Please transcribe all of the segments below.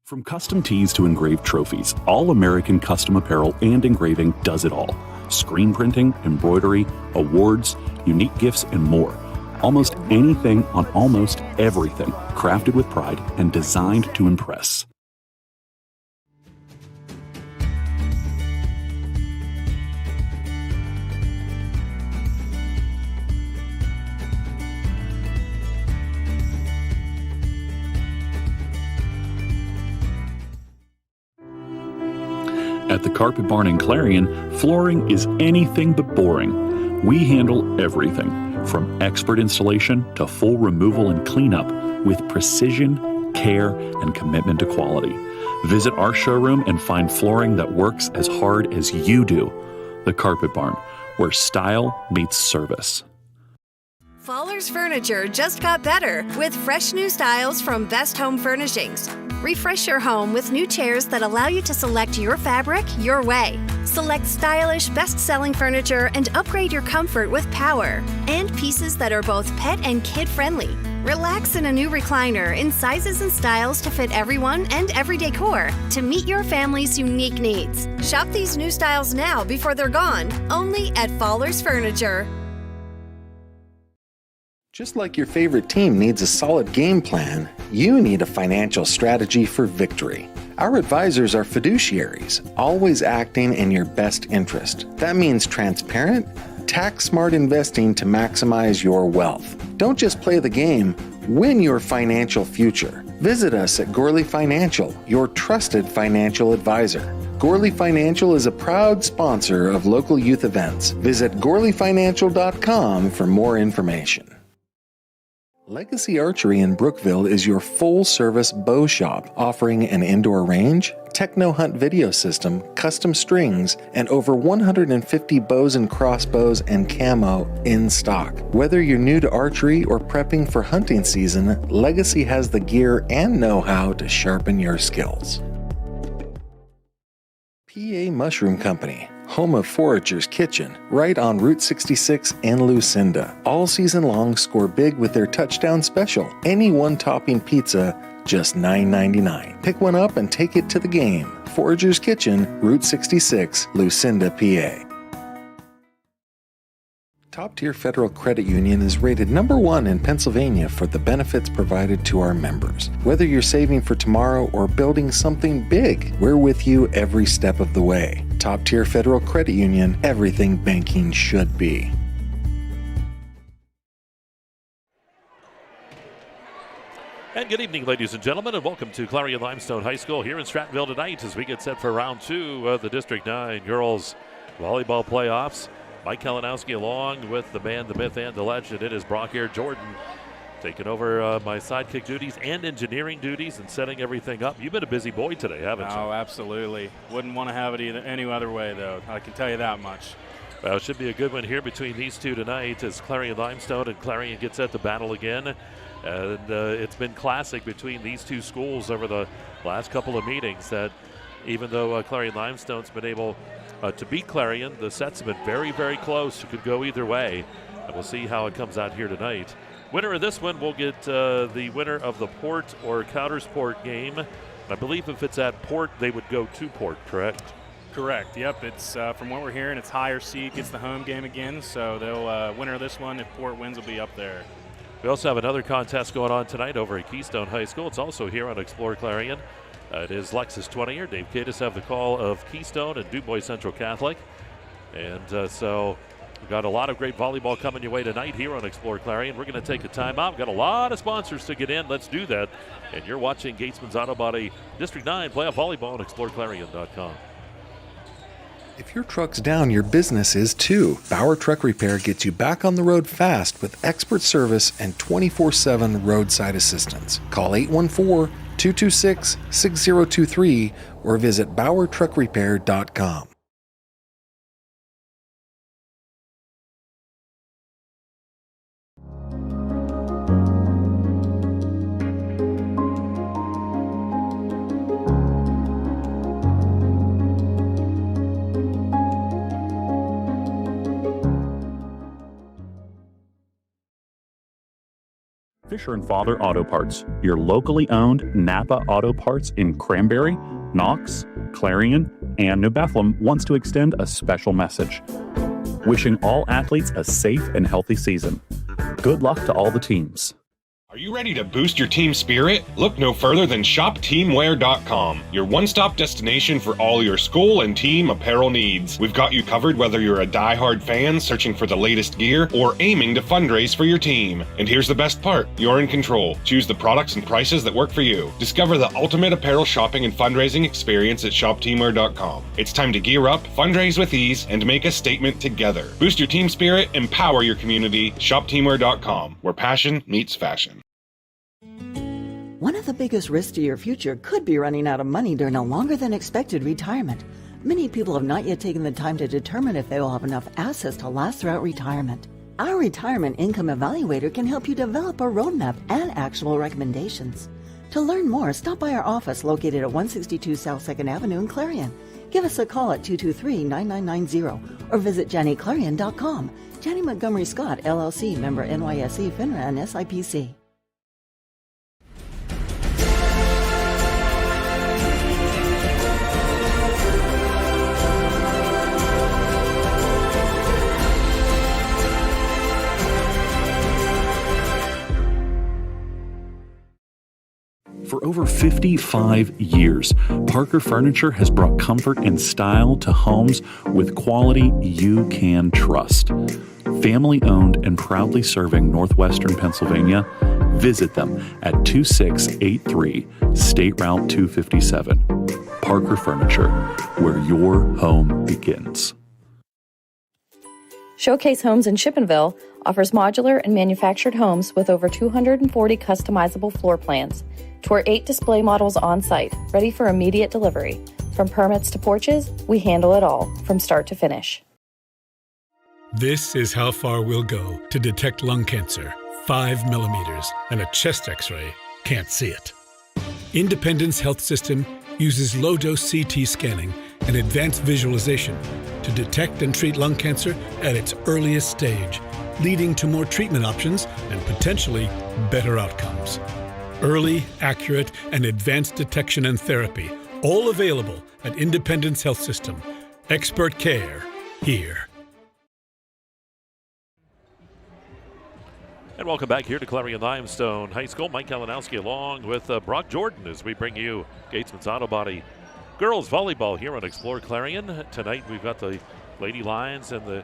From custom tees to engraved trophies, All American Custom Apparel and Engraving does it all. Screen printing, embroidery, awards, unique gifts, and more. Almost anything on almost everything, crafted with pride and designed to impress. At the Carpet Barn in Clarion, flooring is anything but boring. We handle everything, from expert installation to full removal and cleanup, with precision, care, and commitment to quality. Visit our showroom and find flooring that works as hard as you do. The Carpet Barn, where style meets service. Fallers Furniture just got better with fresh new styles from Best Home Furnishings. Refresh your home with new chairs that allow you to select your fabric your way. Select stylish, best-selling furniture and upgrade your comfort with power. And pieces that are both pet and kid-friendly. Relax in a new recliner in sizes and styles to fit everyone and every decor to meet your family's unique needs. Shop these new styles now before they're gone, only at Fallers Furniture. Just like your favorite team needs a solid game plan, you need a financial strategy for victory. Our advisors are fiduciaries, always acting in your best interest. That means transparent, tax-smart investing to maximize your wealth. Don't just play the game, win your financial future. Visit us at Gorley Financial, your trusted financial advisor. Gorley Financial is a proud sponsor of local youth events. Visit GorleyFinancial.com for more information. Legacy Archery in Brookville is your full-service bow shop, offering an indoor range, techno hunt video system, custom strings, and over 150 bows and crossbows and camo in stock. Whether you're new to archery or prepping for hunting season, Legacy has the gear and know-how to sharpen your skills. PA Mushroom Company, home of Forager's Kitchen, right on Route 66 in Lucinda. All season long, score big with their touchdown special. Any one-topping pizza, just $9.99. Pick one up and take it to the game. Forager's Kitchen, Route 66, Lucinda, PA. Top Tier Federal Credit Union is rated #1 in Pennsylvania for the benefits provided to our members. Whether you're saving for tomorrow or building something big, we're with you every step of the way. Top Tier Federal Credit Union, everything banking should be. And good evening, ladies and gentlemen, and welcome to Clarion-Limestone High School here in Strattonville tonight as we get set for round 2 of the District 9 Girls Volleyball Playoffs. Mike Kalinowski along with the man, the myth, and the legend. It is Brock Jordan taking over my sidekick duties and engineering duties and setting everything up. You've been a busy boy today, haven't you? Oh, absolutely. Wouldn't want to have it any other way, though. I can tell you that much. Well, it should be a good one here between these two tonight as Clarion-Limestone and Clarion get set to battle again. And it's been classic between these two schools over the last couple of meetings that even though Clarion-Limestone's been able to beat Clarion, the sets have been very, very close. It could go either way. And we'll see how it comes out here tonight. Winner of this one will get the winner of the Port or Coudersport game. I believe if it's at Port, they would go to Port, correct? Correct. Yep. It's from what we're hearing, it's higher seed gets the home game again. So they'll winner of this one. If Port wins, will be up there. We also have another contest going on tonight over at Keystone High School. It's also here on Explore Clarion. It is Lexus 20-year. Dave Cadis have the call of Keystone and DuBois Central Catholic. And so we've got a lot of great volleyball coming your way tonight here on Explore Clarion. We're going to take a timeout. We've got a lot of sponsors to get in. Let's do that. And you're watching Gatesman's Auto Body District 9 Playoff Volleyball on exploreClarion.com. If your truck's down, your business is too. Bauer Truck Repair gets you back on the road fast with expert service and 24/7 roadside assistance. Call 814-226-6023 or visit BauerTruckRepair.com. Fisher and Father Auto Parts, your locally owned Napa Auto Parts in Cranberry, Knox, Clarion, and New Bethlehem wants to extend a special message. Wishing all athletes a safe and healthy season. Good luck to all the teams. Are you ready to boost your team spirit? Look no further than shopteamwear.com, your one-stop destination for all your school and team apparel needs. We've got you covered whether you're a die-hard fan searching for the latest gear or aiming to fundraise for your team. And here's the best part, you're in control. Choose the products and prices that work for you. Discover the ultimate apparel shopping and fundraising experience at shopteamwear.com. It's time to gear up, fundraise with ease, and make a statement together. Boost your team spirit, empower your community. Shopteamwear.com, where passion meets fashion. One of the biggest risks to your future could be running out of money during a longer than expected retirement. Many people have not yet taken the time to determine if they will have enough assets to last throughout retirement. Our Retirement Income Evaluator can help you develop a roadmap and actionable recommendations. To learn more, stop by our office located at 162 South 2nd Avenue in Clarion. Give us a call at 223-9990 or visit JannyClarion.com. Janney Montgomery Scott, LLC, member NYSE, FINRA, and SIPC. For over 55 years, Parker Furniture has brought comfort and style to homes with quality you can trust. Family owned and proudly serving Northwestern Pennsylvania, visit them at 2683 State Route 257. Parker Furniture, where your home begins. Showcase Homes in Chippenville offers modular and manufactured homes with over 240 customizable floor plans. Tour 8 display models on site, ready for immediate delivery. From permits to porches, we handle it all, from start to finish. This is how far we'll go to detect lung cancer. 5 millimeters, and a chest x-ray can't see it. Independence Health System uses low-dose CT scanning and advanced visualization to detect and treat lung cancer at its earliest stage, leading to more treatment options and potentially better outcomes. Early, accurate, and advanced detection and therapy, all available at Independence Health System. Expert care here. And welcome back here to Clarion-Limestone High School. Mike Kalinowski along with Brock Jordan as we bring you Gatesman's Auto Body girls volleyball here on Explore Clarion. Tonight we've got the Lady Lions and the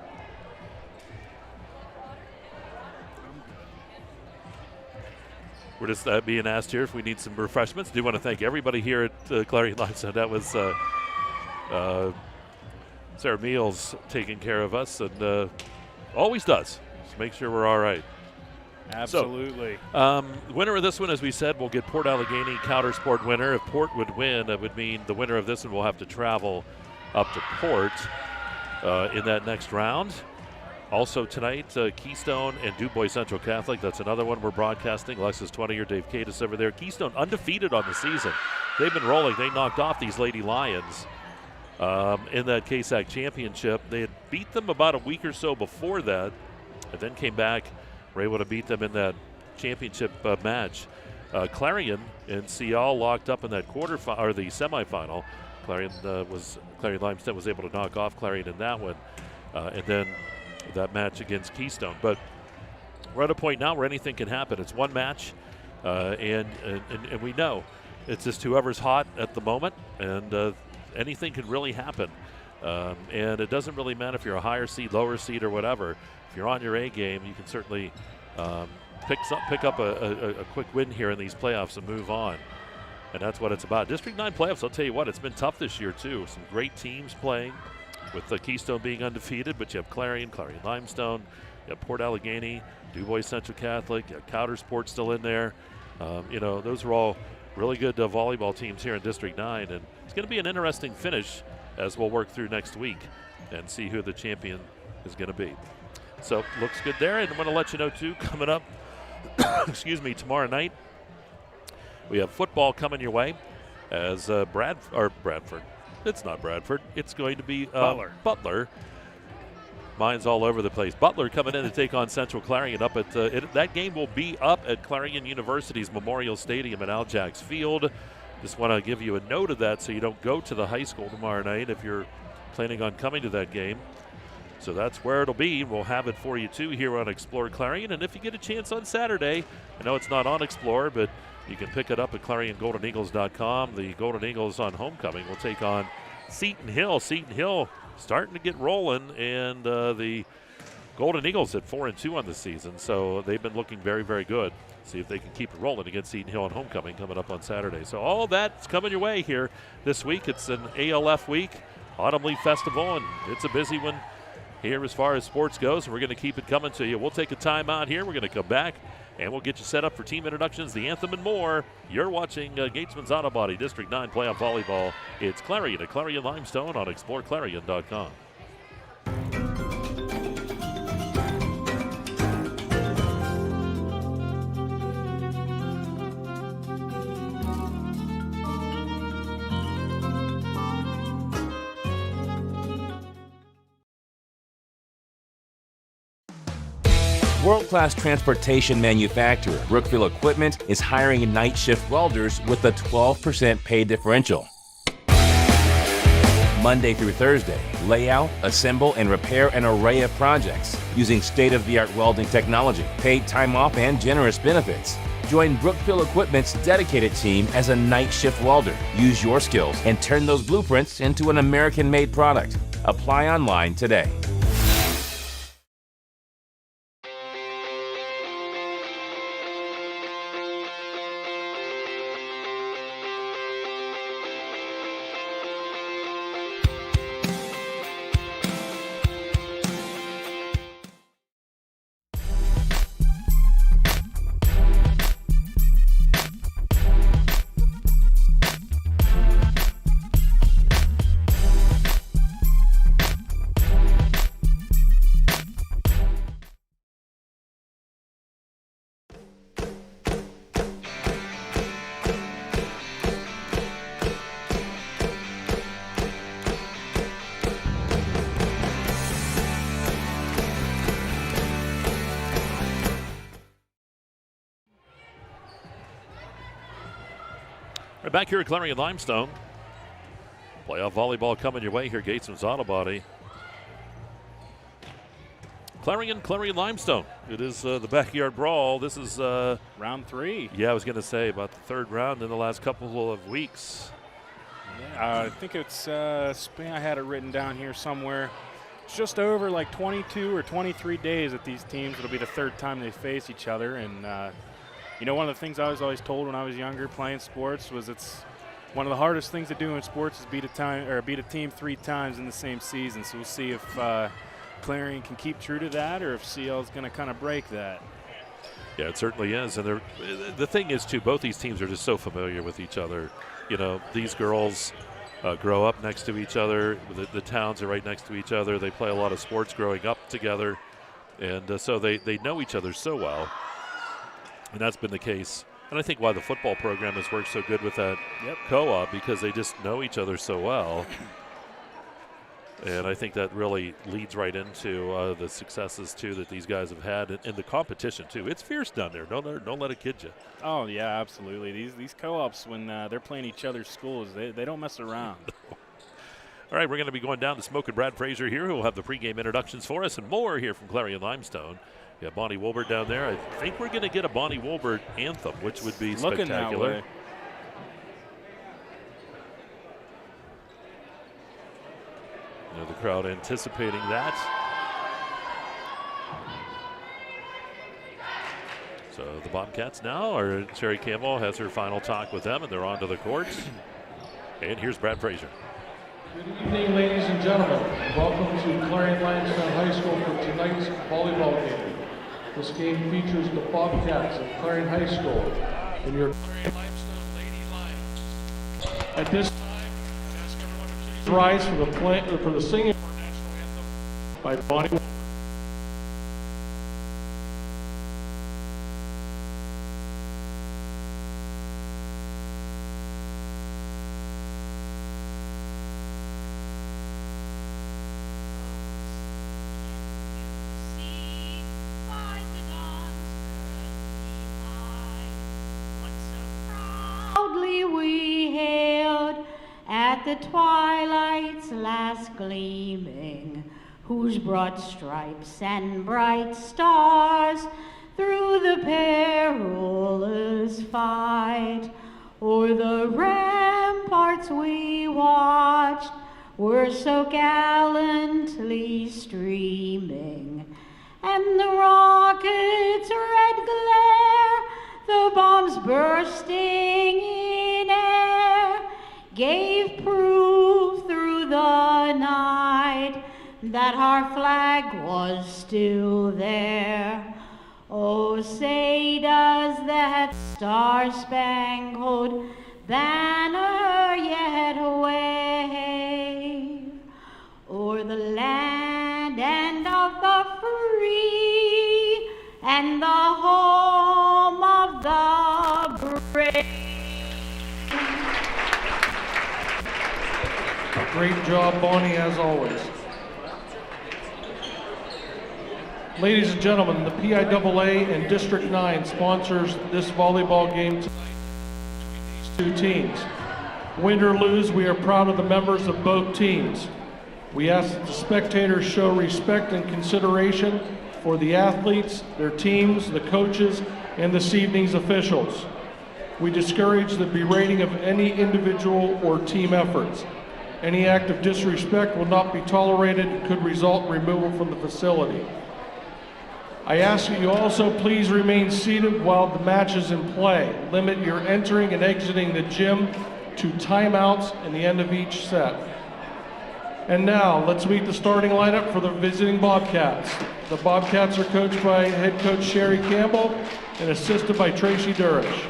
we're just being asked here if we need some refreshments. Do want to thank everybody here at Clarion-Limestone. That was Sarah Meals taking care of us and always does. Just make sure we're all right. Absolutely. So, winner of this one, as we said, will get Port Allegheny Countersport winner. If Port would win, it would mean the winner of this one will have to travel up to Port in that next round. Also tonight, Keystone and DuBois Central Catholic. That's another one we're broadcasting. Alexis 20 or Dave Cadis over there. Keystone undefeated on the season. They've been rolling. They knocked off these Lady Lions in that KSAC championship. They had beat them about a week or so before that and then came back, were able to beat them in that championship match. Clarion and Seattle locked up in that quarterfinal or the semifinal. Clarion-Limestone was able to knock off Clarion in that one. And then that match against Keystone. But we're at a point now where anything can happen. It's one match, and we know it's just whoever's hot at the moment, and anything can really happen. And it doesn't really matter if you're a higher seed, lower seed, or whatever. If you're on your A game, you can certainly pick up a quick win here in these playoffs and move on. And that's what it's about. District 9 playoffs, I'll tell you what, it's been tough this year too. Some great teams playing, with the Keystone being undefeated, but you have Clarion-Limestone, you have Port Allegheny, DuBois Central Catholic, you have Countersport still in there. Those are all really good volleyball teams here in District 9, and it's going to be an interesting finish as we'll work through next week and see who the champion is going to be. So looks good there, and I'm going to let you know too, coming up, tomorrow night, we have football coming your way as Bradford. It's not Bradford. It's going to be Butler minds all over the place. Butler coming in to take on Central Clarion up at that game will be up at Clarion University's Memorial Stadium at Al Jacks Field. Just want to give you a note of that so you don't go to the high school tomorrow night if you're planning on coming to that game. So that's where it'll be. We'll have it for you too here on Explore Clarion. And if you get a chance on Saturday, I know it's not on Explore, but you can pick it up at ClarionGoldenEagles.com. The Golden Eagles on homecoming will take on Seton Hill. Seton Hill starting to get rolling, and the Golden Eagles at 4-2 on the season, so they've been looking very, very good. See if they can keep it rolling against Seton Hill on homecoming coming up on Saturday. So all that's coming your way here this week. It's an ALF week, Autumn Leaf Festival, and it's a busy one here as far as sports goes, and we're going to keep it coming to you. We'll take a time out here. We're going to come back, and we'll get you set up for team introductions, the anthem, and more. You're watching Gatesman's Auto Body District 9 Playoff Volleyball. It's Clarion at Clarion-Limestone on exploreClarion.com. World-class transportation manufacturer Brookville Equipment is hiring night shift welders with a 12% pay differential. Monday through Thursday, lay out, assemble, and repair an array of projects using state-of-the-art welding technology, paid time off, and generous benefits. Join Brookville Equipment's dedicated team as a night shift welder. Use your skills and turn those blueprints into an American-made product. Apply online today. Right back here at Clarion-Limestone. Playoff volleyball coming your way here, Gatesman's Auto Body. Clarion-Limestone. It is the backyard brawl. This is round 3. Yeah, I was going to say about the third round in the last couple of weeks. Yeah, I think it's I had it written down here somewhere. It's just over like 22 or 23 days that these teams, it'll be the third time they face each other. And you know, one of the things I was always told when I was younger playing sports was it's one of the hardest things to do in sports is beat a team 3 times in the same season. So we'll see if Clarion can keep true to that, or if CL is going to kind of break that. Yeah, it certainly is. And the thing is, too, both these teams are just so familiar with each other. You know, these girls grow up next to each other. The towns are right next to each other. They play a lot of sports growing up together. And so they know each other so well. And that's been the case. And I think why the football program has worked so good with that co-op, because they just know each other so well. And I think that really leads right into the successes, too, that these guys have had in the competition, too. It's fierce down there. Don't let it kid you. Oh, yeah, absolutely. These co-ops, when they're playing each other's schools, they don't mess around. All right, we're going to be going down to Smoke and Brad Fraser here, who will have the pregame introductions for us and more here from Clarion-Limestone. We got Bonnie Wilbert down there. I think we're going to get a Bonnie Wilbert anthem, which would be looking spectacular. That way. You know, the crowd anticipating that. So the Bobcats now, or Sherry Campbell has her final talk with them, and they're on to the courts. And here's Brad Fraser. Good evening, ladies and gentlemen. Welcome to Clarion-Limestone High School for tonight's volleyball game. This game features the Bobcats of Clarion High School and your Clarion-Limestone Lady Lions. At this time, ask everyone to please rise for the singing of our national anthem by Bonnie Wilbert. at the twilight's last gleaming, whose broad stripes and bright stars through the perilous fight o'er the ramparts we watched were so gallantly streaming, and the rocket's red glare, the bombs bursting in air, gave proof through the night that our flag was still there. Oh, say does that star-spangled banner yet wave o'er the land and of the free and the home of the brave? Great job, Bonnie, as always. Ladies and gentlemen, the PIAA and District 9 sponsors this volleyball game tonight between these two teams. Win or lose, we are proud of the members of both teams. We ask that the spectators show respect and consideration for the athletes, their teams, the coaches, and this evening's officials. We discourage the berating of any individual or team efforts. Any act of disrespect will not be tolerated and could result in removal from the facility. I ask that you also please remain seated while the match is in play. Limit your entering and exiting the gym to timeouts at the end of each set. And now, let's meet the starting lineup for the visiting Bobcats. The Bobcats are coached by head coach Sherry Campbell and assisted by Tracy Durish.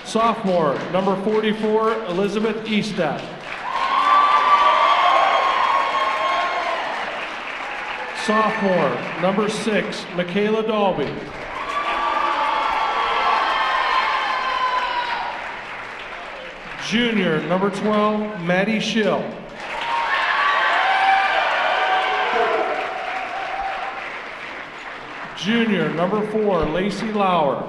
Sophomore, number 44, Elizabeth Eastat. Sophomore, number 6, Michaela Dalby. Junior, number 12, Maddie Schill. Junior, number 4, Lacey Lauer.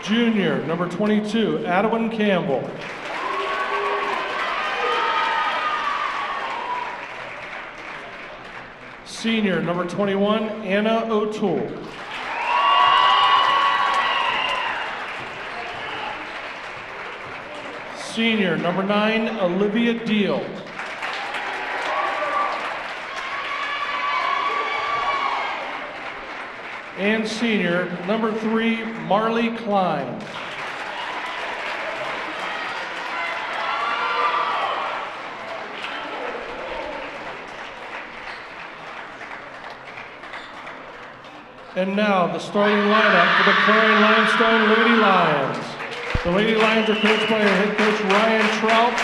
Junior, number 22, Adwin Campbell. Senior, number 21, Anna O'Toole. Senior, number 9, Olivia Deal. And senior, number 3, Marley Klein. And now the starting lineup for the Clarion-Limestone Lady Lions. The Lady Lions are coached by head coach Ryan Trout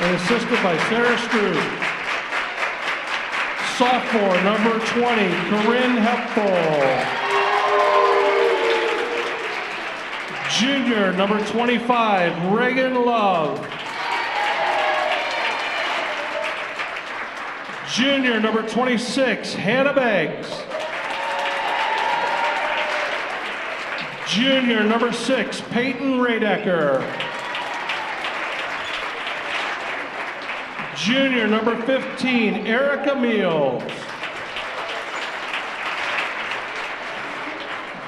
and assisted by Sarah Struve. Sophomore, number 20, Corinne Hepfall. Junior, number 25, Reagan Love. Junior, number 26, Hannah Beggs. Junior, number 6, Peyton Radecker. Junior, number 15, Erica Meals.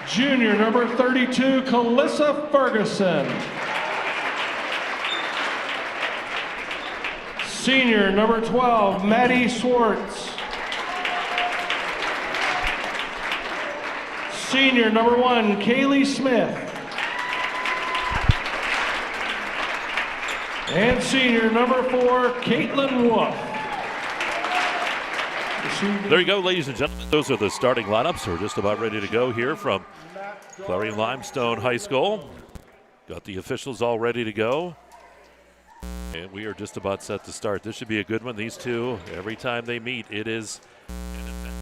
Junior, number 32, Calissa Ferguson. Senior, number 12, Maddie Swartz. Senior, number 1, Kaylee Smith. And senior, number 4, Caitlin Wolf. There you go, ladies and gentlemen. Those are the starting lineups. We're just about ready to go here from Clarion-Limestone High School. Got the officials all ready to go. And we are just about set to start. This should be a good one. These two, every time they meet, it is an adventure.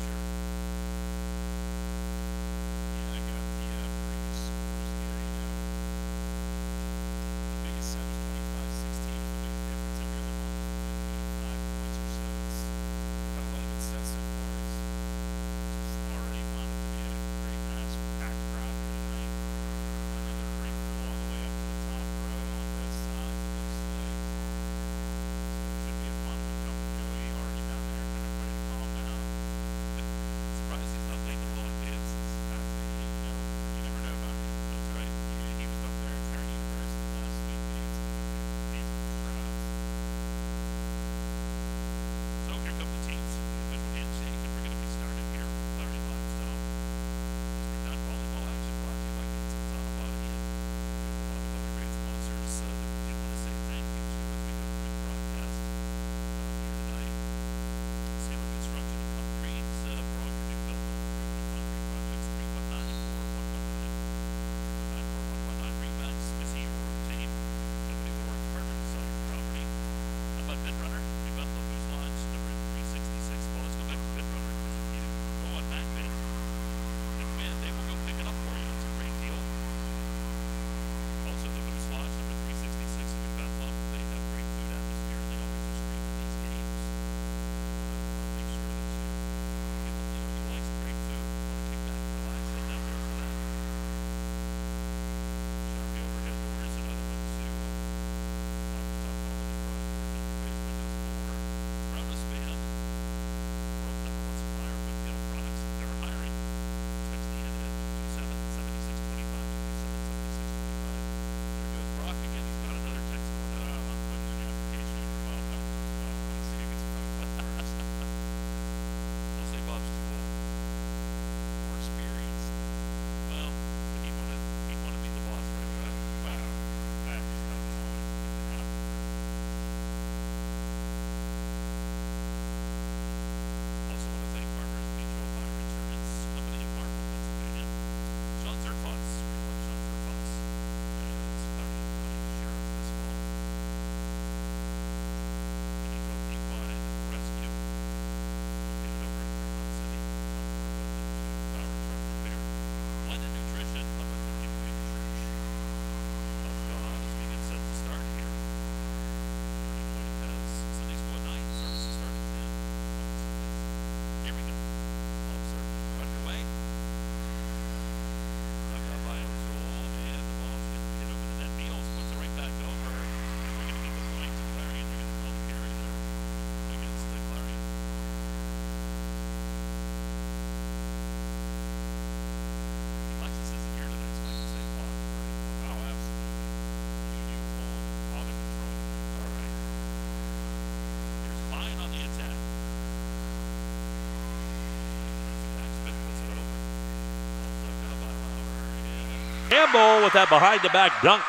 Campbell with that behind-the-back dunk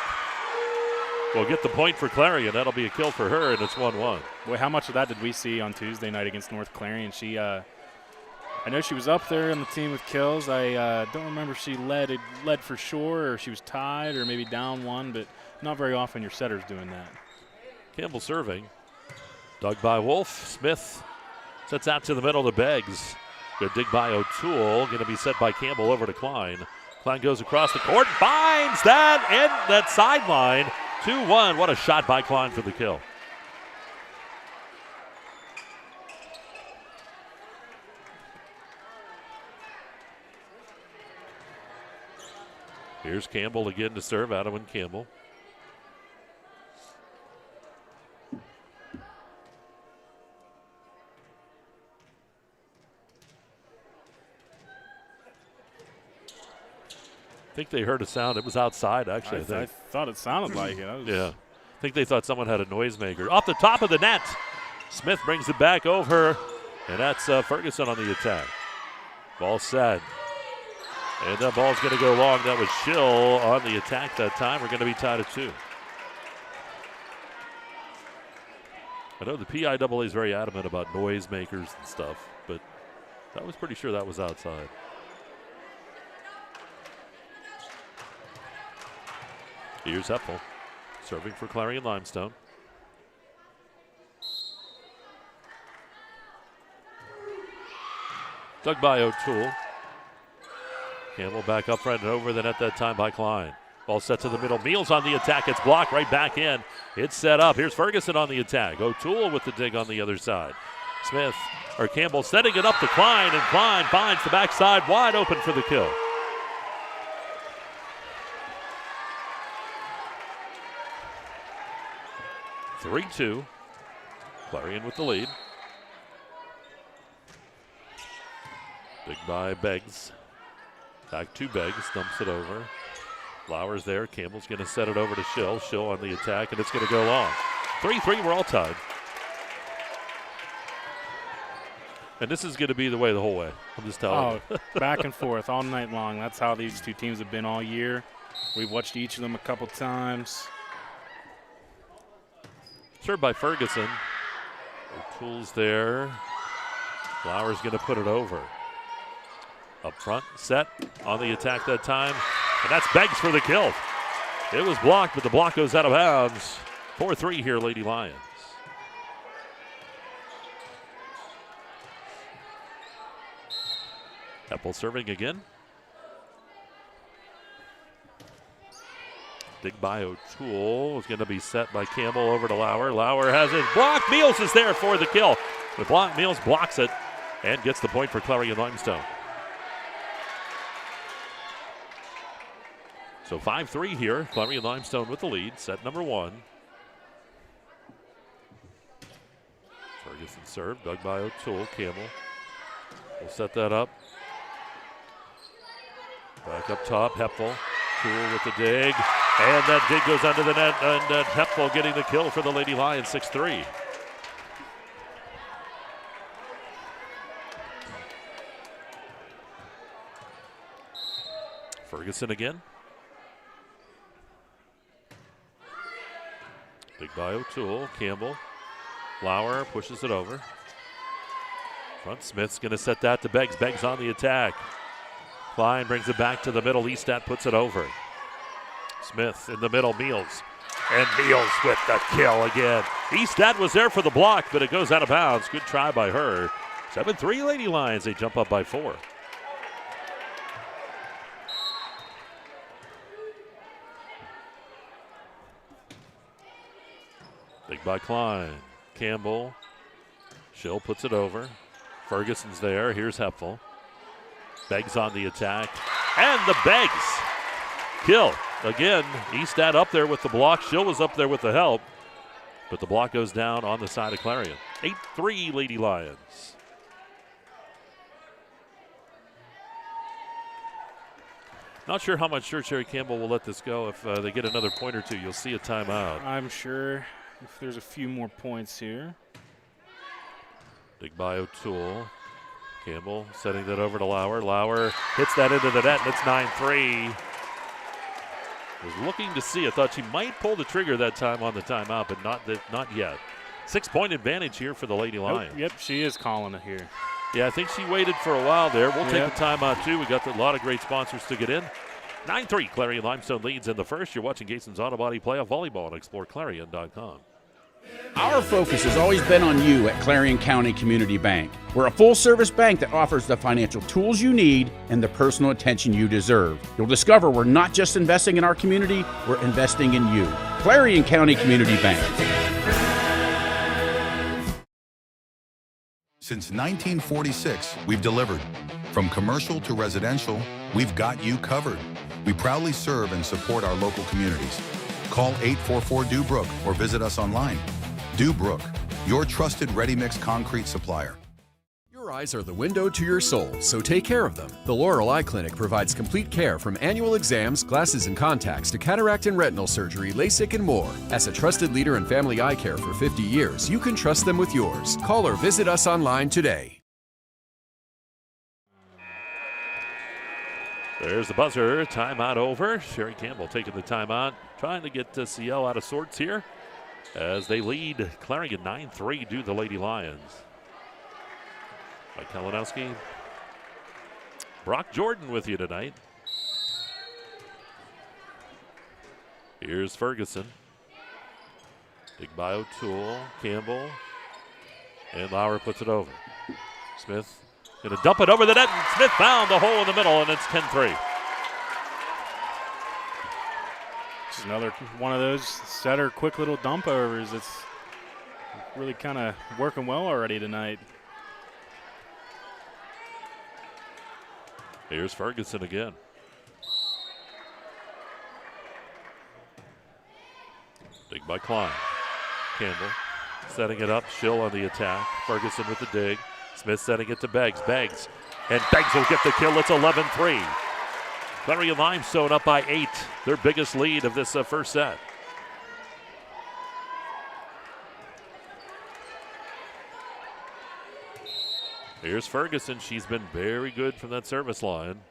will get the point for Clarion. That'll be a kill for her, and it's 1-1. Boy, how much of that did we see on Tuesday night against North Clarion? She, I know she was up there on the team with kills. I don't remember if she led for sure, or she was tied, or maybe down one, but not very often your setter's doing that. Campbell serving. Dug by Wolf. Smith sets out to the middle to Beggs. Good dig by O'Toole. Going to be set by Campbell over to Klein. Klein goes across the court, finds that, and that sideline. 2-1. What a shot by Klein for the kill. Here's Campbell again to serve. Adamon Campbell. I think they heard a sound. It was outside, actually. I thought it sounded like it. Yeah. I think they thought someone had a noisemaker. Off the top of the net. Smith brings it back over, and that's Ferguson on the attack. Ball set. And that ball's going to go long. That was Schill on the attack that time. We're going to be tied at 2. I know the PIAA is very adamant about noisemakers and stuff, but I was pretty sure that was outside. Here's Heffel, serving for Clarion-Limestone. Dug by O'Toole. Campbell back up front and over the net that time by Klein. Ball set to the middle. Meals on the attack. It's blocked right back in. It's set up. Here's Ferguson on the attack. O'Toole with the dig on the other side. Campbell setting it up to Klein, and Klein finds the backside wide open for the kill. (3-2). Clarion with the lead. Dig by Beggs. Back to Beggs, dumps it over. Lauer's there. Campbell's going to set it over to Schill. Schill on the attack, and it's going to go long. 3-3, we're all tied. And this is going to be the way the whole way. I'm just telling you. Back and forth all night long. That's how these two teams have been all year. We've watched each of them a couple times. Served by Ferguson. O'Toole's there. Lauer's going to put it over. Up front, set on the attack that time. And that's Beggs for the kill. It was blocked, but the block goes out of bounds. 4-3 here, Lady Lions. Heppel serving again. Dig by O'Toole is going to be set by Campbell over to Lauer. Lauer has it blocked. Meals is there for the kill. Meals blocks it and gets the point for Clarion-Limestone. So 5-3 here. Clarion-Limestone with the lead. Set number 1. Ferguson serve. Dug by O'Toole. Campbell will set that up. Back up top. Hepfel. Toole with the dig. And that dig goes under the net. And Hepfel getting the kill for the Lady Lions. 6-3. Ferguson again. Dig by O'Toole. Campbell. Lauer pushes it over. Front Smith's going to set that to Beggs. Beggs on the attack. Klein brings it back to the middle. Eastat puts it over. Smith in the middle. Meals. And Meals with the kill again. Eastat was there for the block, but it goes out of bounds. Good try by her. 7-3 Lady Lions. They jump up by 4. Dig by Klein. Campbell. Schill puts it over. Ferguson's there. Here's Hepfel. Beggs on the attack. And the Beggs kill. Again, Eastat up there with the block. Schill was up there with the help. But the block goes down on the side of Clarion. 8-3 Lady Lions. Not sure how much Cherry Campbell will let this go. If they get another point or two, you'll see a timeout. I'm sure if there's a few more points here. Dig by O'Toole. Campbell setting that over to Lauer. Lauer hits that into the net, and it's 9-3. Was looking to see. I thought she might pull the trigger that time on the timeout, but not yet. 6-point advantage here for the Lady Lions. Yep, she is calling it here. Yeah, I think she waited for a while there. We'll take the timeout, too. We got a lot of great sponsors to get in. 9-3, Clarion-Limestone leads in the first. You're watching Gatesman's Auto Body Playoff Volleyball on exploreClarion.com. Our focus has always been on you at Clarion County Community Bank. We're a full-service bank that offers the financial tools you need and the personal attention you deserve. You'll discover we're not just investing in our community, we're investing in you. Clarion County Community Bank. Since 1946, we've delivered. From commercial to residential, we've got you covered. We proudly serve and support our local communities. Call 844-DEW-BROOK or visit us online. DEW-BROOK, your trusted ready-mix concrete supplier. Your eyes are the window to your soul, so take care of them. The Laurel Eye Clinic provides complete care from annual exams, glasses and contacts to cataract and retinal surgery, LASIK and more. As a trusted leader in family eye care for 50 years, you can trust them with yours. Call or visit us online today. There's the buzzer. Timeout over. Sherry Campbell taking the timeout, trying to get CL out of sorts here as they lead Clarion 9-3 due to the Lady Lions. By Kalinowski. Brock Jordan with you tonight. Here's Ferguson. Dig by O'Toole, Campbell, and Lauer puts it over. Smith going to dump it over the net, and Smith found the hole in the middle, and it's 10-3. Just another one of those setter quick little dump overs. It's really kind of working well already tonight. Here's Ferguson again. Dig by Klein. Campbell setting it up. Schill on the attack. Ferguson with the dig. Smith setting it to Beggs. Beggs. And Beggs will get the kill. It's 11-3. Clarion-Limestone up by 8. Their biggest lead of this first set. Here's Ferguson. She's been very good from that service line.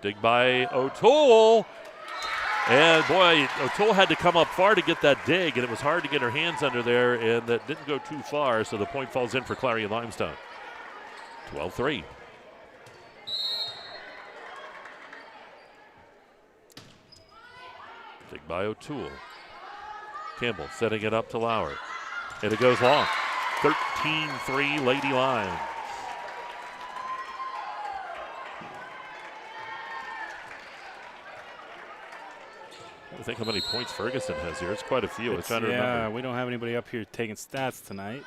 Dig by O'Toole. And boy, O'Toole had to come up far to get that dig, and it was hard to get her hands under there, and that didn't go too far, so the point falls in for Clarion-Limestone. 12-3. Dig by O'Toole. Campbell setting it up to Lauer. And it goes long. 13-3 Lady Lions. I think how many points Ferguson has here. It's quite a few. I was trying to remember. Yeah, we don't have anybody up here taking stats tonight.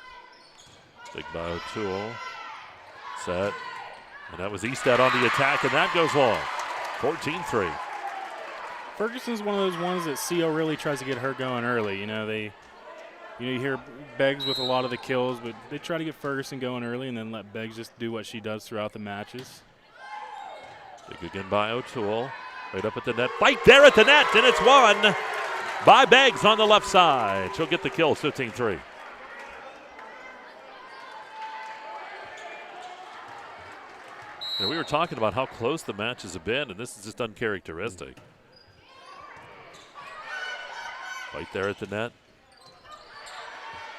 Dig by O'Toole. Set. And that was Easted on the attack, and that goes long. 14-3. Ferguson's one of those ones that CO really tries to get her going early. You hear Beggs with a lot of the kills, but they try to get Ferguson going early and then let Beggs just do what she does throughout the matches. Dig again by O'Toole. Right up at the net. Fight there at the net, and it's won by Beggs on the left side. She'll get the kill, 15-3. And we were talking about how close the matches have been, and this is just uncharacteristic. Fight there at the net.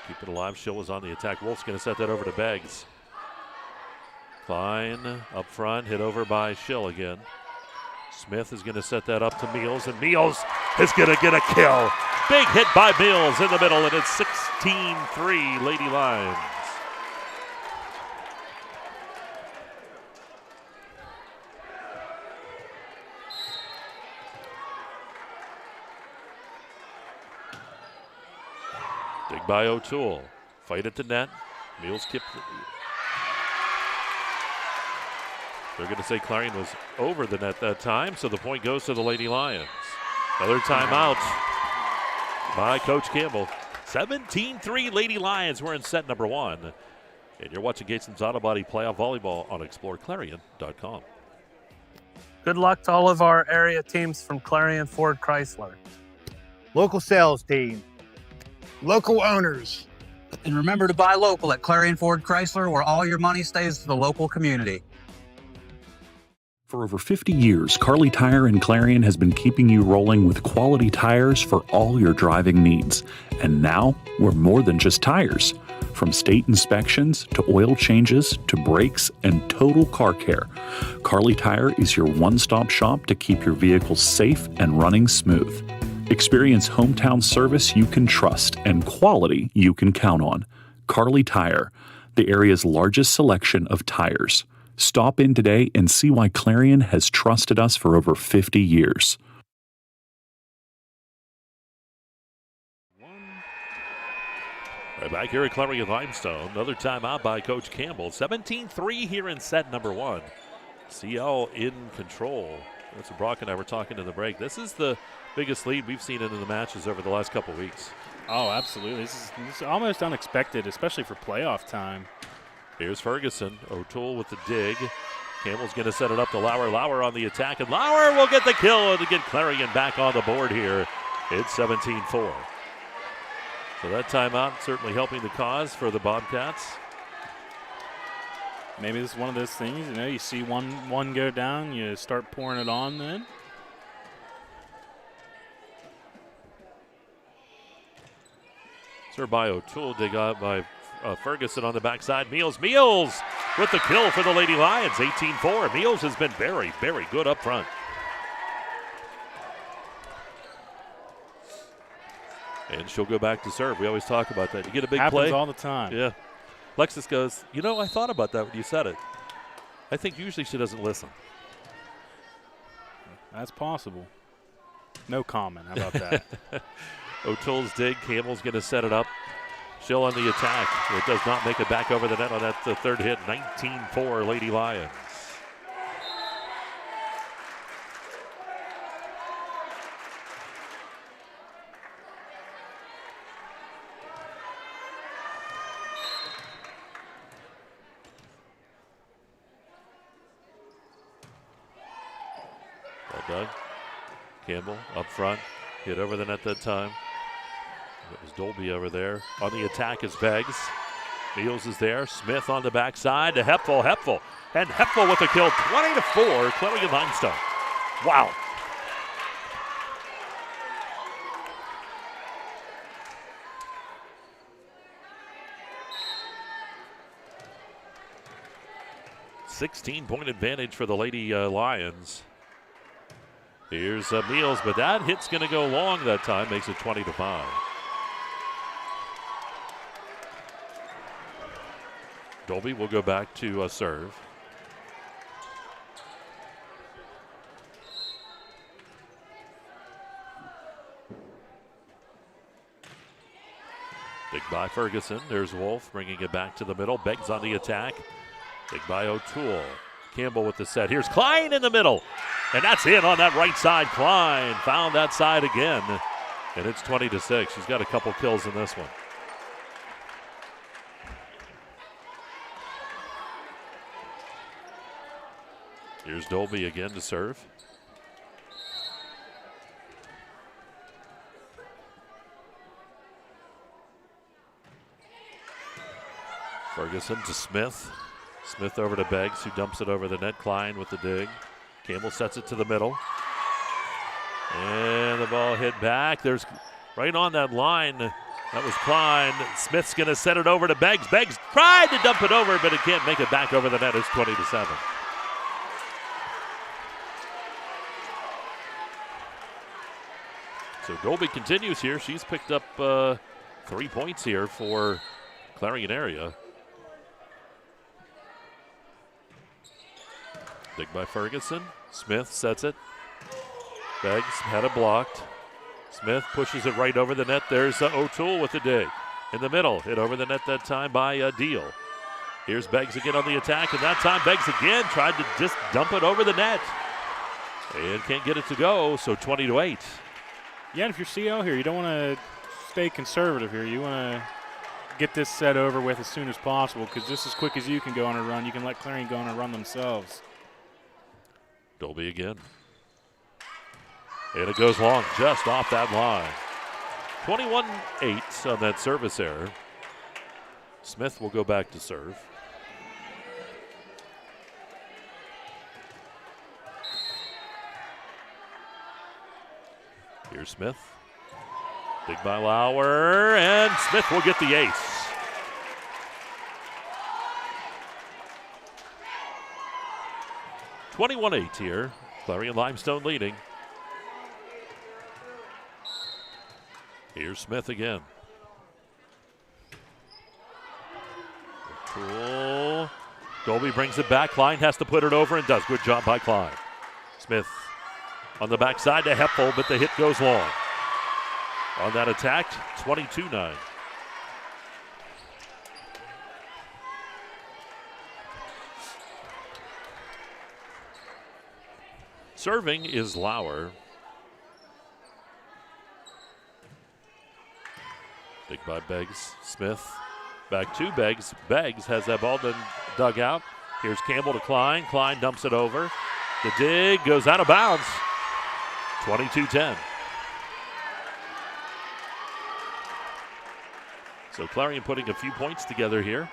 Keep it alive. Schill was on the attack. Wolf's going to set that over to Beggs. Klein up front, hit over by Schill again. Smith is going to set that up to Meals, and Meals is going to get a kill. Big hit by Meals in the middle, and it's 16-3 Lady Lions. Dig by O'Toole. Fight at the net. Meals kept. They're going to say Clarion was over the net that time, so the point goes to the Lady Lions. Another timeout by Coach Campbell. 17-3 Lady Lions. We're in set number 1. And you're watching Gatesman's Auto Body Playoff Volleyball on exploreClarion.com. Good luck to all of our area teams from Clarion Ford Chrysler. Local sales team. Local owners. And remember to buy local at Clarion Ford Chrysler, where all your money stays to the local community. For over 50 years, Carly Tire in Clarion has been keeping you rolling with quality tires for all your driving needs. And now, we're more than just tires. From state inspections to oil changes to brakes and total car care, Carly Tire is your one-stop shop to keep your vehicle safe and running smooth. Experience hometown service you can trust and quality you can count on. Carly Tire, the area's largest selection of tires. Stop in today and see why Clarion has trusted us for over 50 years. Right back here at Clarion-Limestone. Another timeout by Coach Campbell. 17-3 here in set number 1. CL in control. That's what Brock and I were talking in the break. This is the biggest lead we've seen in the matches over the last couple weeks. Oh, absolutely. This is almost unexpected, especially for playoff time. Here's Ferguson. O'Toole with the dig. Campbell's going to set it up to Lauer. Lauer on the attack, and Lauer will get the kill to get Clarion back on the board here. It's 17-4. So that timeout certainly helping the cause for the Bobcats. Maybe this is one of those things, you see one go down, you start pouring it on then. Served by O'Toole, dig out by Ferguson on the backside. Meals with the kill for the Lady Lions, 18-4. Meals has been very, very good up front. And she'll go back to serve. We always talk about that. You get a big play. Happens all the time. Yeah. Lexus goes, I thought about that when you said it. I think usually she doesn't listen. That's possible. No comment. How about that? O'Toole's dig. Campbell's going to set it up. She'll on the attack. It does not make it back over the net on that third hit. 19-4 Lady Lions. Well done. Campbell up front. Hit over the net that time. It was Dolby over there. On the attack is Beggs. Meals is there. Smith on the backside to Hepfel. And Hepfel with the kill. 20-4, Clarion-Limestone. Wow. $16-point advantage for the Lady Lions. Here's Meals, but that hit's going to go long that time. Makes it 20-5. Dolby will go back to serve. Big by Ferguson. There's Wolf bringing it back to the middle. Beggs on the attack. Big by O'Toole. Campbell with the set. Here's Klein in the middle. And that's in on that right side. Klein found that side again. And it's 20-6. She's got a couple kills in this one. Here's Dolby again to serve. Ferguson to Smith. Smith over to Beggs, who dumps it over the net. Klein with the dig. Campbell sets it to the middle. And the ball hit back. There's right on that line. That was Klein. Smith's going to set it over to Beggs. Beggs tried to dump it over, but it can't make it back over the net. It's 20-7. So Dolby continues here. She's picked up 3 points here for Clarion Area. Dig by Ferguson. Smith sets it. Beggs had it blocked. Smith pushes it right over the net. There's O'Toole with the dig. In the middle, hit over the net that time by Deal. Here's Beggs again on the attack, and that time Beggs again tried to just dump it over the net. And can't get it to go, so 20-8. Yeah, and if you're CL here, you don't want to stay conservative here. You want to get this set over with as soon as possible, because just as quick as you can go on a run, you can let Clarion go on a run themselves. Dolby again. And it goes long, just off that line. 21-8 on that service error. Smith will go back to serve. Here's Smith. Big by Lauer, and Smith will get the ace. (21-8) here. Clarion-Limestone leading. Here's Smith again. Cool. Dolby brings it back. Klein has to put it over and does. Good job by Klein. Smith on the backside to Hepfel, but the hit goes long. On that attack, 22-9. Serving is Lauer. Big by Beggs. Smith back to Beggs. Beggs has that ball dug out. Here's Campbell to Klein. Klein dumps it over. The dig goes out of bounds. 22-10. So Clarion putting a few points together here.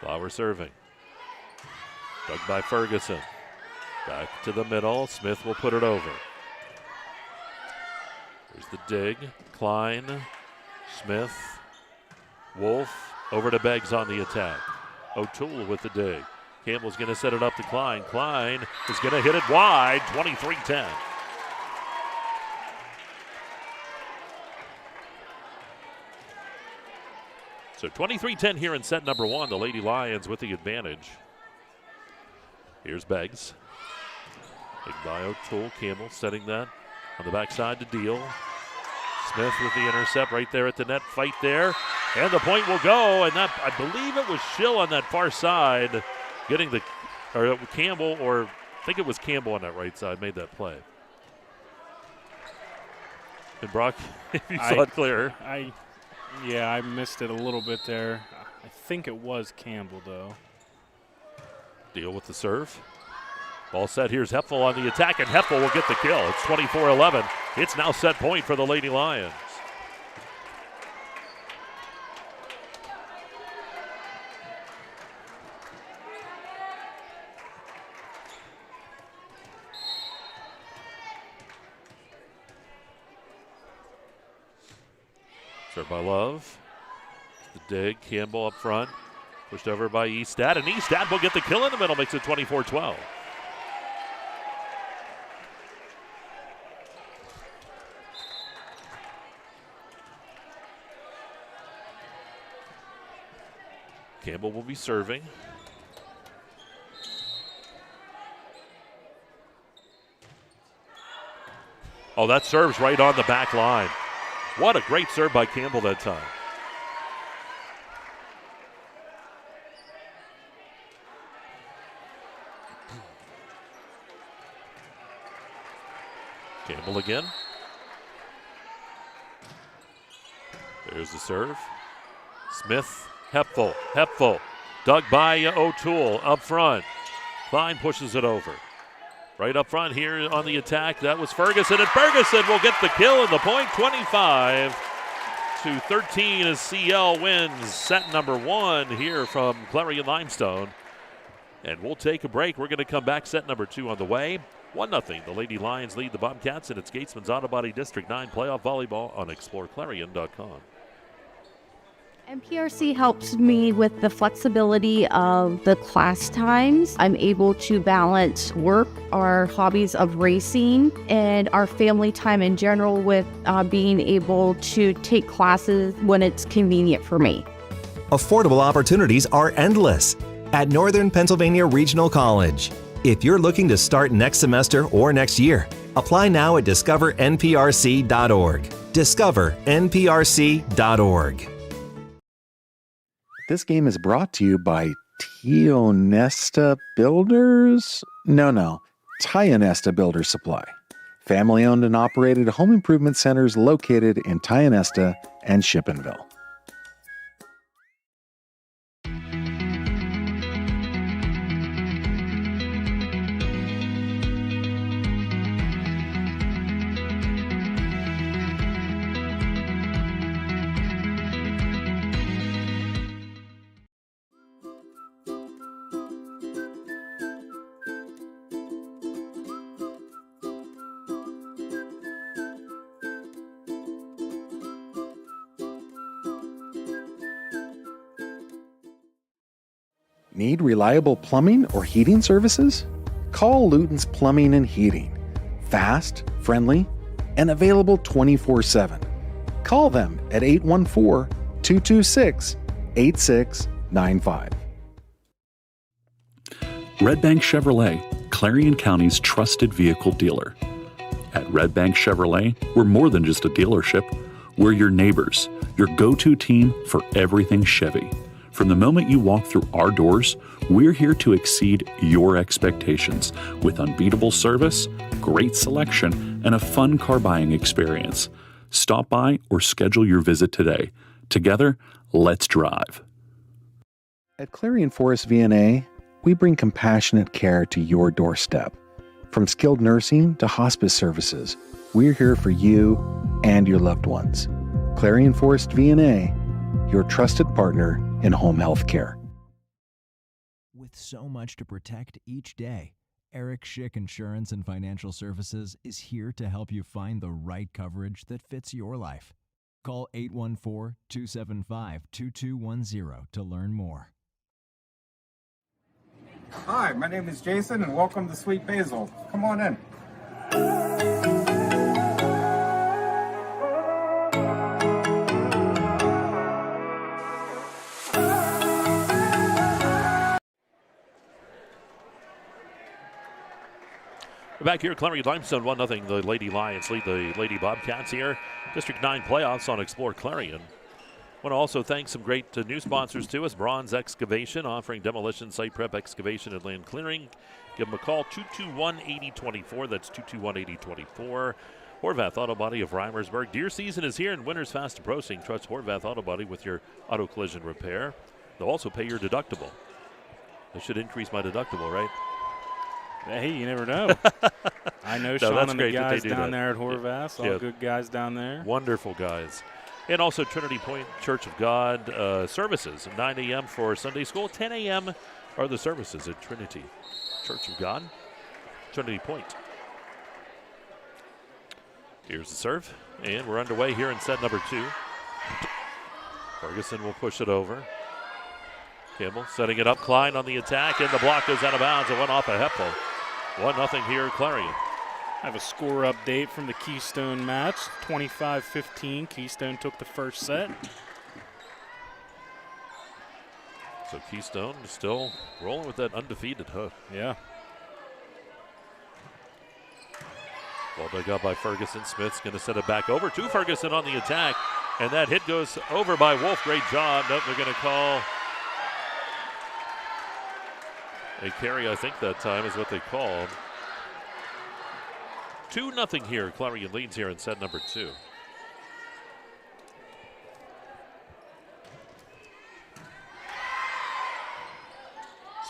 Lauer serving. Dug by Ferguson. Back to the middle. Smith will put it over. Here's the dig. Klein. Smith. Wolf over to Beggs on the attack. O'Toole with the dig. Campbell's going to set it up to Klein. Klein is going to hit it wide. 23-10. So 23-10 here in set number one. The Lady Lions with the advantage. Here's Beggs. Big by O'Toole. Campbell setting that on the backside to Deal. Smith with the intercept right there at the net. Fight there. And the point will go. And that, I believe it was Schill on that far side getting the, or Campbell, or I think it was Campbell on that right side made that play. And Brock, if you saw it clear. Yeah, I missed it a little bit there. I think it was Campbell, though. Deal with the serve. Ball set. Here's Hepfel on the attack, and Hepfel will get the kill. It's 24-11. It's now set point for the Lady Lions. Served by Love. The dig. Campbell up front. Pushed over by Eastad, and Eastad will get the kill in the middle, makes it 24-12. Campbell will be serving. Oh, that serves right on the back line. What a great serve by Campbell that time. Campbell again. There's the serve. Smith, Hepfel, dug by O'Toole up front. Klein pushes it over. Right up front here on the attack, that was Ferguson, and Ferguson will get the kill and the point. 25-13 as CL wins set number one here from Clarion-Limestone. And we'll take a break. We're going to come back, set number two on the way. 1-0. The Lady Lions lead the Bobcats, and it's Gatesman's Auto Body District IX Playoff Volleyball on exploreClarion.com. MPRC helps me with the flexibility of the class times. I'm able to balance work, our hobbies of racing, and our family time in general with being able to take classes when it's convenient for me. Affordable opportunities are endless at Northern Pennsylvania Regional College. If you're looking to start next semester or next year, apply now at discovernprc.org. discovernprc.org. This game is brought to you by Tionesta Builders? No, Tionesta Builder Supply. Family-owned and operated home improvement centers located in Tionesta and Shippenville. Need reliable plumbing or heating services? Call Luton's Plumbing and Heating. Fast, friendly, and available 24/7. Call them at 814-226-8695. Red Bank Chevrolet, Clarion County's trusted vehicle dealer. At Red Bank Chevrolet, we're more than just a dealership. We're your neighbors, your go-to team for everything Chevy. From the moment you walk through our doors, we're here to exceed your expectations with unbeatable service, great selection, and a fun car buying experience. Stop by or schedule your visit today. Together, let's drive. At Clarion Forest VNA, we bring compassionate care to your doorstep. From skilled nursing to hospice services, we're here for you and your loved ones. Clarion Forest VNA, your trusted partner in home health care. With so much to protect each day, Eric Schick Insurance and Financial Services is here to help you find the right coverage that fits your life. Call 814-275-2210 to learn more. Hi, my name is Jason, and welcome to Sweet Basil. Come on in. We're back here at Clarion-Limestone, 1-0. The Lady Lions lead the Lady Bobcats here. District 9 playoffs on Explore Clarion. Want to also thank some great new sponsors to us. Bronze Excavation, offering demolition, site prep, excavation, and land clearing. Give them a call, 221-8024. That's 221-8024. Horvath Auto Body of Reimersburg. Deer season is here and winter's fast approaching. Trust Horvath Auto Body with your auto collision repair. They'll also pay your deductible. I should increase my deductible, right? Hey, you never know. I know Sean and the guys down there at Horvath. All good guys down there. Wonderful guys. And also Trinity Point Church of God services, 9 a.m. for Sunday school. 10 a.m. are the services at Trinity Church of God, Trinity Point. Here's the serve, and we're underway here in set number 2. Ferguson will push it over. Campbell setting it up. Klein on the attack, and the block goes out of bounds. It went off a Heppel. 1-0 here at Clarion. I have a score update from the Keystone match. 25-15. Keystone took the first set. So Keystone is still rolling with that undefeated hook. Yeah. Ball dug up by Ferguson. Smith's going to set it back over to Ferguson on the attack. And that hit goes over by Wolf. Great job. Nope, they're going to call a carry, I think that time is what they called. 2-0 here. Clarion leads here in set number 2.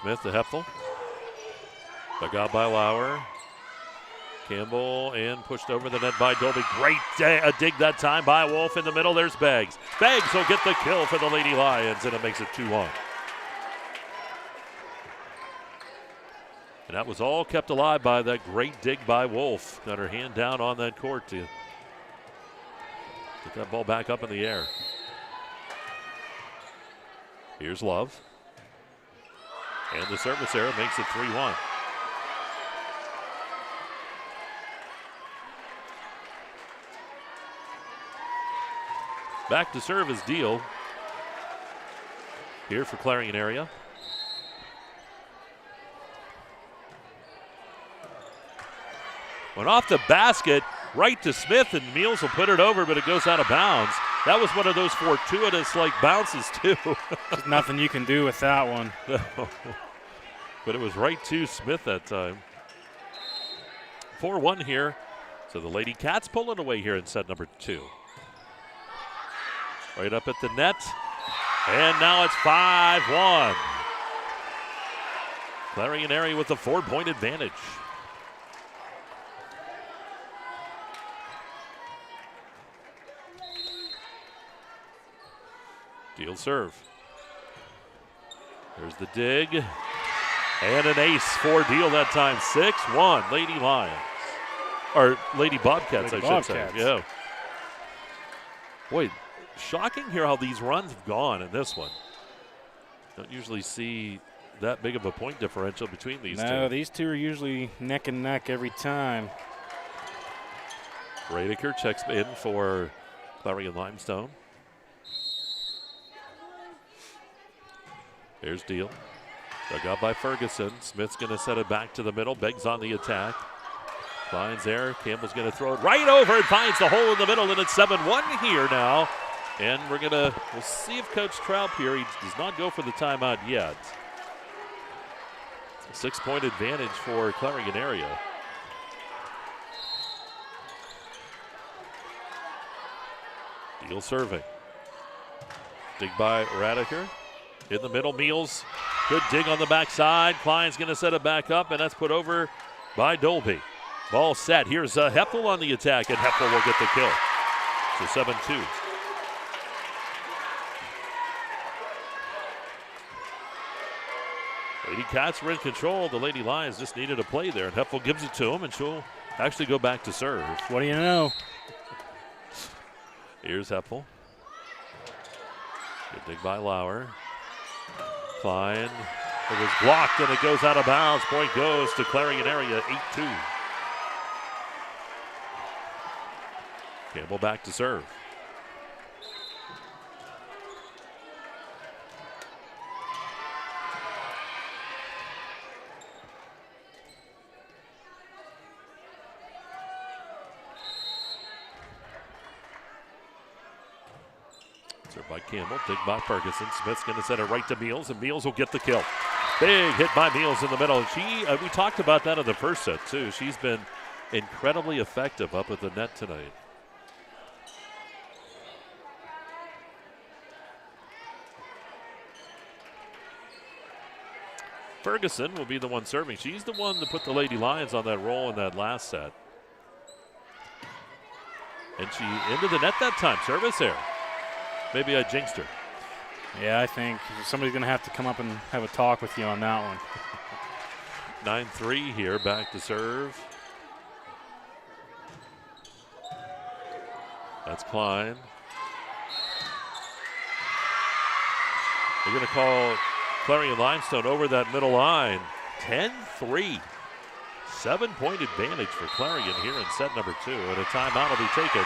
Smith to Heffel. Dug out by Lauer. Campbell and pushed over the net by Dolby. Great dig that time by Wolf in the middle. There's Beggs. Beggs will get the kill for the Lady Lions, and it makes it 2-1. And that was all kept alive by that great dig by Wolf. Got her hand down on that court to get that ball back up in the air. Here's Love. And the service error makes it 3-1. Back to serve is Deal. Here for Clarion Area. Went off the basket, right to Smith, and Meals will put it over, but it goes out of bounds. That was one of those fortuitous, bounces, too. There's nothing you can do with that one. No. But it was right to Smith that time. 4-1 here. So the Lady Cats pull it away here in set number 2. Right up at the net. And now it's 5-1. Clarion Area with the 4-point advantage. Deal serve. There's the dig. And an ace for Deal that time. 6-1, Lady Lions. Or Lady Bobcats, Lady I should Bobcats. say. Yeah. Boy, shocking here how these runs have gone in this one. Don't usually see that big of a point differential between these two. No, these two are usually neck and neck every time. Radeker checks in for Clarion-Limestone. Here's Deal. Dug out by Ferguson. Smith's going to set it back to the middle. Beggs on the attack. Klein's there. Campbell's going to throw it right over and finds the hole in the middle, and it's 7-1 here now. And we'll see if Coach Traub here, he does not go for the timeout yet. 6-point advantage for Clarion Area. Deal serving. Dig by Radeker. In the middle, Meals. Good dig on the backside. Klein's going to set it back up, and that's put over by Dolby. Ball set. Here's Heppel on the attack, and Heppel will get the kill. So 7-2. Lady Cats were in control. The Lady Lions just needed a play there, and Heppel gives it to him, and she'll actually go back to serve. What do you know? Here's Heppel. Good dig by Lauer. Klein. It was blocked, and it goes out of bounds. Point goes to Clarion Area, 8-2. Campbell back to serve. Served by Campbell, dig by Ferguson. Smith's going to set it right to Meals, and Meals will get the kill. Big hit by Meals in the middle. And we talked about that in the first set, too. She's been incredibly effective up at the net tonight. Ferguson will be the one serving. She's the one that put the Lady Lions on that roll in that last set. And she into the net that time. Service error. Maybe I jinxed her. Yeah, I think somebody's going to have to come up and have a talk with you on that one. 9-3 here, back to serve. That's Klein. They're going to call Clarion-Limestone over that middle line. 10-3. 7-point advantage for Clarion here in set number 2. And a timeout will be taken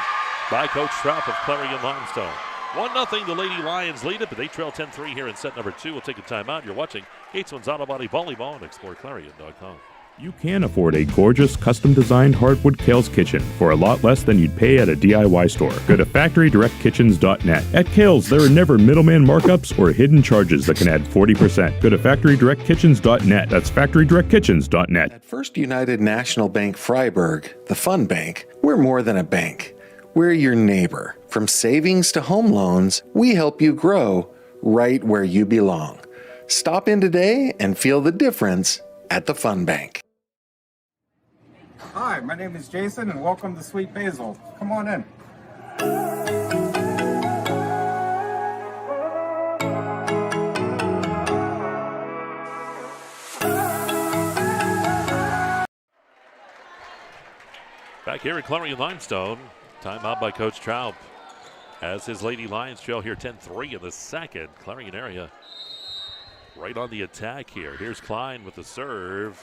by Coach Traub of Clarion-Limestone. 1-0, the Lady Lions lead it, but they trail 10-3 here in set number 2. We'll take a timeout. You're watching Gatesman's Auto Body Volleyball on exploreClarion.com. You can afford a gorgeous, custom-designed hardwood Kale's Kitchen for a lot less than you'd pay at a DIY store. Go to FactoryDirectKitchens.net. At Kale's, there are never middleman markups or hidden charges that can add 40%. Go to FactoryDirectKitchens.net. That's FactoryDirectKitchens.net. At First United National Bank Freiburg, the fun bank, we're more than a bank. We're your neighbor. From savings to home loans, we help you grow right where you belong. Stop in today and feel the difference at the Fun Bank. Hi, my name is Jason, and welcome to Sweet Basil. Come on in. Back here at Clarion-Limestone. Timeout by Coach Traub. As his Lady Lions trail here 10-3 in the second. Clarion Area right on the attack here. Here's Klein with the serve.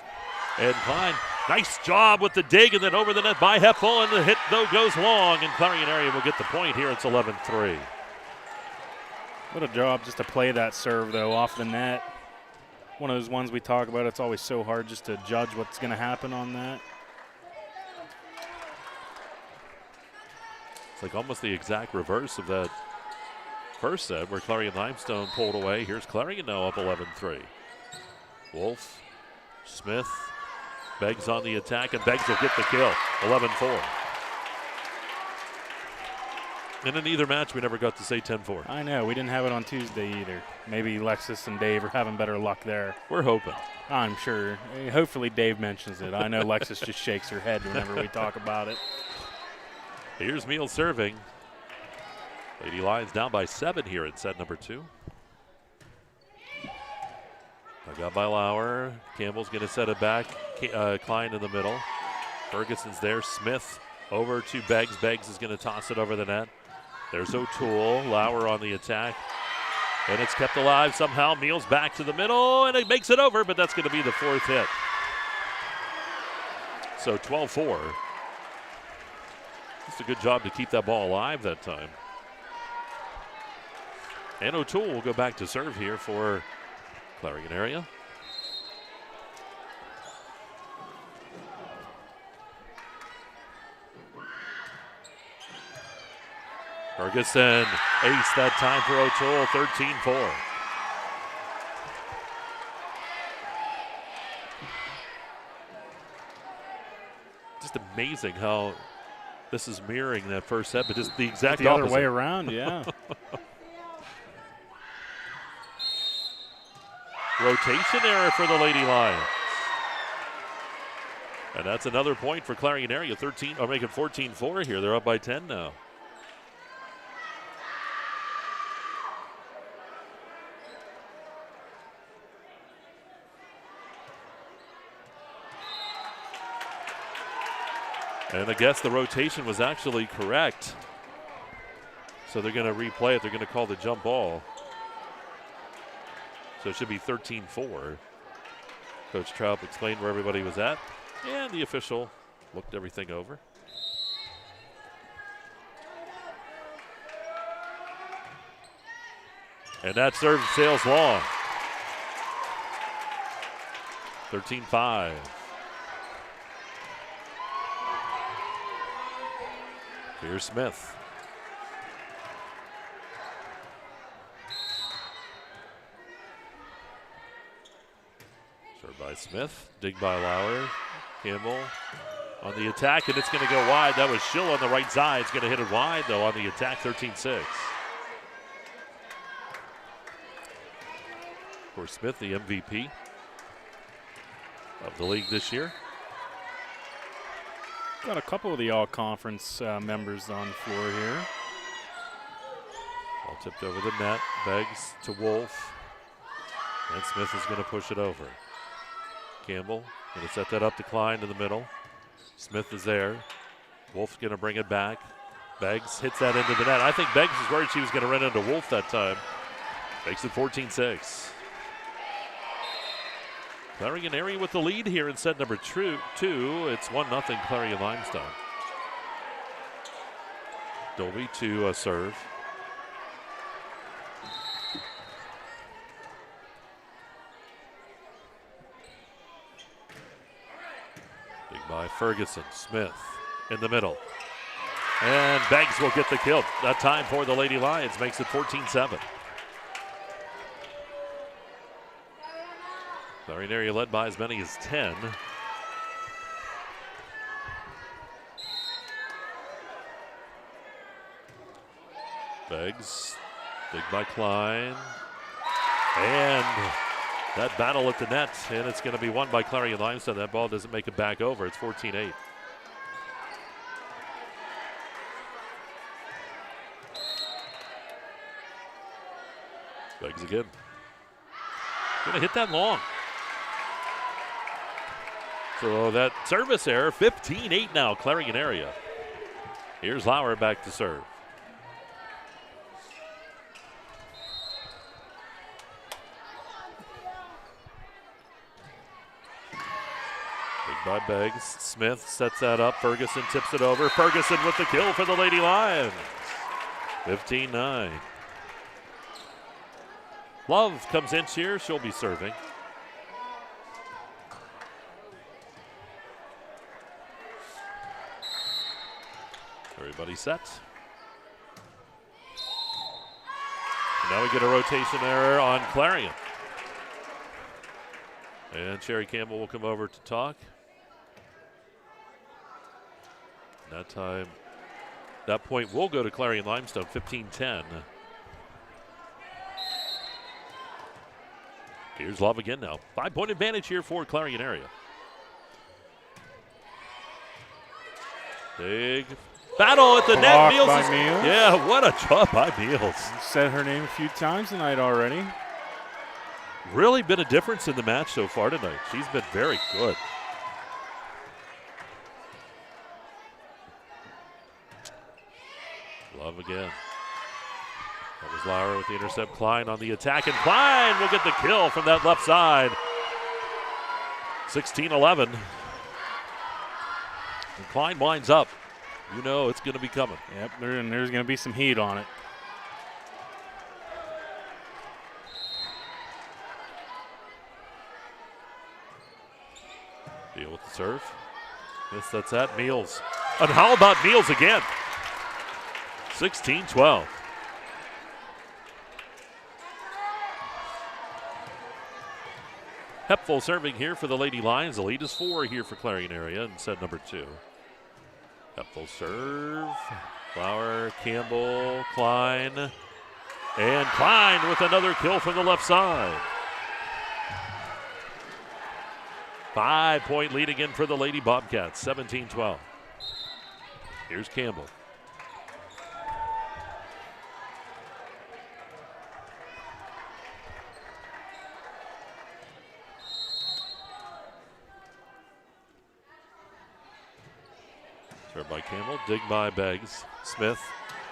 And Klein, nice job with the dig, and then over the net by Heppel, and the hit, though, goes long, and Clarion Area will get the point here. It's 11-3. What a job just to play that serve, though, off the net. One of those ones we talk about, it's always so hard just to judge what's going to happen on that. It's like almost the exact reverse of that first set where Clarion-Limestone pulled away. Here's Clarion now up 11-3. Wolf, Smith, Beggs on the attack, and Beggs will get the kill. 11-4. And in either match, we never got to say 10-4. I know. We didn't have it on Tuesday either. Maybe Lexus and Dave are having better luck there. We're hoping. I'm sure. Hopefully Dave mentions it. I know Lexus just shakes her head whenever we talk about it. Here's Meal serving. Lady Lions down by 7 here in set number 2. Dug out by Lauer. Campbell's going to set it back. Klein in the middle. Ferguson's there. Smith over to Beggs. Beggs is going to toss it over the net. There's O'Toole. Lauer on the attack. And it's kept alive somehow. Meals back to the middle, and it makes it over, but that's going to be the 4th hit. So 12-4. Just a good job to keep that ball alive that time. And O'Toole will go back to serve here for Clarion Area. Ferguson ace that time for O'Toole, 13-4. Just amazing how this is mirroring that first set, but just the exact the opposite. other way around, yeah. Rotation error for the Lady Lions. And that's another point for Clarion Area. 13, or making 14-4 here. They're up by 10 now. And I guess the rotation was actually correct. So they're going to replay it. They're going to call the jump ball. So it should be 13-4. Coach Troup explained where everybody was at. And the official looked everything over. And that serve sails long. 13-5. Here's Smith. Served by Smith. Dig by Lauer. Campbell on the attack, and it's going to go wide. That was Schill on the right side. It's going to hit it wide, though, on the attack, 13-6. Of course, Smith, the MVP of the league this year. Got a couple of the all-conference members on the floor here. Ball tipped over the net. Beggs to Wolf. And Smith is going to push it over. Campbell going to set that up to Klein in the middle. Smith is there. Wolf's going to bring it back. Beggs hits that into the net. I think Beggs was worried she was going to run into Wolf that time. Makes it 14-6. Clarion Area with the lead here in set number 2. It's 1-0 Clarion-Limestone. Dolby to serve. Big by Ferguson. Smith in the middle. And Beggs will get the kill. That time for the Lady Lions makes it 14-7. Clarion Area led by as many as 10. Beggs, big by Klein. And that battle at the net, and it's going to be won by Clarion-Limestone. That ball doesn't make it back over. It's 14-8. Beggs again. Going to hit that long. So that service error, 15-8 now, Clarion Area. Here's Lauer back to serve. Big by Beggs. Smith sets that up. Ferguson tips it over. Ferguson with the kill for the Lady Lions. 15-9. Love comes in here. She'll be serving. Everybody set. Now we get a rotation error on Clarion. And Sherry Campbell will come over to talk. That time, that point will go to Clarion-Limestone, 15-10. Here's Love again now. 5-point advantage here for Clarion Area. Big battle at the net. Meals by Meals. Yeah, what a job by Meals. Said her name a few times tonight already. Really been a difference in the match so far tonight. She's been very good. Love again. That was Lauer with the intercept. Klein on the attack, and Klein will get the kill from that left side. 16-11. And Klein winds up. You know it's going to be coming. Yep, there's going to be some heat on it. Deal with the serve. Yes, that's at Meals. And how about Meals again? 16-12. Hepful serving here for the Lady Lions. The lead is 4 here for Clarion Area in set number 2. Hepful serve. Lauer, Campbell, Klein. And Klein with another kill from the left side. 5-point lead again for the Lady Bobcats, 17-12. Here's Campbell. Served by Campbell, dig by Beggs. Smith,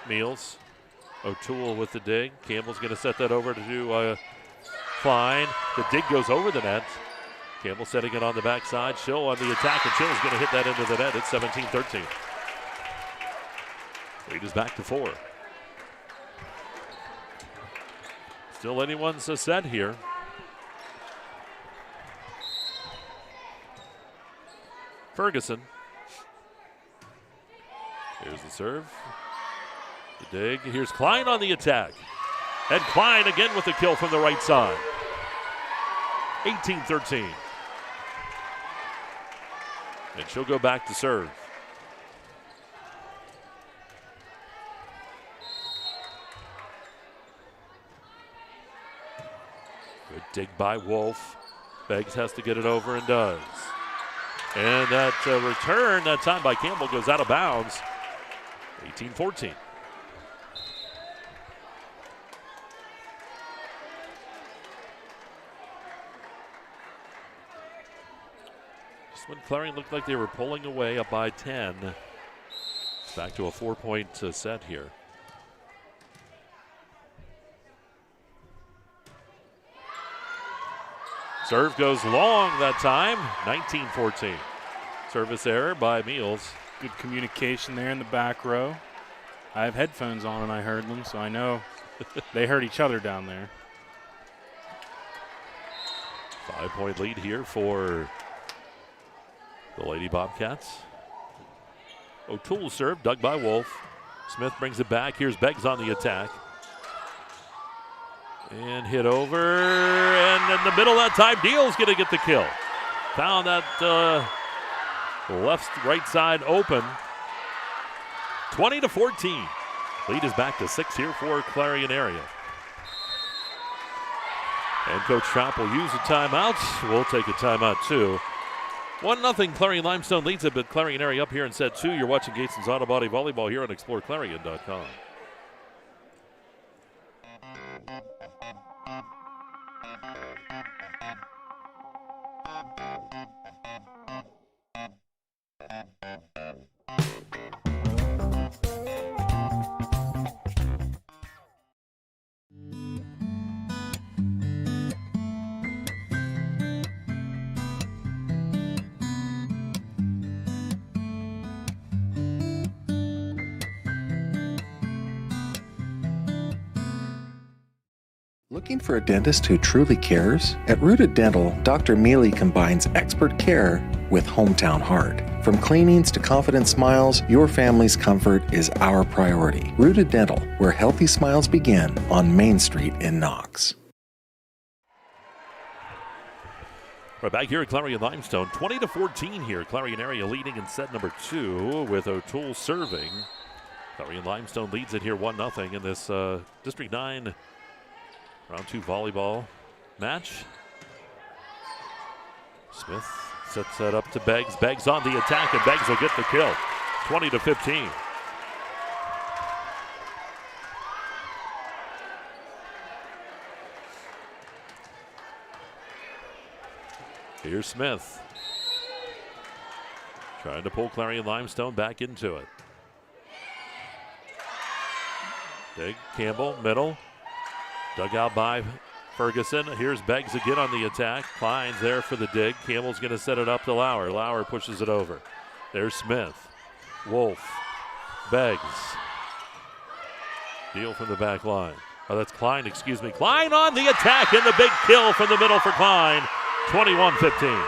Meals, O'Toole with the dig. Campbell's going to set that over to Klein. The dig goes over the net. Campbell setting it on the backside. Schill on the attack, and Schill's going to hit that into the net. It's 17-13. Lead is back to 4. Still anyone's set here. Ferguson. Here's the serve. The dig. Here's Klein on the attack. And Klein again with the kill from the right side. 18-13. And she'll go back to serve. Good dig by Wolf. Beggs has to get it over and does. And that return, that time by Campbell, goes out of bounds. 18-14. Just when Clarion looked like they were pulling away up by 10. It's back to a 4-point set here. Serve goes long that time, 19-14. Service error by Meals. Good communication there in the back row. I have headphones on and I heard them, so I know they heard each other down there. 5-point lead here for the Lady Bobcats. O'Toole serve, dug by Wolf. Smith brings it back. Here's Beggs on the attack. And hit over, and in the middle of that time, Deal's going to get the kill. Found that right side open. 20-14. Lead is back to 6 here for Clarion Area. And Coach Trapp will use a timeout. We'll take a timeout too. 1-0 Clarion-Limestone leads it, but Clarion Area up here in set 2. You're watching Gatesman's Auto Body Volleyball here on exploreClarion.com. Looking for a dentist who truly cares? At Rooted Dental, Dr. Mealy combines expert care with hometown heart. From cleanings to confident smiles, your family's comfort is our priority. Rooted Dental, where healthy smiles begin, on Main Street in Knox. Right back here at Clarion-Limestone, 20-14 here. Clarion Area leading in set number 2 with O'Toole serving. Clarion-Limestone leads it here 1-0 in this District 9 Round 2 volleyball match. Smith sets that up to Beggs. Beggs on the attack, and Beggs will get the kill. 20-15. Here's Smith. Trying to pull Clarion-Limestone back into it. Big Campbell, middle. Dug out by Ferguson. Here's Beggs again on the attack. Klein's there for the dig. Campbell's going to set it up to Lauer. Lauer pushes it over. There's Smith. Wolf. Beggs. Deal from the back line. Oh, that's Klein, excuse me. Klein on the attack, and the big kill from the middle for Klein. 21-15.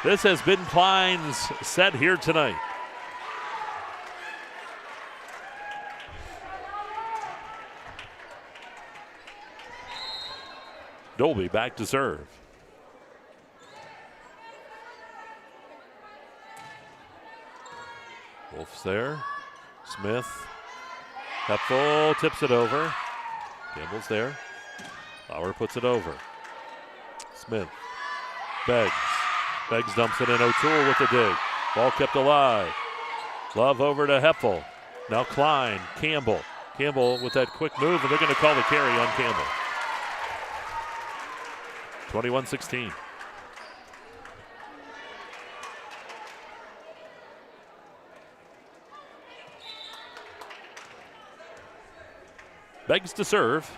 This has been Klein's set here tonight. Dolby back to serve. Wolf's there. Smith. Hepfel tips it over. Campbell's there. Lauer puts it over. Smith. Beggs. Beggs dumps it in. O'Toole with the dig. Ball kept alive. Love over to Hepfel. Now Klein. Campbell. Campbell with that quick move, and they're going to call the carry on Campbell. 21-16. Beggs to serve.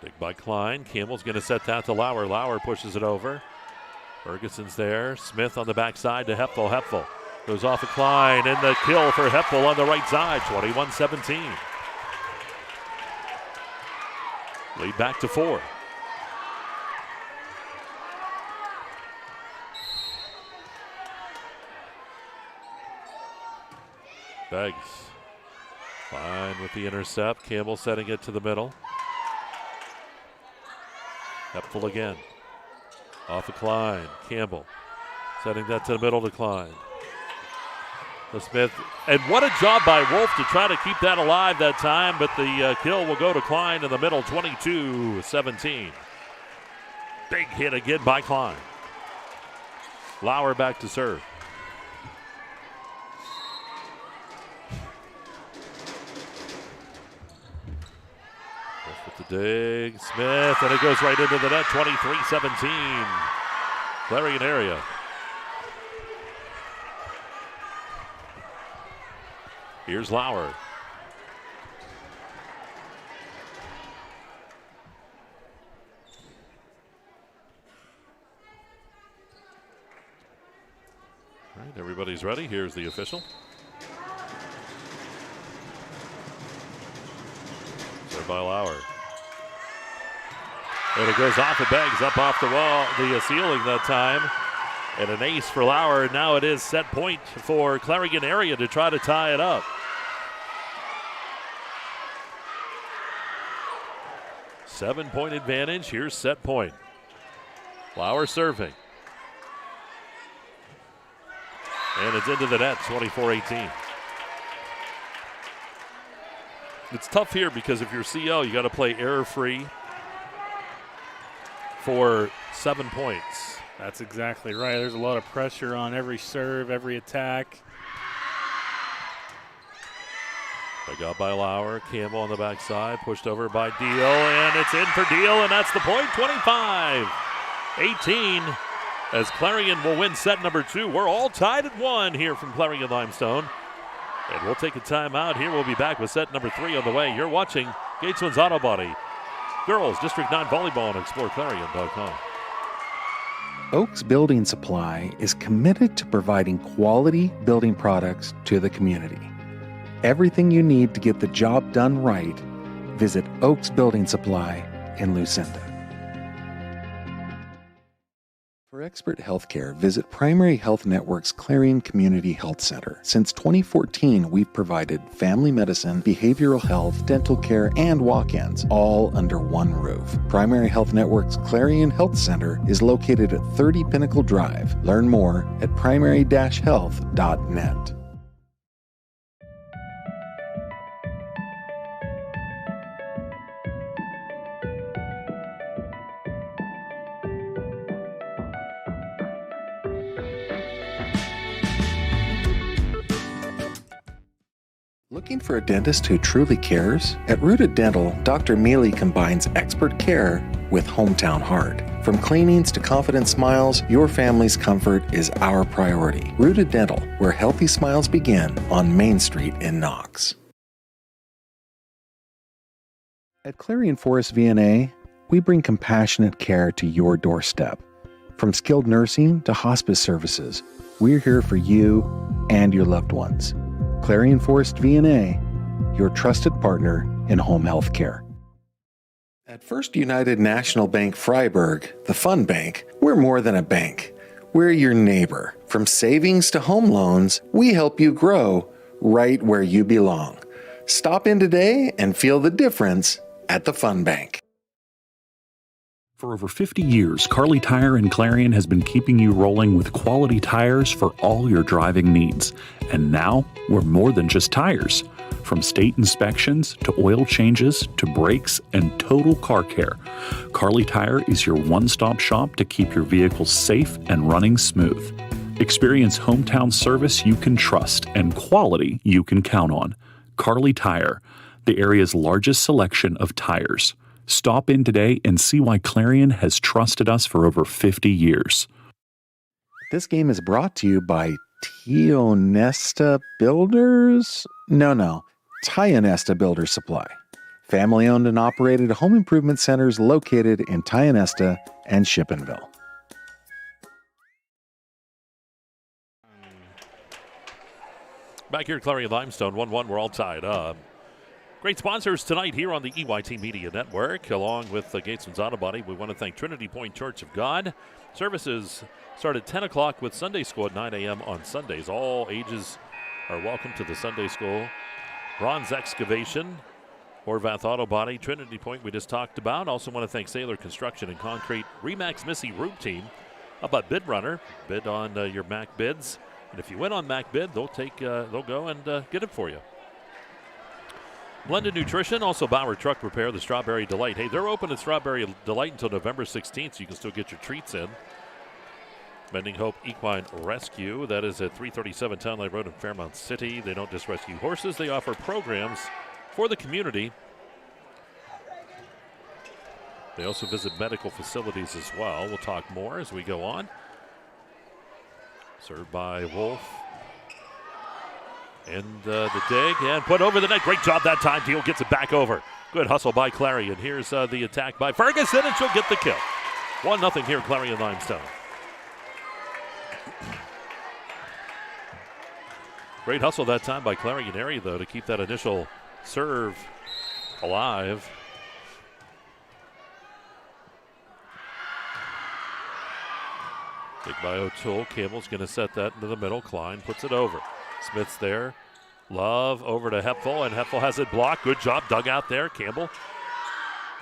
Dig by Klein. Campbell's going to set that to Lauer. Lauer pushes it over. Ferguson's there. Smith on the backside to Hepfel. Hepfel goes off of Klein, and the kill for Hepfel on the right side. 21-17. Lead back to 4. Beggs. Klein with the intercept. Campbell setting it to the middle. Hepfel again. Off of Klein. Campbell setting that to the middle to Klein. The Smith. And what a job by Wolf to try to keep that alive that time, but the kill will go to Klein in the middle, 22-17. Big hit again by Klein. Lauer back to serve. The dig, Smith, and it goes right into the net, 23-17. Clarion Area. Here's Lauer. All right, everybody's ready. Here's the official. Served by Lauer. And it goes off of Beggs, up off the wall, the ceiling that time. And an ace for Lauer. Now it is set point for Clarion Area to try to tie it up. Seven-point advantage. Here's set point. Lauer serving. And it's into the net, 24-18. It's tough here because if you're CL, you got to play error-free for 7 points. That's exactly right. There's a lot of pressure on every serve, every attack. They got by Lauer. Campbell on the backside, pushed over by Deal, and it's in for Deal, and that's the point, 25-18, as Clarion will win set number 2. We're all tied at 1 here from Clarion-Limestone. And we'll take a timeout here. We'll be back with set number 3 on the way. You're watching Gatesman's Auto Body. Girls District IX Volleyball on exploreClarion.com. Oaks Building Supply is committed to providing quality building products to the community. Everything you need to get the job done right, visit Oaks Building Supply in Lucinda. For expert healthcare, visit Primary Health Network's Clarion Community Health Center. Since 2014, we've provided family medicine, behavioral health, dental care, and walk-ins, all under one roof. Primary Health Network's Clarion Health Center is located at 30 Pinnacle Drive. Learn more at primary-health.net. Looking for a dentist who truly cares? At Rooted Dental, Dr. Mealy combines expert care with hometown heart. From cleanings to confident smiles, your family's comfort is our priority. Rooted Dental, where healthy smiles begin, on Main Street in Knox. At Clarion Forest VNA, we bring compassionate care to your doorstep. From skilled nursing to hospice services, we're here for you and your loved ones. Clarion Forest VNA, your trusted partner in home health care. At First United National Bank Freiburg, the fun bank, we're more than a bank. We're your neighbor. From savings to home loans, we help you grow right where you belong. Stop in today and feel the difference at the Fun Bank. For over 50 years, Carly Tire in Clarion has been keeping you rolling with quality tires for all your driving needs. And now, we're more than just tires. From state inspections to oil changes to brakes and total car care, Carly Tire is your one-stop shop to keep your vehicle safe and running smooth. Experience hometown service you can trust and quality you can count on. Carly Tire, the area's largest selection of tires. Stop in today and see why Clarion has trusted us for over 50 years. This game is brought to you by Tionesta Builders? No. Tionesta Builder Supply. Family-owned and operated home improvement centers located in Tionesta and Shippenville. Back here at Clarion-Limestone, 1-1, we're all tied up. Great sponsors tonight here on the EYT Media Network, along with Gatesman's Auto Body. We want to thank Trinity Point Church of God. Services start at 10 o'clock with Sunday School at 9 a.m. on Sundays. All ages are welcome to the Sunday School. Ron's Excavation, Horvath Auto Body, Trinity Point we just talked about. Also want to thank Sailor Construction and Concrete, Remax Missy Roof Team. How about Bid Runner? Bid on your Mac bids. And if you win on Mac Bid, they'll go and get it for you. Blended Nutrition, also Bauer Truck Repair, the Strawberry Delight. Hey, they're open at Strawberry Delight until November 16th, so you can still get your treats in. Mending Hope Equine Rescue, that is at 337 Town Line Road in Fairmount City. They don't just rescue horses, they offer programs for the community. They also visit medical facilities as well. We'll talk more as we go on. Served by Wolf. And the dig, and put over the net. Great job that time. Deal gets it back over. Good hustle by Clarion. Here's the attack by Ferguson, and she'll get the kill. 1-0 here, Clarion-Limestone. Great hustle that time by Clarion Area, though, to keep that initial serve alive. Big by O'Toole. Campbell's going to set that into the middle. Klein puts it over. Smith's there. Love over to Hepfel, and Hepfel has it blocked. Good job dug out there, Campbell.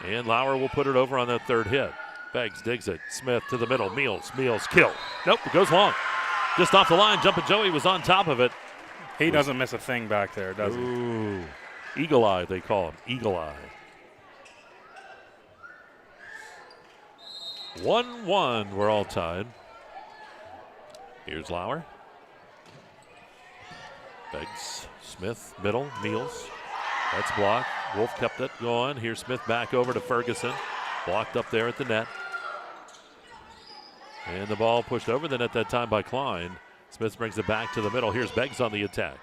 And Lauer will put it over on that third hit. Beggs digs it. Smith to the middle. Meals kill. Nope, it goes long. Just off the line. Jumping Joey was on top of it. He doesn't miss a thing back there, does he? Ooh. Eagle Eye, they call him. Eagle Eye. 1-1, we're all tied. Here's Lauer. Beggs, Smith, middle, Meals. That's blocked. Wolf kept it going. Here's Smith back over to Ferguson. Blocked up there at the net. And the ball pushed over the net that time by Klein. Smith brings it back to the middle. Here's Beggs on the attack.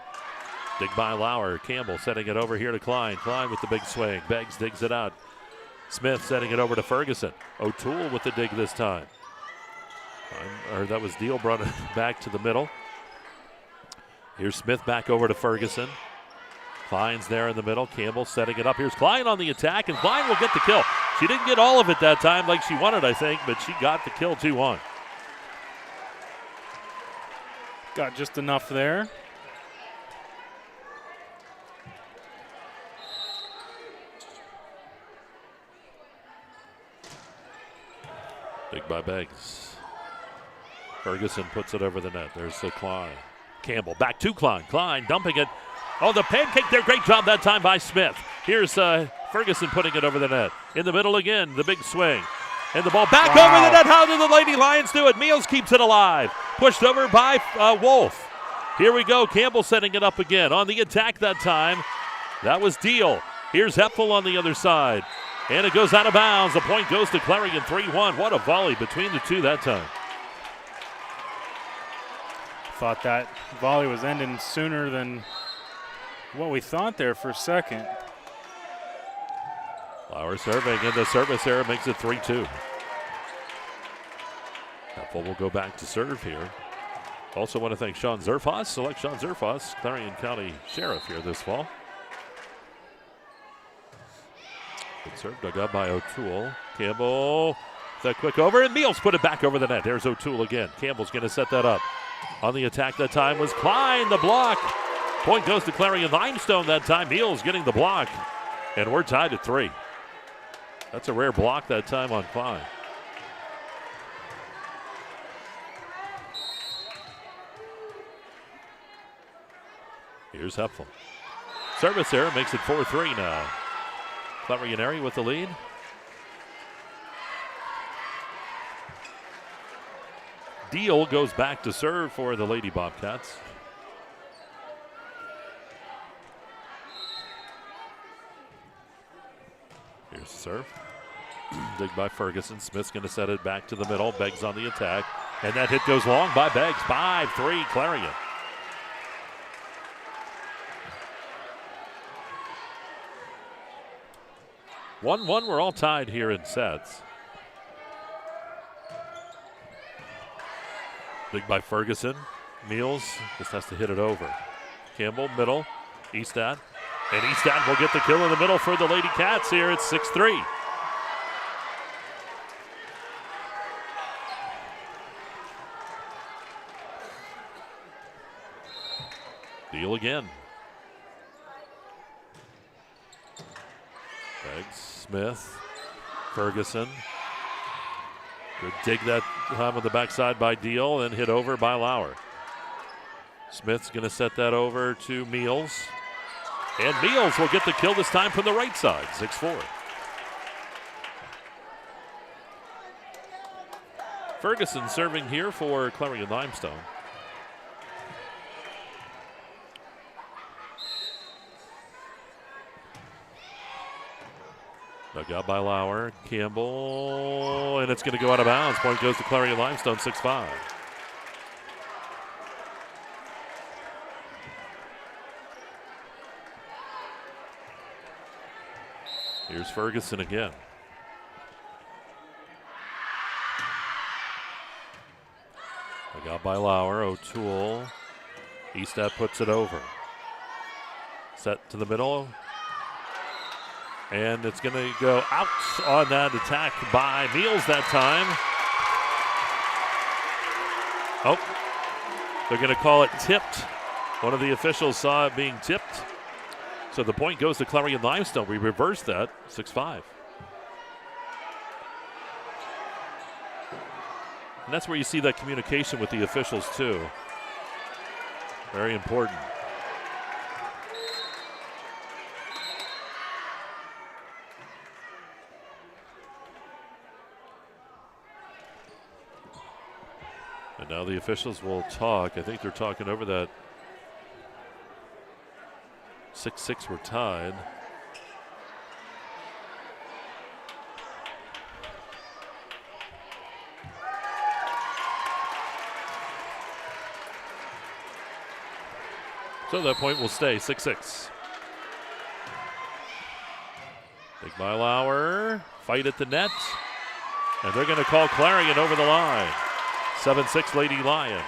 Dig by Lauer. Campbell setting it over here to Klein. Klein with the big swing. Beggs digs it out. Smith setting it over to Ferguson. O'Toole with the dig this time. That was Deal, brought it back to the middle. Here's Smith back over to Ferguson. Klein's there in the middle. Campbell setting it up. Here's Klein on the attack, and Klein will get the kill. She didn't get all of it that time like she wanted, I think, but she got the kill 2-1. Got just enough there. Big by Beggs. Ferguson puts it over the net. There's the Klein. Campbell back to Klein. Klein dumping it. Oh, the pancake there. Great job that time by Smith. Here's Ferguson putting it over the net. In the middle again, the big swing. And the ball back over the net. How do the Lady Lions do it? Meals keeps it alive. Pushed over by Wolf. Here we go. Campbell setting it up again. On the attack that time. That was Deal. Here's Hepfel on the other side. And it goes out of bounds. The point goes to Clarion 3-1. What a volley between the two that time. Thought that volley was ending sooner than what we thought there for a second. Lauer serving, and the service error makes it 3-2. Heffel will go back to serve here. Also want to thank Sean Zerfas. Select Sean Zerfas, Clarion County Sheriff here this fall. Good serve, dug up by O'Toole. Campbell, that quick over, and Meals put it back over the net. There's O'Toole again. Campbell's going to set that up. On the attack that time was Klein, the block. Point goes to Clarion-Limestone that time. Meals getting the block, and we're tied at 3. That's a rare block that time on Klein. Here's Heffel. Service error makes it 4-3 now. Clarion Area with the lead. Deal goes back to serve for the Lady Bobcats. Here's the serve. Dig by Ferguson. Smith's going to set it back to the middle. Beggs on the attack. And that hit goes long by Beggs. 5-3 Clarion. We're all tied here in sets. Big by Ferguson. Meals just has to hit it over. Campbell, middle. Eastad. And Eastad will get the kill in the middle for the Lady Cats here. It's 6-3. Deal again. Beggs, Smith, Ferguson. Good dig that time on the backside by Deal and hit over by Lauer. Smith's going to set that over to Meals. And Meals will get the kill this time from the right side, 6-4. Ferguson serving here for Clarion-Limestone. Dug out by Lauer, Campbell, and it's going to go out of bounds. Point goes to Clarion-Limestone, 6-5. Here's Ferguson again. Dug out by Lauer, O'Toole. Eastad puts it over. Set to the middle. And it's going to go out on that attack by Meals that time. Oh, they're going to call it tipped. One of the officials saw it being tipped. So the point goes to Clarion-Limestone. We reversed that, 6-5. And that's where you see that communication with the officials too. Very important. And now the officials will talk. I think they're talking over that. 6-6 we're tied. So that point will stay 6-6. Big by Lauer. Fight at the net. And they're going to call Clarion over the line. 7-6 Lady Lions.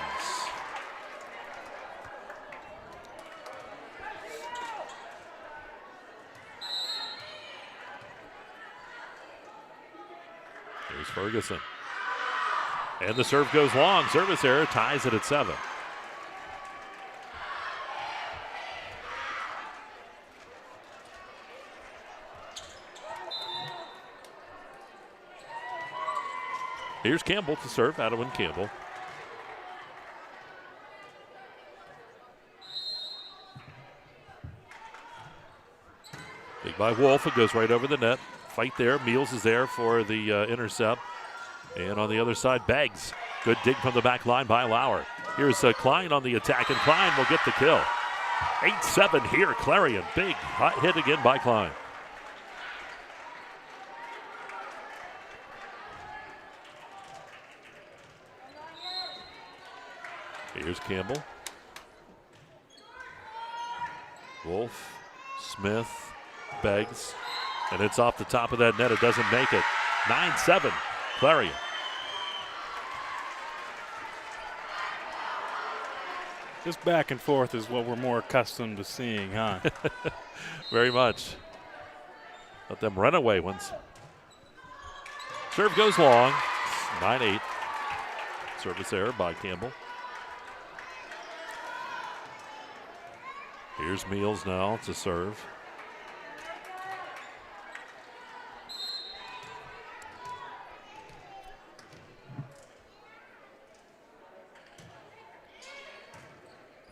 Here's Ferguson. And the serve goes long. Service error ties it at 7. Here's Campbell to serve, Adwin Campbell. Big by Wolf, it goes right over the net. Fight there, Meals is there for the intercept. And on the other side, Beggs. Good dig from the back line by Lauer. Here's Klein on the attack, and Klein will get the kill. 8-7 here, Clarion. Big hot hit again by Klein. Here's Campbell. Wolf, Smith, Beggs, and it's off the top of that net. It doesn't make it. 9-7, Clarion. Just back and forth is what we're more accustomed to seeing, huh? Very much. Let them run away ones. Serve goes long. 9-8. Service error by Campbell. Here's Meals now to serve.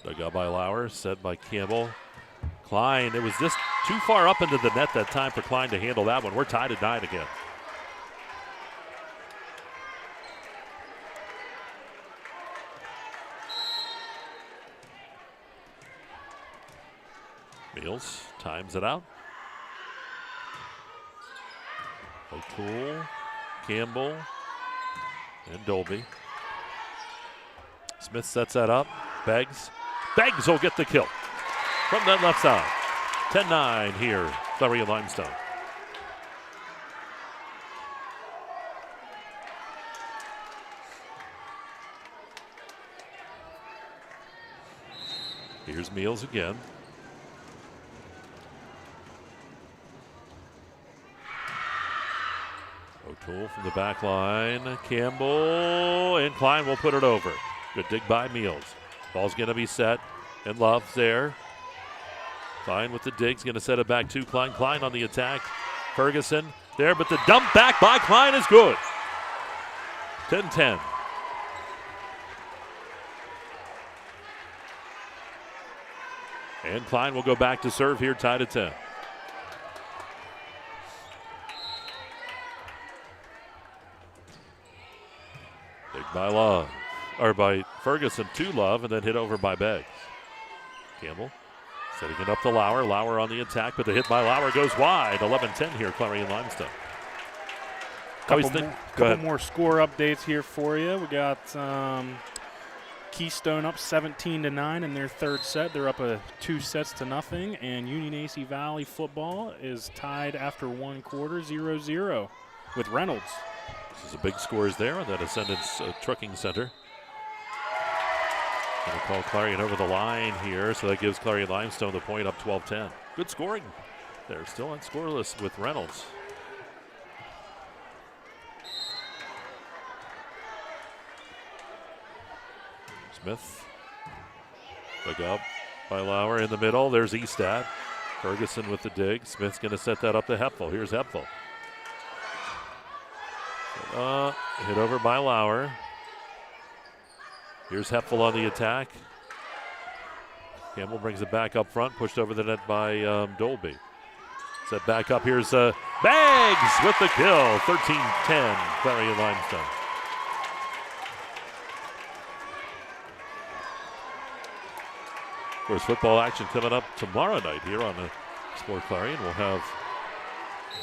Dug out by Lauer, set by Campbell. Klein, it was just too far up into the net that time for Klein to handle that one. We're tied at 9 again. Meals times it out. O'Toole, Campbell, and Dolby. Smith sets that up. Beggs will get the kill from that left side. 10-9 here, Clarion-Limestone. Here's Meals again. O'Toole from the back line. Campbell and Klein will put it over. Good dig by Meals. Ball's going to be set, and Love's there. Klein with the dig's going to set it back to Klein. Klein on the attack. Ferguson there, but the dump back by Klein is good. 10-10. And Klein will go back to serve here, tied at 10. Dig by Love, or by Ferguson to Love, and then hit over by Beggs. Campbell setting it up to Lauer. Lauer on the attack, but the hit by Lauer goes wide. 11-10 here, Clarion-Limestone. Couple more score updates here for you. We got Keystone up 17-9 in their third set. They're up 2 sets to nothing, and Union AC Valley football is tied after one quarter, 0-0 with Reynolds. This is a big scores there on that Ascendance Trucking Center. Going to call Clarion over the line here, so that gives Clarion-Limestone the point, up 12-10. Good scoring. They're still on scoreless with Reynolds. Smith. Dug up by Lauer in the middle. There's Estad. Ferguson with the dig. Smith's going to set that up to Hepfel. Here's Hepfel. Hit over by Lauer. Here's Hepfel on the attack. Campbell brings it back up front, pushed over the net by Dolby. Set back up. Here's Beggs with the kill. 13-10, Clarion-Limestone. Of course, football action coming up tomorrow night here on the Explore Clarion. We'll have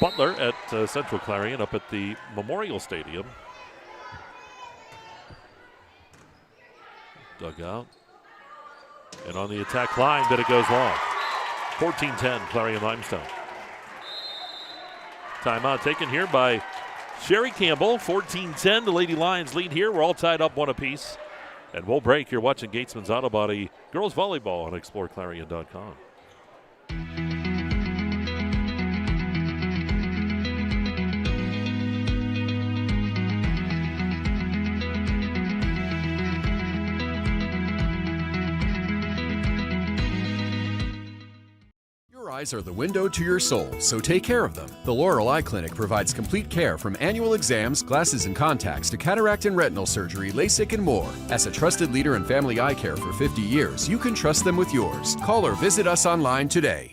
Butler at Central Clarion up at the Memorial Stadium. Dug out. And on the attack line, but it goes long. 14-10, Clarion-Limestone. Timeout taken here by Sherry Campbell. 14-10, the Lady Lions lead here. We're all tied up one apiece. And we'll break. You're watching Gatesman's Auto Body Girls Volleyball on exploreClarion.com. Eyes are the window to your soul, so take care of them. The Laurel Eye Clinic provides complete care from annual exams, glasses and contacts to cataract and retinal surgery, LASIK and more. As a trusted leader in family eye care for 50 years, you can trust them with yours. Call or visit us online today.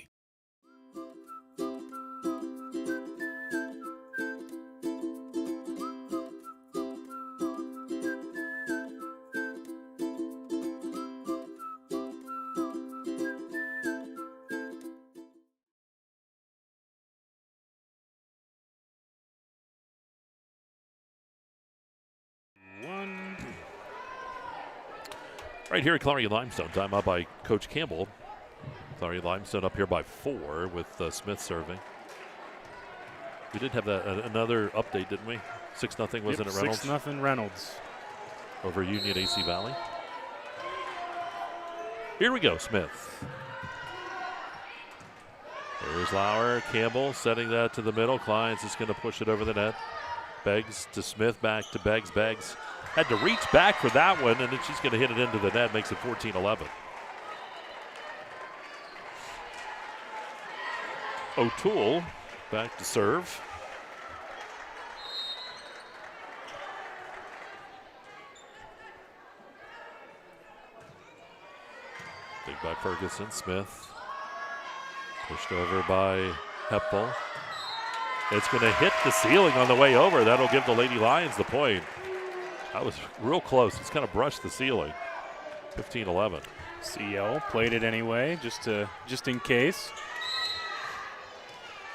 Right here at Clarion-Limestone, timeout by Coach Campbell. Clarion-Limestone up here by 4 with Smith serving. We did have another update, didn't we? 6-0, wasn't it, Reynolds? 6-0 Reynolds. Over Union AC Valley. Here we go, Smith. There's Lauer, Campbell setting that to the middle. Kleins is going to push it over the net. Beggs to Smith, back to Beggs. Beggs had to reach back for that one, and then she's going to hit it into the net, makes it 14-11. O'Toole back to serve. Big by Ferguson. Smith pushed over by Hepfel. It's going to hit the ceiling on the way over. That'll give the Lady Lions the point. That was real close. It's kind of brushed the ceiling. 15-11. CL played it anyway, just in case.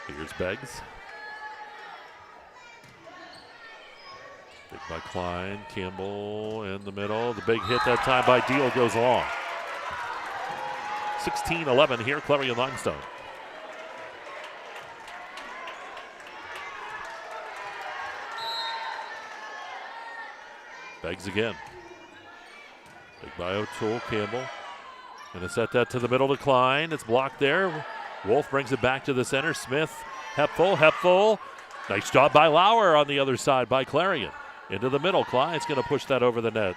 Here's Beggs. Big by Klein. Campbell in the middle. The big hit that time by Deal goes long. 16-11 here, Clarion-Limestone. Beggs again. Big by O'Toole, Campbell. Gonna set that to the middle to Klein. It's blocked there. Wolf brings it back to the center. Smith, Hepfel. Nice job by Lauer on the other side by Clarion. Into the middle. Klein's gonna push that over the net.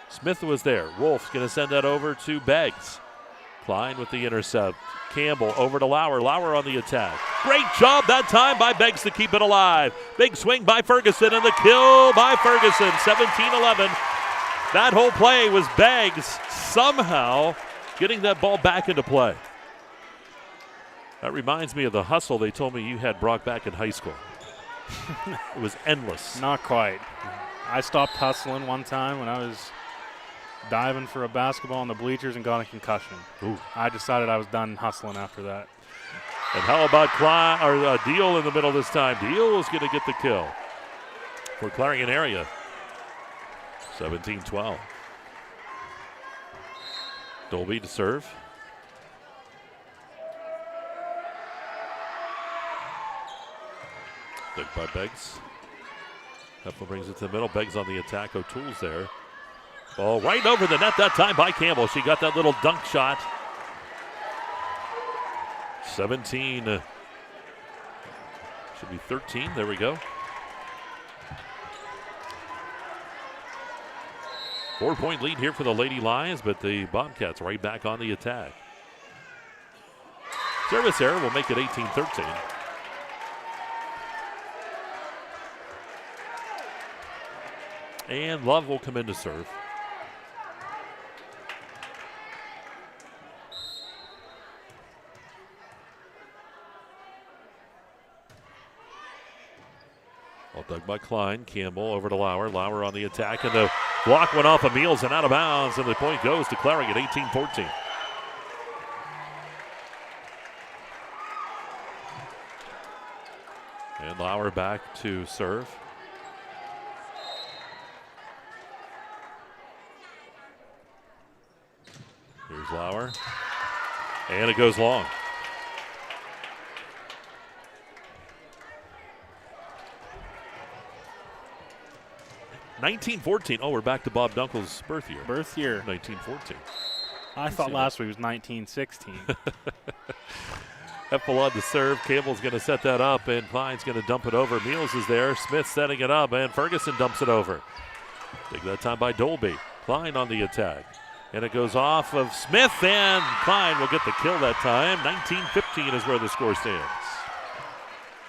Smith was there. Wolf's gonna send that over to Beggs. Klein with the intercept. Campbell over to Lauer. Lauer on the attack. Great job that time by Beggs to keep it alive. Big swing by Ferguson and the kill by Ferguson. 17-11. That whole play was Beggs somehow getting that ball back into play. That reminds me of the hustle they told me you had Brock back in high school. It was endless. Not quite. I stopped hustling one time when I was diving for a basketball on the bleachers and got a concussion. Ooh. I decided I was done hustling after that. And how about Deal in the middle this time? Deal is going to get the kill for Clarion Area. 17-12. Dolby to serve. Big by Beggs. Heffel brings it to the middle. Beggs on the attack. O'Toole's there. Ball right over the net that time by Campbell. She got that little dunk shot. 17. Should be 13. There we go. 4-point lead here for the Lady Lions, but the Bobcats right back on the attack. Service error will make it 18-13. And Love will come in to serve. All dug by Klein. Campbell over to Lauer. Lauer on the attack, and the block went off of Meals and out of bounds, and the point goes to Clarion at 18-14. And Lauer back to serve. Here's Lauer. And it goes long. (1914). Oh, we're back to Bob Dunkel's birth year. 1914. I thought last week was 1916. Heffel on to serve. Campbell's going to set that up, and Klein's going to dump it over. Meals is there. Smith setting it up, and Ferguson dumps it over. Take that time by Dolby. Klein on the attack. And it goes off of Smith, and Klein will get the kill that time. 19-15 is where the score stands.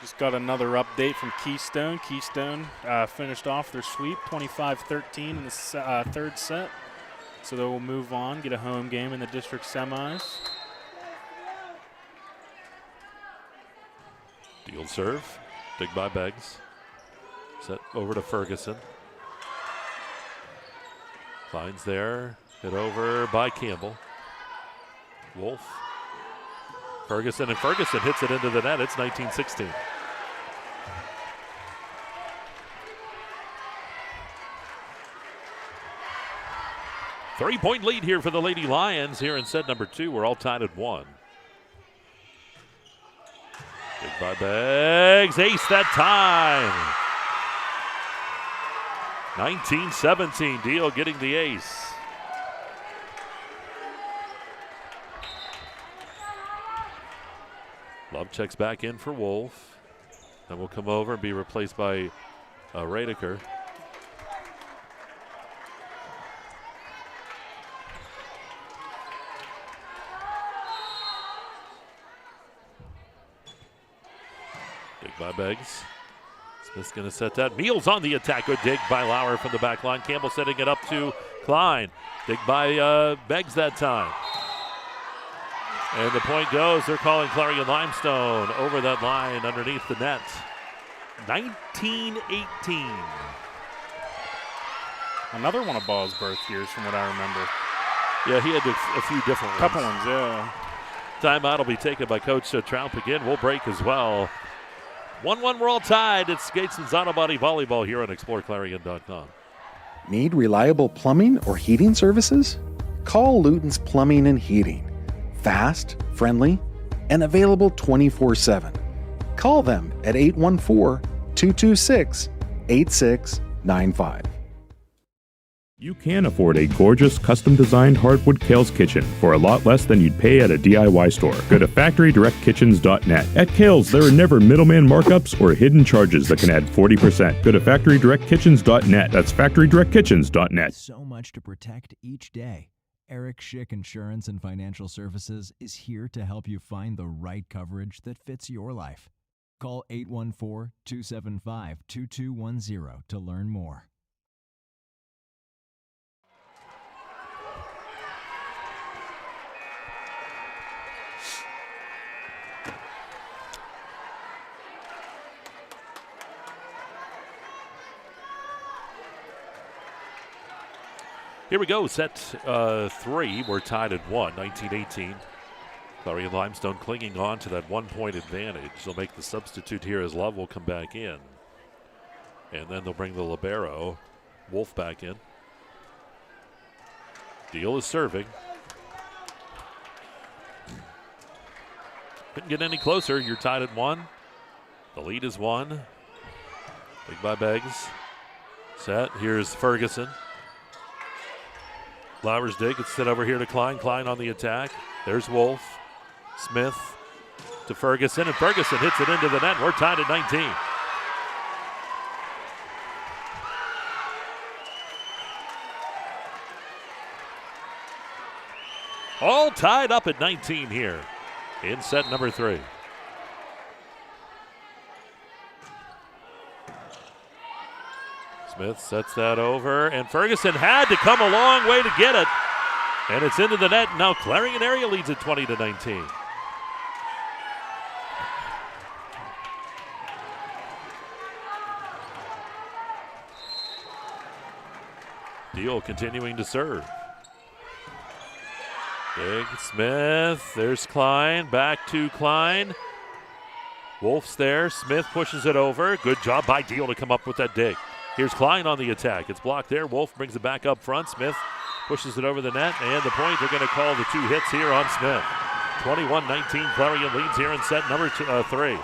Just got another update from Keystone. Keystone finished off their sweep, 25-13 in the third set. So they will move on, get a home game in the district semis. Deal serve. Dig by Beggs. Set over to Ferguson. Klein's there. Hit over by Campbell. Wolf. Ferguson, and Ferguson hits it into the net. It's 19-16. 3-point lead here for the Lady Lions here in set number 2. We're all tied at 1. Dig by Beggs. Ace that time. 19-17. Deal getting the ace. Love checks back in for Wolf. Then will come over and be replaced by Radeker. Dig by Beggs. Smith's going to set that. Meals on the attack. Good dig by Lauer from the back line. Campbell setting it up to Klein. Dig by Beggs that time. And the point goes. They're calling Clarion-Limestone over that line underneath the net. 19-18. Another one of Ball's birth years from what I remember. Yeah, he had a few different ones. Couple ones, yeah. Timeout will be taken by Coach Traump again. We'll break as well. 1-1, we're all tied. It's Gatesman's Auto Body Volleyball here on exploreClarion.com. Need reliable plumbing or heating services? Call Luton's Plumbing and Heating. Fast, friendly, and available 24/7. Call them at 814-226-8695. You can afford a gorgeous, custom-designed hardwood Kales kitchen for a lot less than you'd pay at a DIY store. Go to FactoryDirectKitchens.net. At Kales, there are never middleman markups or hidden charges that can add 40%. Go to FactoryDirectKitchens.net. That's FactoryDirectKitchens.net. So much to protect each day. Eric Schick Insurance and Financial Services is here to help you find the right coverage that fits your life. Call 814-275-2210 to learn more. Here we go, set 3. We're tied at 1, 19-18. Clarion-Limestone clinging on to that 1-point advantage. They'll make the substitute here as Love will come back in. And then they'll bring the libero, Wolf, back in. Deal is serving. Couldn't get any closer. You're tied at 1. The lead is 1. Big by Beggs. Set. Here's Ferguson. Lauer's dig. It's set over here to Klein. Klein on the attack. There's Wolf. Smith to Ferguson, and Ferguson hits it into the net. We're tied at 19. All tied up at 19 here in set number 3. Smith sets that over, and Ferguson had to come a long way to get it. And it's into the net. Now Clarion Area leads at 20-19. Deal continuing to serve. Big Smith. There's Klein. Back to Klein. Wolf's there. Smith pushes it over. Good job by Deal to come up with that dig. Here's Klein on the attack. It's blocked there. Wolf brings it back up front. Smith pushes it over the net, and the point, they're going to call the 2 hits here on Smith. 21-19, Clarion leads here in set number 3.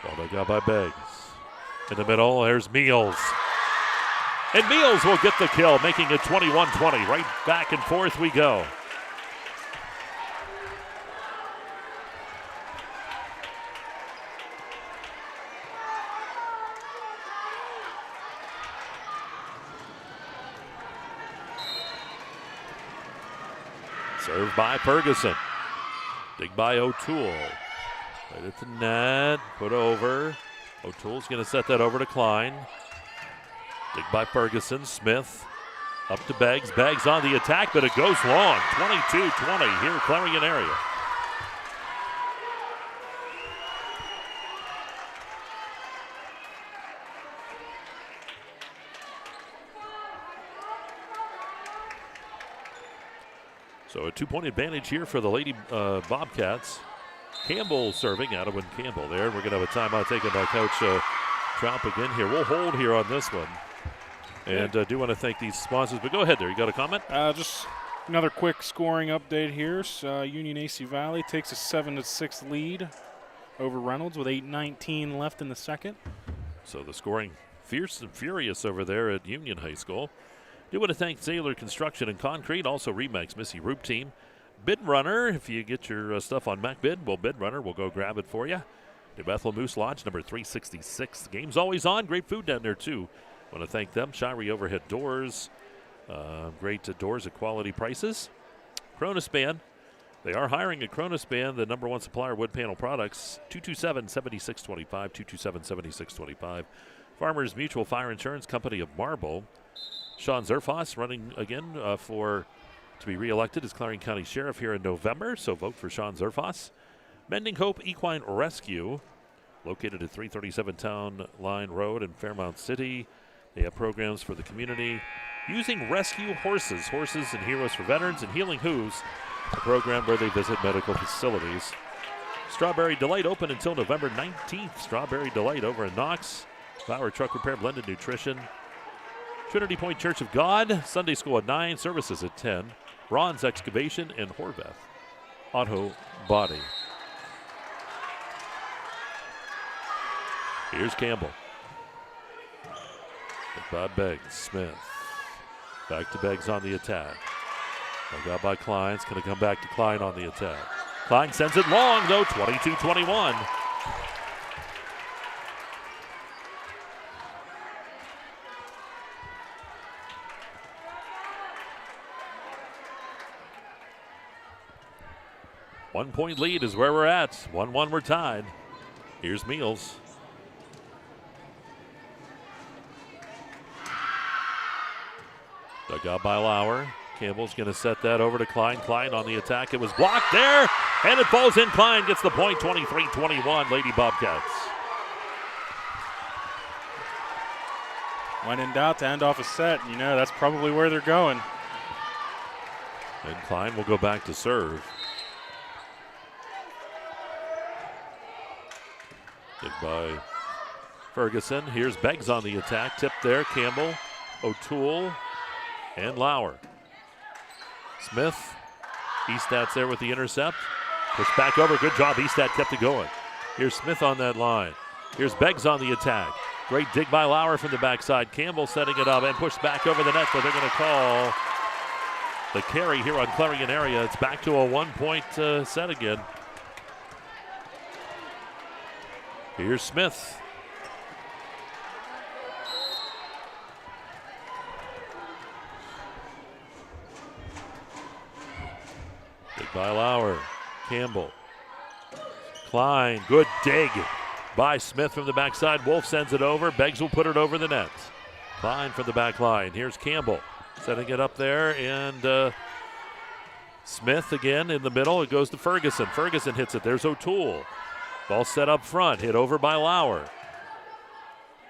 Ball dug out by Beggs. In the middle, there's Meals. And Meals will get the kill, making it 21-20. Right back and forth we go. Served by Ferguson. Dig by O'Toole. Right at the net. Put over. O'Toole's going to set that over to Klein. Dig by Ferguson. Smith up to Beggs. Beggs on the attack, but it goes long. 22-20 here, Clarion Area. So a 2-point advantage here for the Lady Bobcats. Campbell serving, Adwin Campbell there. We're going to have a timeout taken by Coach Traup again here. We'll hold here on this one. And do want to thank these sponsors. But go ahead there. You got a comment? Just another quick scoring update here. Union AC Valley takes a 7-6 lead over Reynolds with 8:19 left in the second. So the scoring fierce and furious over there at Union High School. Do want to thank Sailor Construction and Concrete, also Remax Missy Roop Team. Bid Runner, if you get your stuff on MacBid, Bid Runner will go grab it for you. New Bethel Moose Lodge, number 366. The game's always on. Great food down there, too. Want to thank them. Shirey Overhead Doors. Great doors at quality prices. Cronus Band. They are hiring at Cronus Band, the number one supplier of wood panel products. 227-7625, 227-7625. Farmers Mutual Fire Insurance Company of Marble. Sean Zerfoss running again to be reelected as Clarion County Sheriff here in November, so vote for Sean Zerfoss. Mending Hope Equine Rescue, located at 337 Town Line Road in Fairmount City. They have programs for the community using rescue horses and heroes for veterans, and Healing Hooves, a program where they visit medical facilities. Strawberry Delight open until November 19th. Strawberry Delight over in Knox. Flower Truck Repair, Blended Nutrition. Trinity Point Church of God, Sunday School at 9, services at 10. Ron's Excavation and Horvath Auto Body. Here's Campbell. Bob Beggs, Smith. Back to Beggs on the attack. Dug out by Klein. It's going to come back to Klein on the attack. Klein sends it long, though, 22-21. One-point lead is where we're at. 1-1, we're tied. Here's Meals. Dug out by Lauer. Campbell's going to set that over to Klein. Klein on the attack. It was blocked there, and it falls in. Klein gets the point, 23-21, Lady Bobcats. When in doubt to end off a set, that's probably where they're going. And Klein will go back to serve. Hit by Ferguson. Here's Beggs on the attack. Tip there. Campbell, O'Toole, and Lauer. Smith. Eastad's there with the intercept. Push back over. Good job. Eastad kept it going. Here's Smith on that line. Here's Beggs on the attack. Great dig by Lauer from the backside. Campbell setting it up and pushed back over the net, but they're going to call the carry here on Clarion Area. It's back to a 1-point set again. Here's Smith. Dig by Lauer. Campbell. Klein. Good dig by Smith from the backside. Wolf sends it over. Beggs will put it over the net. Klein from the back line. Here's Campbell setting it up there. And Smith again in the middle. It goes to Ferguson. Ferguson hits it. There's O'Toole. Ball set up front, hit over by Lauer.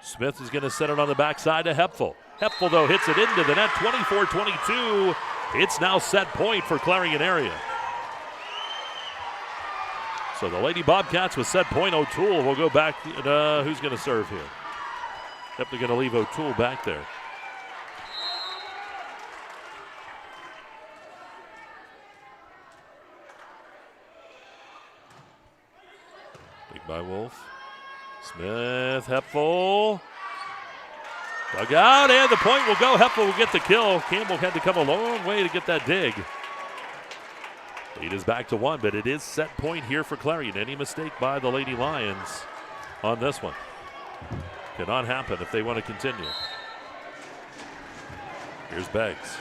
Smith is going to set it on the backside to Hepfel. Hepfel, though, hits it into the net, 24-22. It's now set point for Clarion Area. So the Lady Bobcats with set point. O'Toole will go back. Who's going to serve here? Yep, they're going to leave O'Toole back there. By Wolf. Smith, Hepfel. Dug out, and the point will go. Hepfel will get the kill. Campbell had to come a long way to get that dig. Lead is back to 1, but it is set point here for Clarion. Any mistake by the Lady Lions on this one cannot happen if they want to continue. Here's Beggs.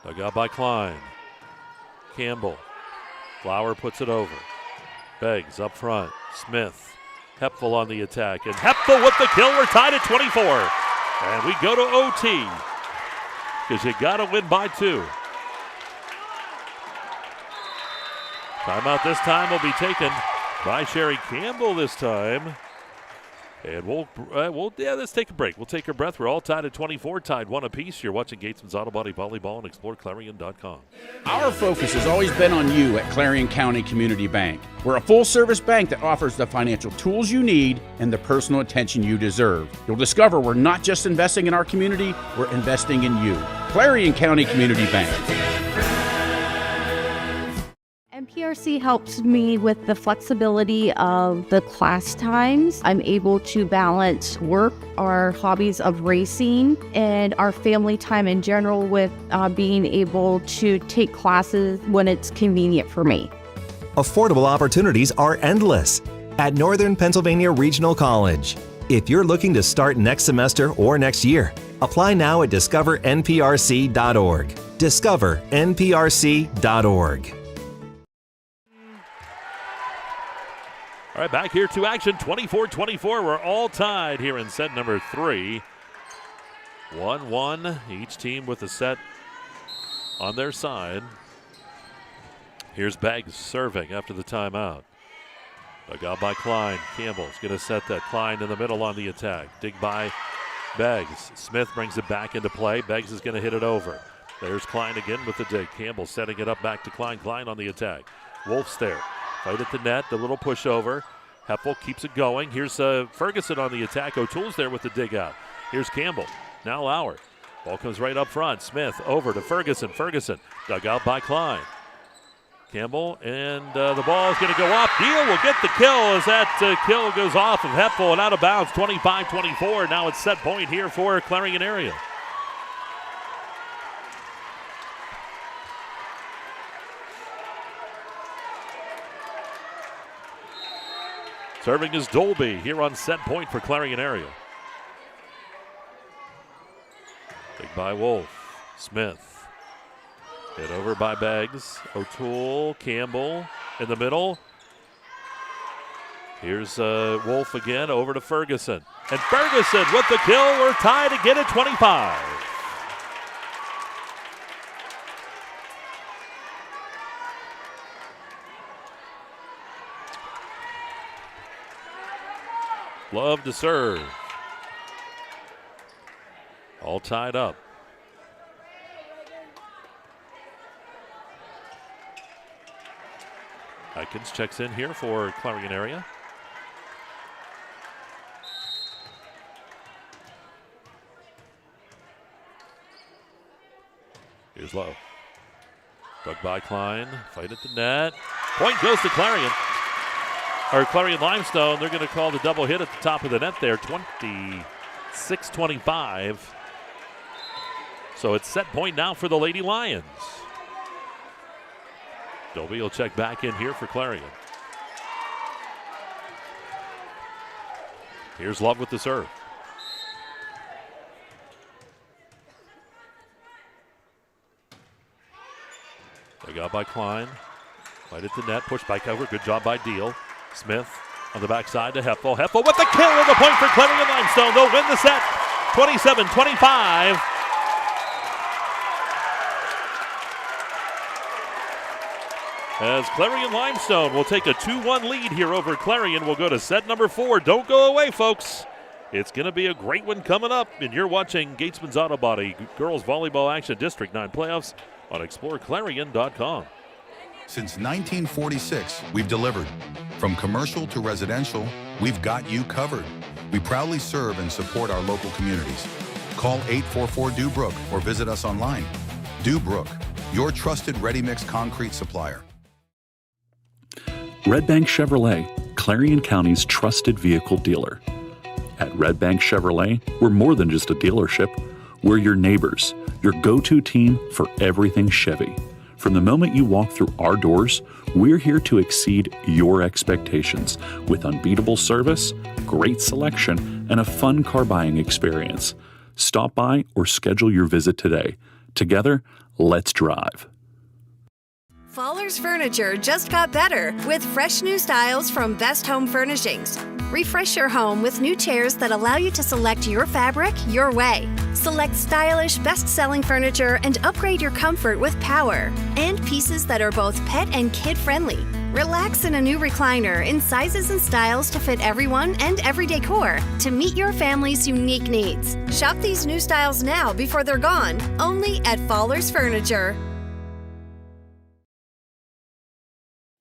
Dug out by Klein. Campbell. Flower puts it over. Beggs up front. Smith. Hepfel on the attack. And Hepfel with the kill. We're tied at 24. And we go to OT. Because you got to win by 2. Timeout this time will be taken by Sherry Campbell this time. And let's take a break. We'll take a breath. We're all tied at 24, tied 1 apiece. You're watching Gatesman's Auto Body Volleyball on exploreClarion.com. Our focus has always been on you at Clarion County Community Bank. We're a full-service bank that offers the financial tools you need and the personal attention you deserve. You'll discover we're not just investing in our community, we're investing in you. Clarion County Community Bank. MPRC helps me with the flexibility of the class times. I'm able to balance work, our hobbies of racing, and our family time in general with being able to take classes when it's convenient for me. Affordable opportunities are endless at Northern Pennsylvania Regional College. If you're looking to start next semester or next year, apply now at discovernprc.org. discovernprc.org. All right, back here to action, 24-24. We're all tied here in set number 3. 1-1, each team with a set on their side. Here's Beggs serving after the timeout. Dug out by Klein. Campbell's going to set that. Klein in the middle on the attack. Dig by Beggs. Smith brings it back into play. Beggs is going to hit it over. There's Klein again with the dig. Campbell setting it up back to Klein. Klein on the attack. Wolf's there. Fight at the net, the little pushover. Heppel keeps it going. Here's Ferguson on the attack. O'Toole's there with the dig out. Here's Campbell. Now Lauer. Ball comes right up front. Smith over to Ferguson. Ferguson dug out by Klein. Campbell, and the ball is going to go up. Deal will get the kill as that kill goes off of Heppel and out of bounds, 25-24. Now it's set point here for Clarion Area. Serving is Dolby here on set point for Clarion Area. Big by Wolf. Smith. Hit over by Beggs. O'Toole, Campbell in the middle. Here's Wolf again over to Ferguson. And Ferguson with the kill. We're tied again at 25. Love to serve. All tied up. Atkins checks in here for Clarion Area. Here's Lowe. Dug by Klein. Fight at the net. Point goes to Clarion. Or Clarion-Limestone. They're going to call the double hit at the top of the net there. 26-25. So it's set point now for the Lady Lions. Dolby will check back in here for Clarion. Here's Love with the serve. Dug out by Klein. Right at the net, pushed back over. Good job by Deal. Smith on the backside to Heppel. Heppel with the kill and the point for Clarion-Limestone. They'll win the set 27-25. As Clarion-Limestone will take a 2-1 lead here over Clarion. We'll go to set number 4. Don't go away, folks. It's going to be a great one coming up. And you're watching Gatesman's Auto Body Girls Volleyball Action District 9 Playoffs on exploreClarion.com. Since 1946, we've delivered. From commercial to residential, we've got you covered. We proudly serve and support our local communities. Call 844-DO-BROOK or visit us online. Do-Brook, your trusted ready-mix concrete supplier. Red Bank Chevrolet, Clarion County's trusted vehicle dealer. At Red Bank Chevrolet, we're more than just a dealership. We're your neighbors, your go-to team for everything Chevy. From the moment you walk through our doors, we're here to exceed your expectations with unbeatable service, great selection, and a fun car buying experience. Stop by or schedule your visit today. Together, let's drive. Fallers Furniture just got better with fresh new styles from Best Home Furnishings. Refresh your home with new chairs that allow you to select your fabric your way. Select stylish, best-selling furniture and upgrade your comfort with power. And pieces that are both pet and kid-friendly. Relax in a new recliner in sizes and styles to fit everyone and every decor to meet your family's unique needs. Shop these new styles now before they're gone, only at Fowler's Furniture.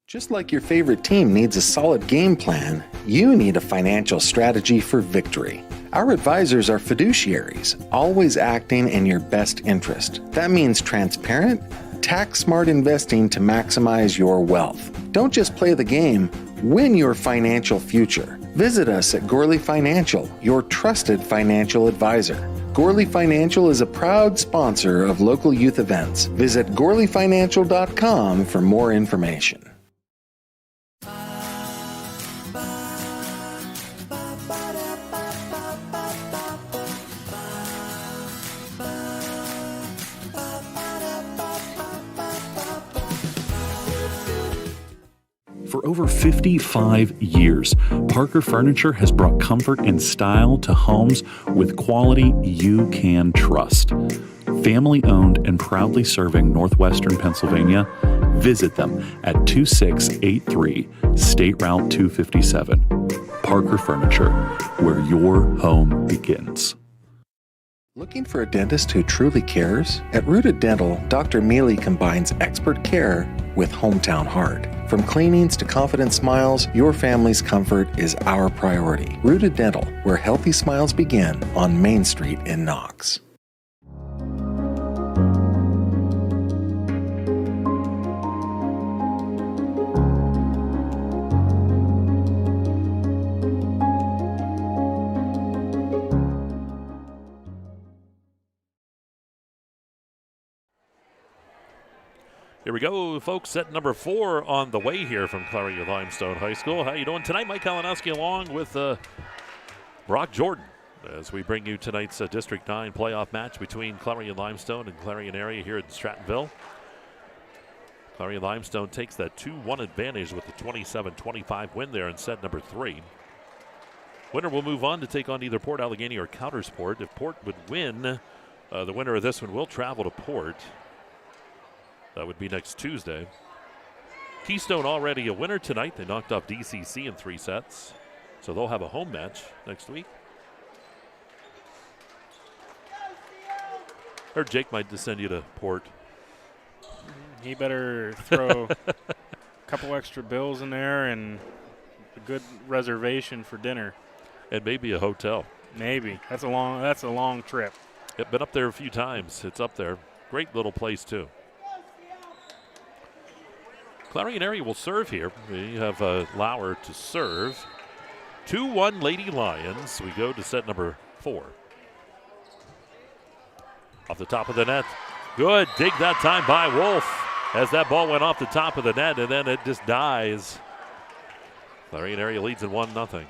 Just like your favorite team needs a solid game plan, you need a financial strategy for victory. Our advisors are fiduciaries, always acting in your best interest. That means transparent, tax-smart investing to maximize your wealth. Don't just play the game, win your financial future. Visit us at Gorley Financial, your trusted financial advisor. Gorley Financial is a proud sponsor of local youth events. Visit GorleyFinancial.com for more information. For over 55 years, Parker Furniture has brought comfort and style to homes with quality you can trust. Family owned and proudly serving Northwestern Pennsylvania, visit them at 2683 State Route 257. Parker Furniture, where your home begins. Looking for a dentist who truly cares? At Rooted Dental, Dr. Mealy combines expert care with hometown heart. From cleanings to confident smiles, your family's comfort is our priority. Rooted Dental, where healthy smiles begin on Main Street in Knox. Here we go, folks. Set number 4 on the way here from Clarion-Limestone High School. How you doing tonight? Mike Kalinowski along with Brock Jordan as we bring you tonight's District 9 playoff match between Clarion-Limestone and Clarion Area here in Strattonville. Clarion-Limestone takes that 2-1 advantage with the 27-25 win there in set number 3. Winner will move on to take on either Port Allegheny or Countersport. If Port would win, the winner of this one will travel to Port. That would be next Tuesday. Keystone already a winner tonight. They knocked off DCC in 3 sets. So they'll have a home match next week. Heard Jake might just send you to Port. He better throw a couple extra bills in there and a good reservation for dinner. And maybe a hotel. Maybe. That's a long trip. I've been up there a few times. It's up there. Great little place too. Clarion Area will serve here. We have Lauer to serve. 2-1 Lady Lions. We go to set number 4. Off the top of the net. Good dig that time by Wolf as that ball went off the top of the net and then it just dies. Clarion Area leads in 1-0.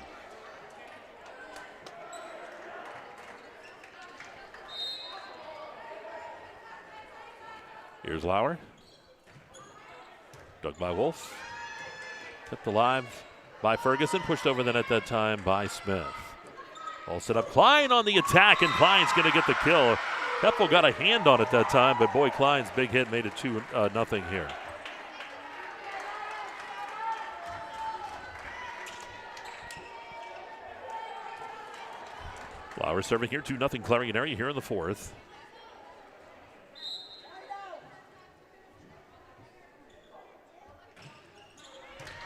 Here's Lauer. Dug by Wolf. Tipped alive by Ferguson. Pushed over the net that time by Smith. All set up. Klein on the attack, and Klein's going to get the kill. Heppel got a hand on it that time, but boy, Klein's big hit made it 2-0 here. Lauer serving here, 2-0 Clarion Area here in the 4th.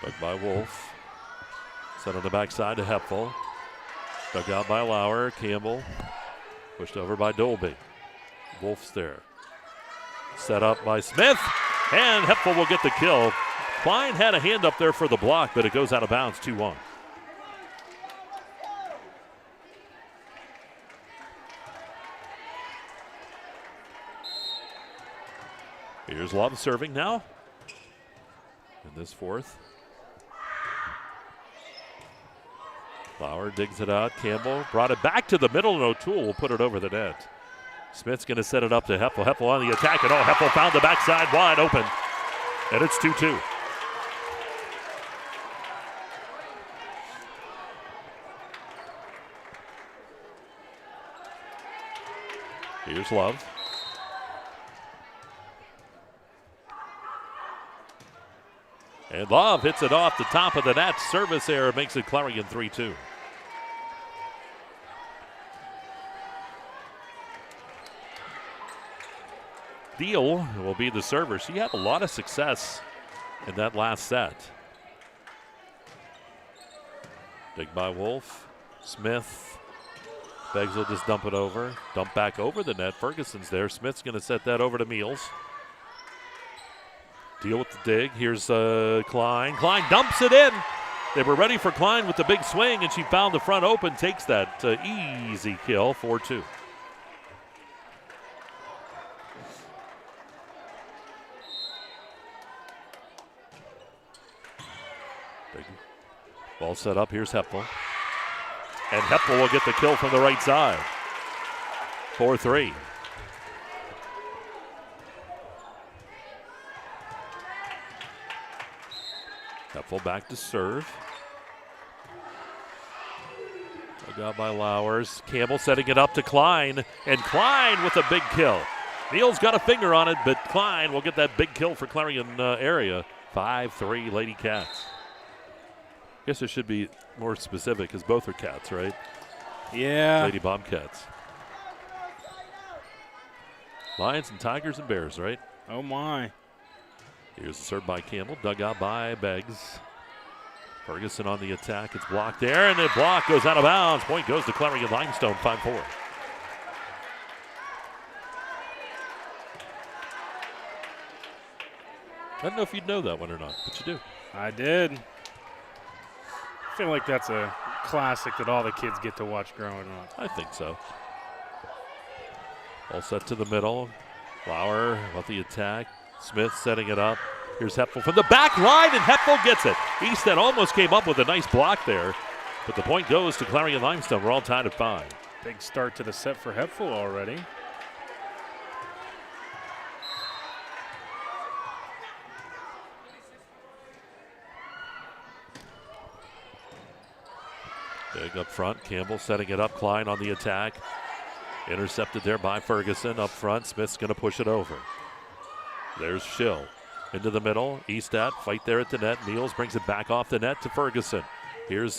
Dug by Wolf. Set on the backside to Hepfel. Dug out by Lauer. Campbell. Pushed over by Dolby. Wolf's there. Set up by Smith. And Hepfel will get the kill. Klein had a hand up there for the block, but it goes out of bounds, 2-1. Here's Love serving now in this 4th. Lauer digs it out. Campbell brought it back to the middle, and O'Toole will put it over the net. Smith's going to set it up to Hepfel. Hepfel on the attack, and Hepfel found the backside wide open. And it's 2-2. Here's Love. And Love hits it off the top of the net. Service error makes it Clarion 3-2. Deal will be the server. She had a lot of success in that last set. Dig by Wolf. Smith. Beggs will just dump it over. Dump back over the net. Ferguson's there. Smith's going to set that over to Meals. Deal with the dig. Here's Klein. Klein dumps it in. They were ready for Klein with the big swing, and she found the front open. Takes that easy kill, 4-2. Big ball set up. Here's Hepfel. And Hepfel will get the kill from the right side. 4-3. Hepfel back to serve. Dug out by Lowers. Campbell setting it up to Klein. And Klein with a big kill. Neal's got a finger on it, but Klein will get that big kill for Clarion Area. 5-3 Lady Cats. Guess it should be more specific because both are Cats, right? Yeah. Lady Bobcats. Lions and Tigers and Bears, right? Oh, my. Here's the serve by Campbell, dug out by Beggs. Ferguson on the attack. It's blocked there, and the block goes out of bounds. Point goes to Clarion-Limestone, 5-4. I don't know if you'd know that one or not, but you do. I did. I feel like that's a classic that all the kids get to watch growing up. I think so. All set to the middle. Lauer with the attack. Smith setting it up. Here's Hepfel from the back line, and Hepfel gets it. Easton almost came up with a nice block there, but the point goes to Clarion-Limestone. We're all tied at 5. Big start to the set for Hepfel already. Big up front. Campbell setting it up. Klein on the attack. Intercepted there by Ferguson. Up front, Smith's going to push it over. There's Schill. Into the middle. Eastat fight there at the net. Niels brings it back off the net to Ferguson. Here's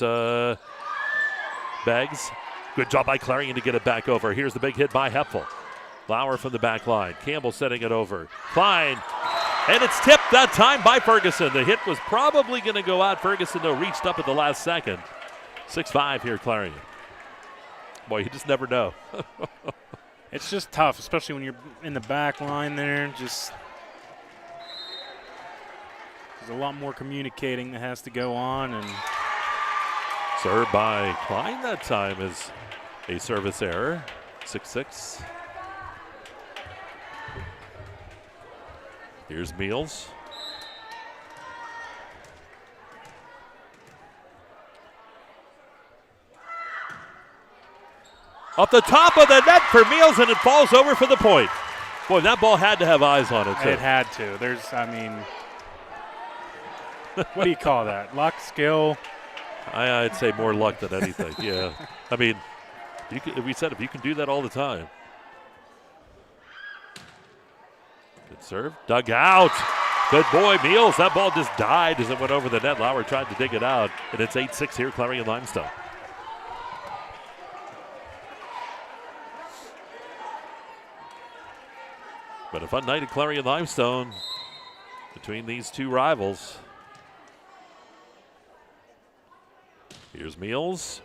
Beggs. Good job by Clarion to get it back over. Here's the big hit by Hepfel. Lauer from the back line. Campbell setting it over. Klein. And it's tipped that time by Ferguson. The hit was probably going to go out. Ferguson, though, reached up at the last second. 6-5 here, Clarion. Boy, you just never know. It's just tough, especially when you're in the back line there. Just there's a lot more communicating that has to go on. And served by Klein that time is a service error. 6-6. Here's Meals. Up the top of the net for Meals, and it falls over for the point. Boy, that ball had to have eyes on it, too. It had to. What do you call that? Luck, skill? I'd say more luck than anything, yeah. I mean, we said if you can do that all the time. Good serve. Dug out. Good boy, Meals. That ball just died as it went over the net. Lauer tried to dig it out, and it's 8-6 here, Clarion-Limestone. But a fun night at Clarion-Limestone between these two rivals. Here's Meals.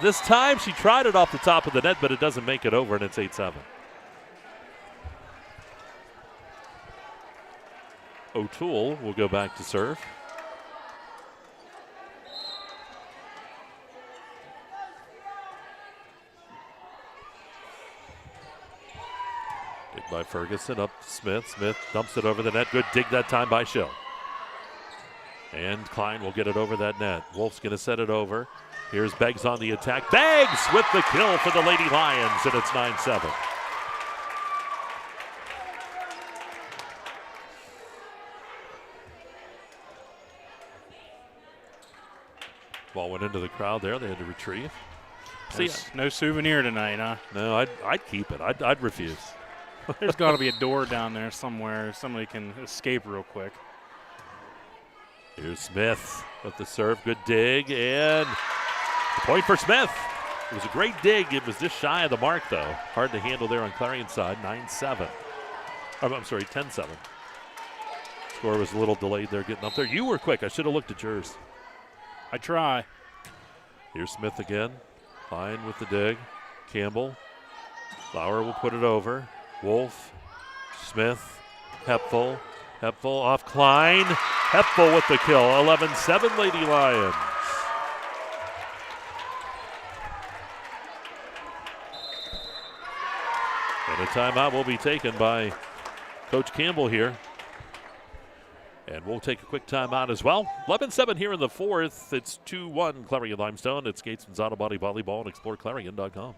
This time she tried it off the top of the net, but it doesn't make it over, and it's 8-7. O'Toole will go back to serve. Dig by Ferguson, up Smith. Smith dumps it over the net. Good dig that time by Schill. And Klein will get it over that net. Wolf's going to set it over. Here's Beggs on the attack. Beggs with the kill for the Lady Lions, and it's 9-7. Ball went into the crowd there. They had to retrieve. No souvenir tonight, huh? No, I'd keep it. I'd refuse. There's got to be a door down there somewhere. Somebody can escape real quick. Here's Smith with the serve. Good dig, and the point for Smith. It was a great dig. It was just shy of the mark, though. Hard to handle there on Clarion's side. 9-7. I'm sorry, 10-7. Score was a little delayed there getting up there. You were quick. I should have looked at yours. I try. Here's Smith again. Klein with the dig. Campbell. Lauer will put it over. Wolf. Smith. Hepfel. Hepfel off Klein. Hepfel with the kill. 11-7 Lady Lions. And a timeout will be taken by Coach Campbell here. And we'll take a quick timeout as well. 11-7 here in the fourth. It's 2-1 Clarion-Limestone. It's Gatesman's Auto Body Volleyball and exploreClarion.com.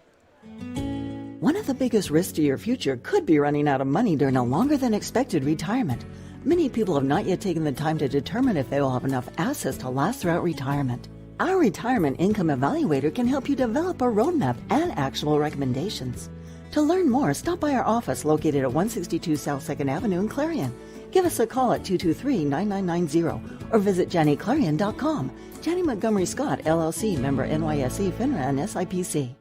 One of the biggest risks to your future could be running out of money during a longer than expected retirement. Many people have not yet taken the time to determine if they will have enough assets to last throughout retirement. Our Retirement Income Evaluator can help you develop a roadmap and actionable recommendations. To learn more, stop by our office located at 162 South 2nd Avenue in Clarion. Give us a call at 223-9990 or visit JannyClarion.com. Janney Montgomery Scott, LLC, member NYSE, FINRA, and SIPC.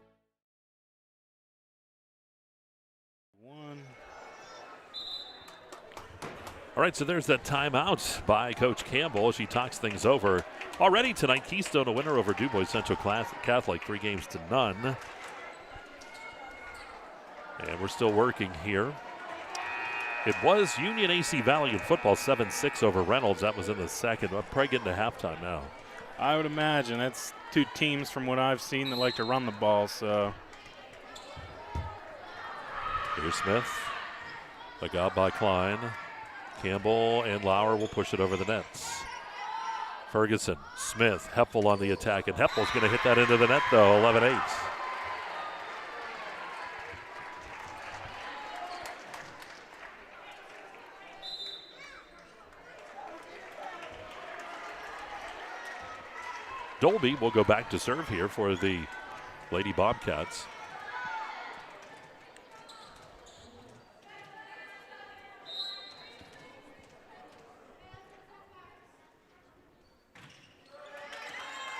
All right, so there's that timeout by Coach Campbell. She talks things over. Already tonight, Keystone a winner over DuBois Central Catholic, 3-0. And we're still working here. It was Union AC Valley in football, 7-6 over Reynolds. That was in the second. I'm probably getting to halftime now. I would imagine. That's two teams from what I've seen that like to run the ball, so. Here's Smith. A gob by Klein. Campbell and Lauer will push it over the nets. Ferguson, Smith, Hepfel on the attack, and Hepfel's going to hit that into the net, though, 11-8. Dolby will go back to serve here for the Lady Bobcats.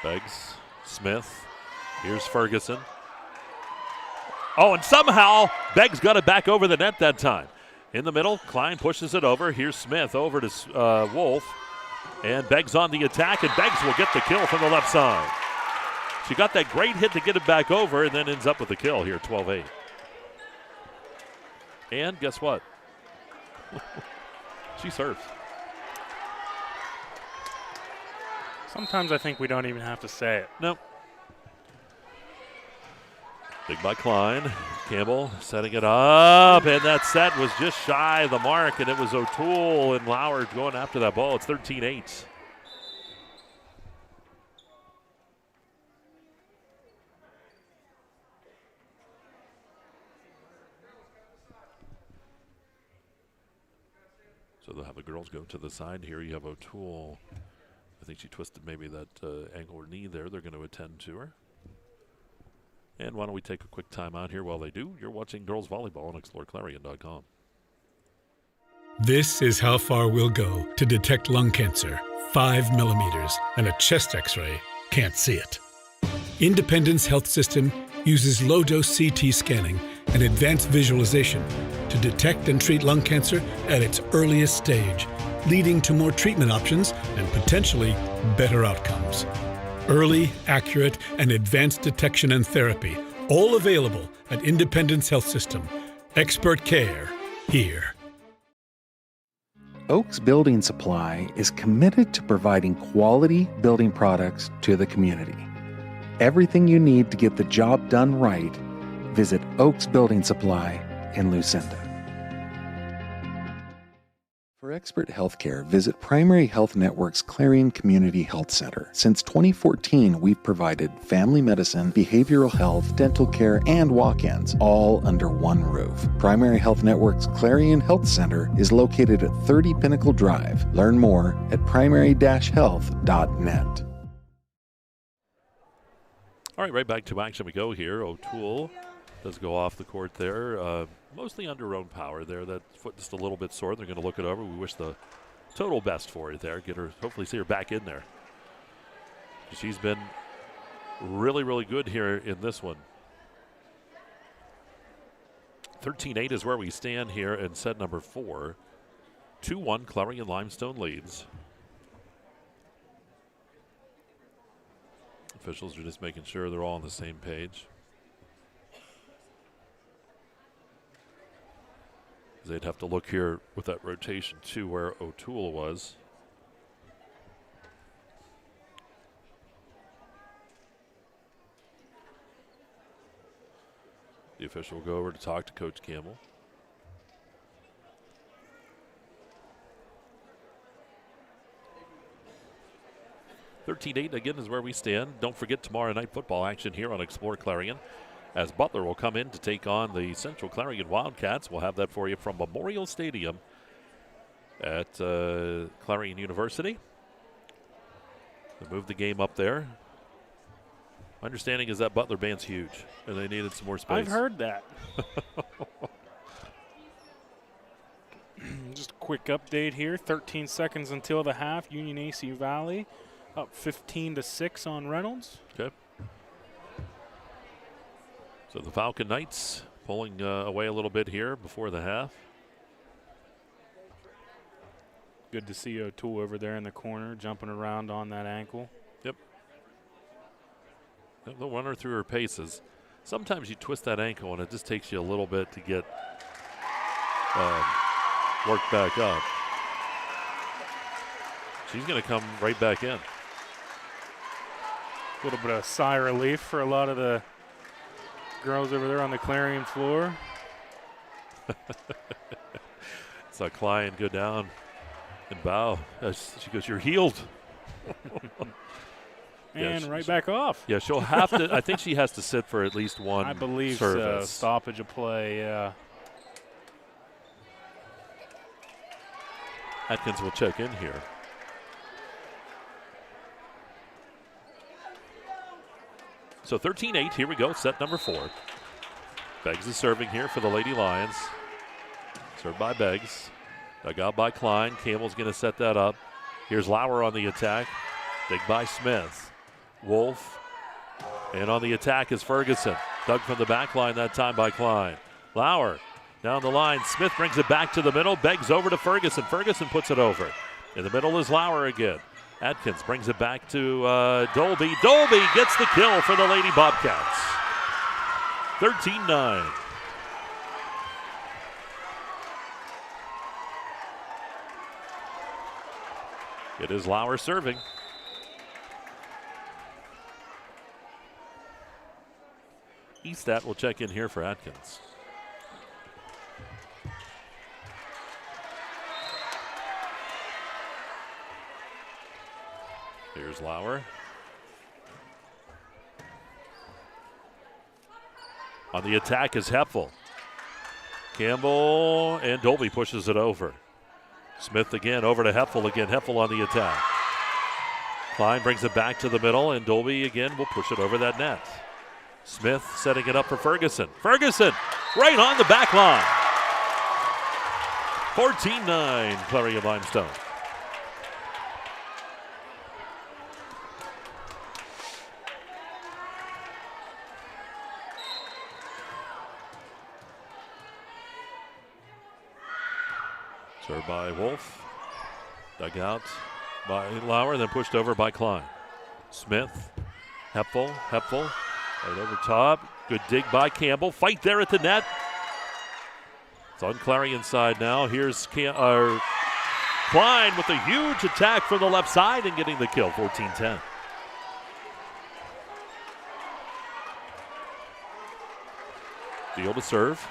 Beggs, Smith, here's Ferguson. Oh, and somehow Beggs got it back over the net that time. In the middle, Klein pushes it over. Here's Smith over to Wolf. And Beggs on the attack, and Beggs will get the kill from the left side. She got that great hit to get it back over and then ends up with the kill here, 12-8. And guess what? She serves. Sometimes I think we don't even have to say it. Nope. Big by Klein. Campbell setting it up, and that set was just shy of the mark, and it was O'Toole and Lauer going after that ball. It's 13-8. So they'll have the girls go to the side here. You have O'Toole. I think she twisted maybe that ankle or knee there. They're going to attend to her. And why don't we take a quick time out here while they do? You're watching girls volleyball on exploreClarion.com. This is how far we'll go to detect lung cancer. 5 millimeters and a chest x-ray can't see it. Independence Health System uses low-dose CT scanning and advanced visualization to detect and treat lung cancer at its earliest stage, leading to more treatment options and potentially better outcomes. Early, accurate, and advanced detection and therapy, all available at Independence Health System. Expert care here. Oaks Building Supply is committed to providing quality building products to the community. Everything you need to get the job done right, visit Oaks Building Supply in Lucinda. For expert healthcare, visit Primary Health Network's Clarion Community Health Center. Since 2014, we've provided family medicine, behavioral health, dental care, and walk-ins, all under one roof. Primary Health Network's Clarion Health Center is located at 30 Pinnacle Drive. Learn more at primary-health.net. All right, right back to action we go here. O'Toole does go off the court there. Mostly under own power there. That foot just a little bit sore. They're going to look it over. We wish the total best for you there. Get her, hopefully see her back in there. She's been really, really good here in this one. 13-8 is where we stand here in set number 4. 2-1, Clarion-Limestone leads. Officials are just making sure they're all on the same page. They'd have to look here with that rotation too where O'Toole was. The official will go over to talk to Coach Campbell. $13-8 again is where we stand. Don't forget tomorrow night football action here on Explore Clarion, as Butler will come in to take on the Central Clarion Wildcats. We'll have that for you from Memorial Stadium at Clarion University. They moved the game up there. My understanding is that Butler band's huge, and they needed some more space. I've heard that. Just a quick update here. 13 seconds until the half. Union AC Valley up 15-6 on Reynolds. Okay. So the Falcon Knights pulling away a little bit here before the half. Good to see O'Toole over there in the corner, jumping around on that ankle. Yep. They'll run her through her paces. Sometimes you twist that ankle and it just takes you a little bit to get worked back up. She's going to come right back in. A little bit of sigh of relief for a lot of the girls over there on the Clarion floor. Saw Klein go down and bow. She goes, "You're healed." And right back off. Yeah, she'll have to. I think she has to sit for at least one. I believe service. so. Stoppage of play. Yeah. Atkins will check in here. So 13-8, here we go, set number 4. Beggs is serving here for the Lady Lions. Served by Beggs. Dug out by Klein. Campbell's going to set that up. Here's Lauer on the attack. Dig by Smith. Wolf. And on the attack is Ferguson. Dug from the back line that time by Klein. Lauer down the line. Smith brings it back to the middle. Beggs over to Ferguson. Ferguson puts it over. In the middle is Lauer again. Atkins brings it back to Dolby. Dolby gets the kill for the Lady Bobcats. 13-9. It is Lauer serving. Estat will check in here for Atkins. Here's Lauer. On the attack is Hepfel. Campbell and Dolby pushes it over. Smith again over to Hepfel again. Hepfel on the attack. Klein brings it back to the middle, and Dolby again will push it over that net. Smith setting it up for Ferguson. Ferguson right on the back line. 14-9, Clarion-Limestone. Served by Wolf. Dug out by Lauer, then pushed over by Klein. Smith. Hepfel. Right over top. Good dig by Campbell. Fight there at the net. It's on Clarion's side now. Here's Klein with a huge attack from the left side and getting the kill. 14-10. Deal to serve.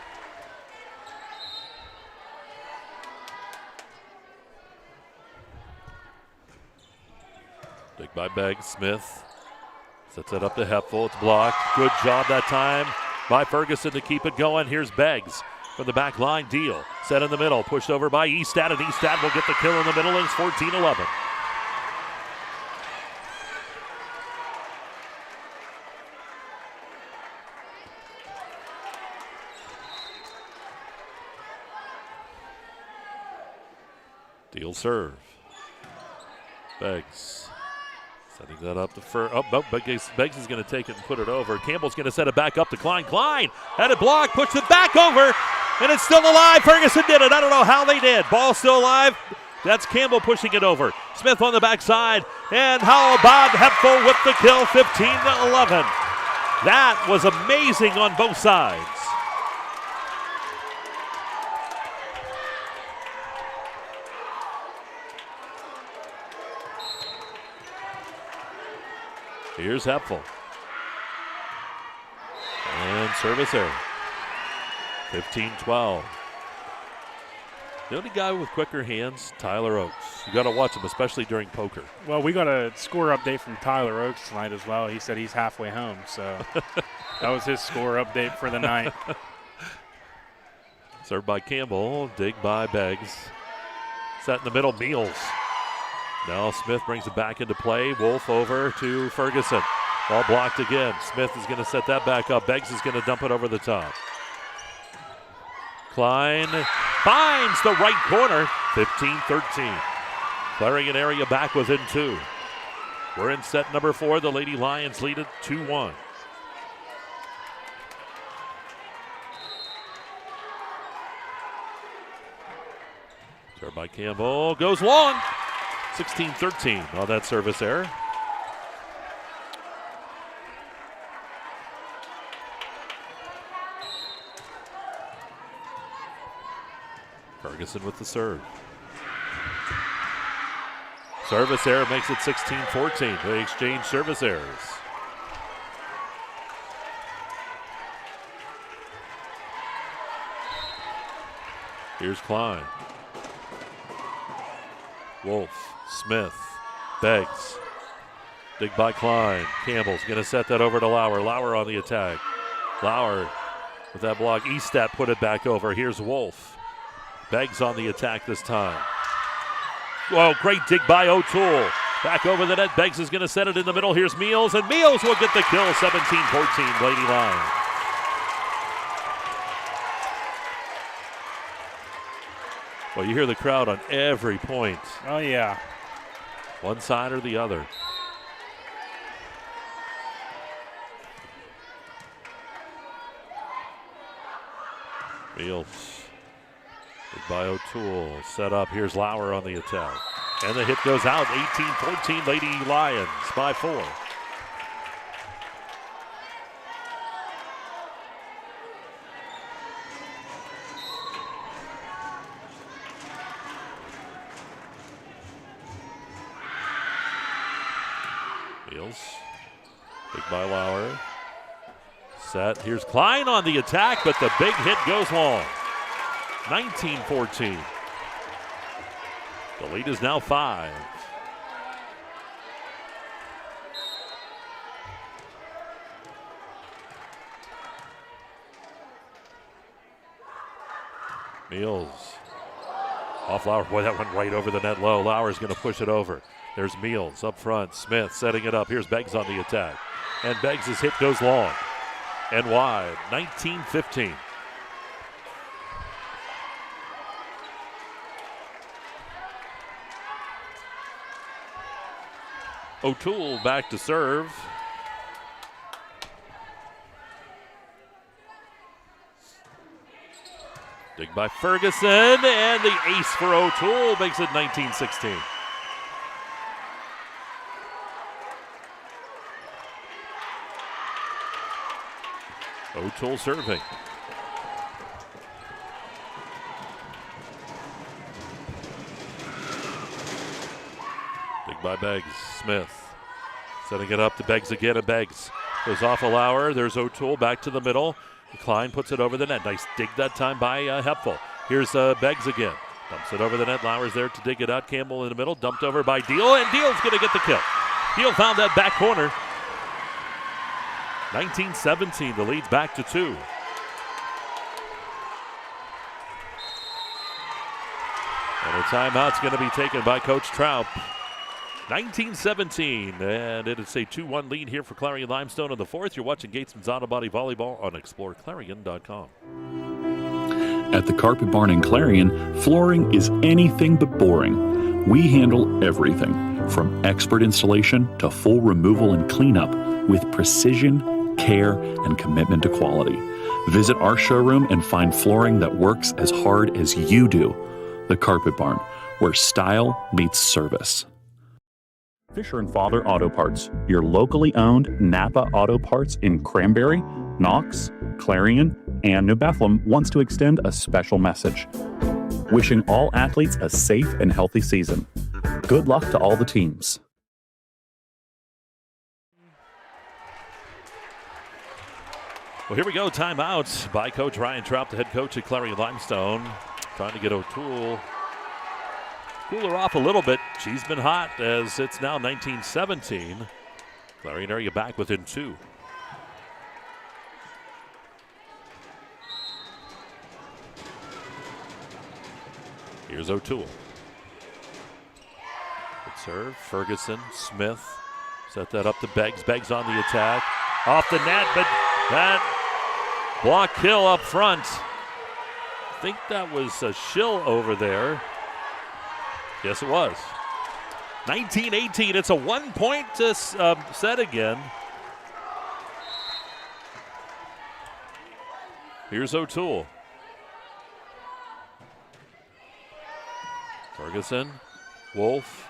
Dig by Beggs. Smith sets it up to Hepfel. It's blocked. Good job that time by Ferguson to keep it going. Here's Beggs from the back line. Deal. Set in the middle. Pushed over by Estat, and Estat will get the kill in the middle, and it's 14-11. Deal serve. Beggs setting that up to Beggs is going to take it and put it over. Campbell's going to set it back up to Klein. Klein had it blocked, pushed it back over, and it's still alive. Ferguson did it. I don't know how they did. Ball still alive. That's Campbell pushing it over. Smith on the backside, and how about Hepful with the kill, 15-11. That was amazing on both sides. Here's Hepful. And service error. 15-12. The only guy with quicker hands, Tyler Oakes. You got to watch him, especially during poker. Well, we got a score update from Tyler Oakes tonight as well. He said he's halfway home, so that was his score update for the night. Served by Campbell, dig by Beggs. Set in the middle, Meals. Now Smith brings it back into play. Wolf over to Ferguson. Ball blocked again. Smith is going to set that back up. Beggs is going to dump it over the top. Klein finds the right corner, 15-13. Clarion Area back within 2. We're in set number 4. The Lady Lions lead it 2-1. Served by Campbell, goes long. 16-13 on that service error. Ferguson with the serve. Service error makes it 16-14. They exchange service errors. Here's Klein. Wolf, Smith, Beggs. Dig by Klein. Campbell's going to set that over to Lauer. Lauer on the attack. Lauer with that block. Estat put it back over. Here's Wolf. Beggs on the attack this time. Whoa, great dig by O'Toole. Back over the net. Beggs is going to set it in the middle. Here's Meals, and Meals will get the kill. 17-14, Lady Lions. Well, you hear the crowd on every point. Oh, yeah. One side or the other. Meals. Big by O'Toole. Set up. Here's Lauer on the attack. And the hit goes out. 18-14, Lady Lions by 4. Meals. Big by Lauer. Set. Here's Klein on the attack, but the big hit goes long. 19-14. The lead is now 5. Meals. Off Lauer. Boy, that went right over the net low. Lauer's going to push it over. There's Meals up front. Smith setting it up. Here's Beggs on the attack. And Beggs' hit goes long and wide. 19-15. O'Toole back to serve. Dig by Ferguson, and the ace for O'Toole makes it 19-16. O'Toole serving. Dig by Beggs. Smith setting it up to Beggs again, and Beggs goes off a Lauer. There's O'Toole back to the middle. Klein puts it over the net. Nice dig that time by Hepful. Here's Beggs again. Dumps it over the net. Lauer's there to dig it out. Campbell in the middle. Dumped over by Deal, and Deal's going to get the kill. Deal found that back corner. 19-17. The lead's back to 2. And a timeout's going to be taken by Coach Trout. 19-17, and it is a 2-1 lead here for Clarion-Limestone in the 4th. You're watching Gatesman's Auto Body Volleyball on exploreClarion.com. At the Carpet Barn in Clarion, flooring is anything but boring. We handle everything, from expert installation to full removal and cleanup, with precision, care, and commitment to quality. Visit our showroom and find flooring that works as hard as you do. The Carpet Barn, where style meets service. Fisher & Father Auto Parts, your locally owned Napa Auto Parts in Cranberry, Knox, Clarion, and New Bethlehem wants to extend a special message. Wishing all athletes a safe and healthy season. Good luck to all the teams. Well, here we go. Timeout by Coach Ryan Trout, the head coach at Clarion-Limestone. Trying to get O'Toole cool her off a little bit. She's been hot as it's now 19-17. Clarion Area back within 2. Here's O'Toole. Good serve. Ferguson, Smith. Set that up to Beggs. Beggs on the attack. Off the net, but that block kill up front. I think that was a shill over there. Yes, it was. 19-18. It's a 1-point set again. Here's O'Toole. Ferguson, Wolf,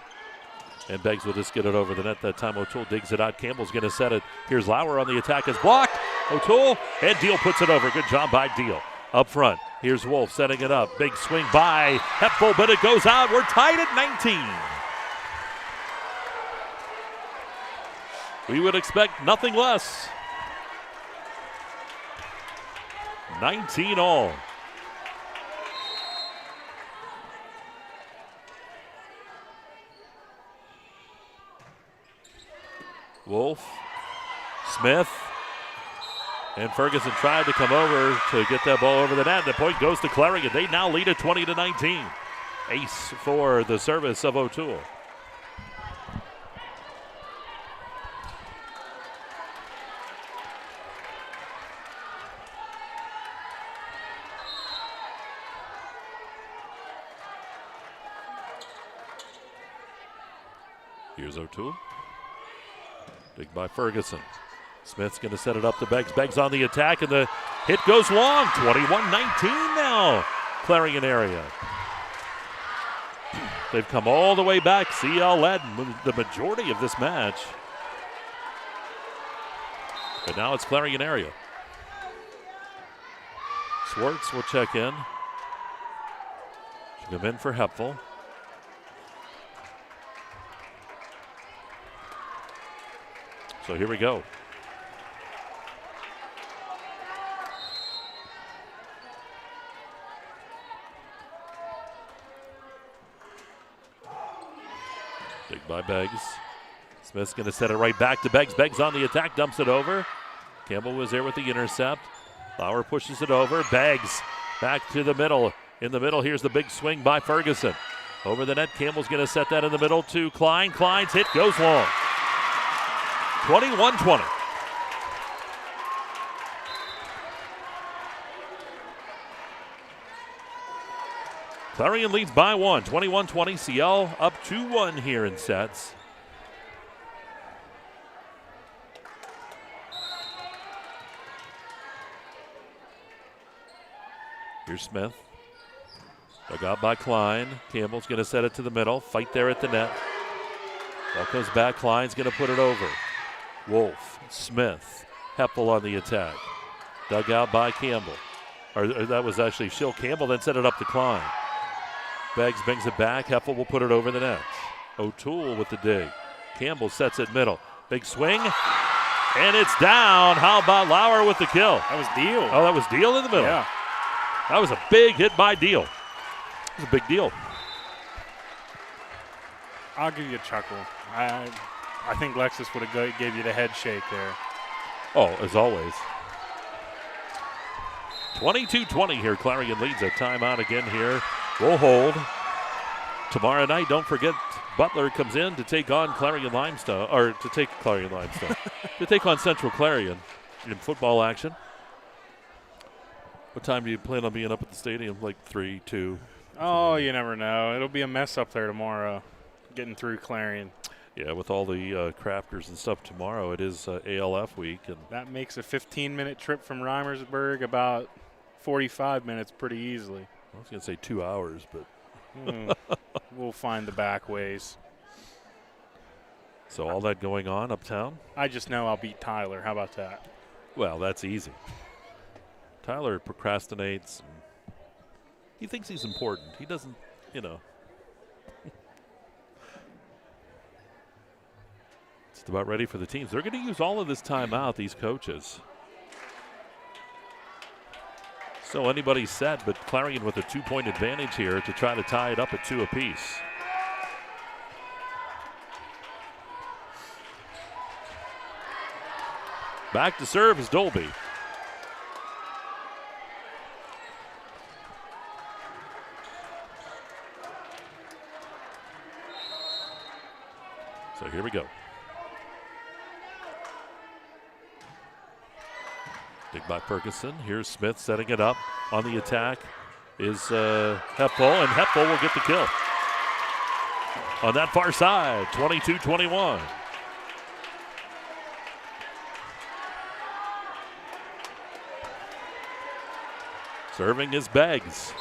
and Beggs will just get it over the net that time. O'Toole digs it out. Campbell's going to set it. Here's Lauer on the attack. Is blocked. O'Toole, and Deal puts it over. Good job by Deal. Up front, here's Wolf setting it up. Big swing by Hepful, but it goes out. We're tied at 19. We would expect nothing less. 19 all. Wolf, Smith, and Ferguson tried to come over to get that ball over the net. The point goes to Clarion. They now lead at 20-19. Ace for the service of O'Toole. Here's O'Toole. Dig by Ferguson. Smith's going to set it up to Beggs. Beggs on the attack, and the hit goes long. 21-19 now, Clarion Area. They've come all the way back. CL led the majority of this match. But now it's Clarion Area. Swartz will check in. She'll come in for Hepful. So here we go. Dig by Beggs. Smith's going to set it right back to Beggs. Beggs on the attack, dumps it over. Campbell was there with the intercept. Lauer pushes it over. Beggs back to the middle. In the middle, here's the big swing by Ferguson. Over the net, Campbell's going to set that in the middle to Klein. Klein's hit goes long. 21-20. Clarion leads by 1. 21-20. CL up 2-1 here in sets. Here's Smith. Dug out by Klein. Campbell's going to set it to the middle. Fight there at the net. Ball comes back. Klein's going to put it over. Wolf, Smith, Hepful on the attack. Dug out by Campbell. Or that was actually Schill. Campbell then set it up to Klein. Beggs brings it back. Hepful will put it over the net. O'Toole with the dig. Campbell sets it middle. Big swing. And it's down. How about Lauer with the kill? That was Deal. Oh, that was Deal in the middle. Yeah. That was a big hit by Deal. It was a big deal. I'll give you a chuckle. I think Lexus would have gave you the head shake there. Oh, as always. 22-20 here. Clarion leads a timeout again here. We'll hold. Tomorrow night, don't forget, Butler comes in to take on Clarion-Limestone, or to take Clarion-Limestone, to take on Central Clarion in football action. What time do you plan on being up at the stadium? Like 3, 2? Oh, you never know. It'll be a mess up there tomorrow, getting through Clarion. Yeah, with all the crafters and stuff tomorrow, it is ALF week. And that makes a 15-minute trip from Reimersburg about 45 minutes pretty easily. I was going to say 2 hours, but we'll find the back ways. So all that going on uptown? I just know I'll beat Tyler. How about that? Well, that's easy. Tyler procrastinates. He thinks he's important. He doesn't, Just about ready for the teams. They're going to use all of this time out, these coaches. So anybody's set, but Clarion with a 2-point advantage here to try to tie it up at 2 apiece. Back to serve is Dolby. So here we go. Dig by Ferguson. Here's Smith setting it up. On the attack is Hepful, and Hepful will get the kill. On that far side, 22-21. Serving is Beggs.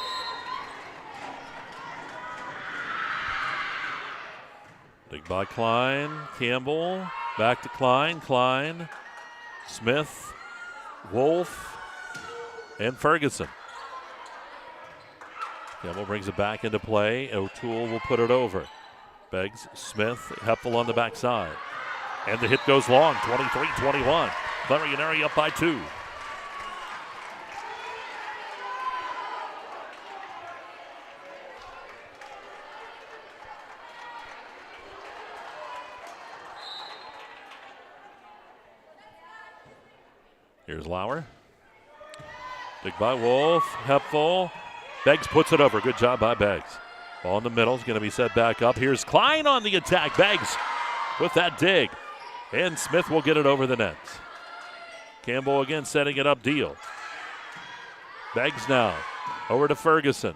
Dig by Klein, Campbell, back to Klein, Smith, Wolf, and Ferguson. Campbell brings it back into play. O'Toole will put it over. Beggs, Smith, Hepful on the backside. And the hit goes long, 23-21. Clarion Area up by 2. Here's Lauer. Dig by Wolf. Hepful. Beggs puts it over. Good job by Beggs. Ball in the middle is going to be set back up. Here's Klein on the attack. Beggs with that dig. And Smith will get it over the net. Campbell again setting it up. Deal. Beggs now. Over to Ferguson.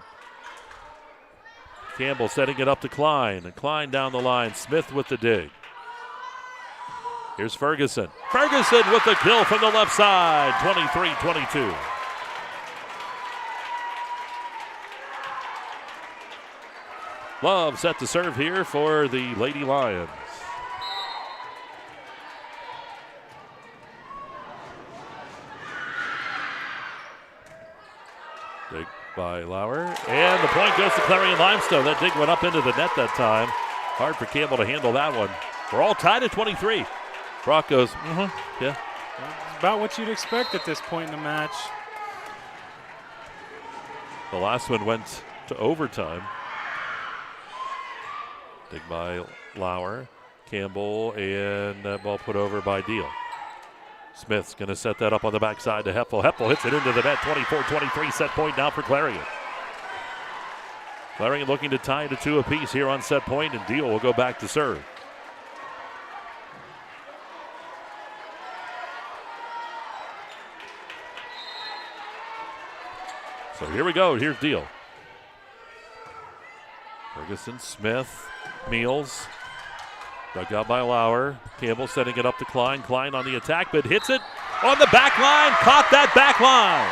Campbell setting it up to Klein. And Klein down the line. Smith with the dig. Here's Ferguson. Ferguson with the kill from the left side, 23-22. Love set to serve here for the Lady Lions. Dig by Lauer, and the point goes to Clarion-Limestone. That dig went up into the net that time. Hard for Campbell to handle that one. We're all tied at 23. Brock goes, yeah. It's about what you'd expect at this point in the match. The last one went to overtime. Dig by Lauer, Campbell, and that ball put over by Deal. Smith's going to set that up on the backside to Hepful. Hepful hits it into the net, 24-23, set point now for Clarion. Clarion looking to tie it to 2 apiece here on set point, and Deal will go back to serve. So here we go. Here's Deal. Ferguson, Smith, Meals. Dug out by Lauer. Campbell setting it up to Klein. Klein on the attack, but hits it on the back line. Caught that back line.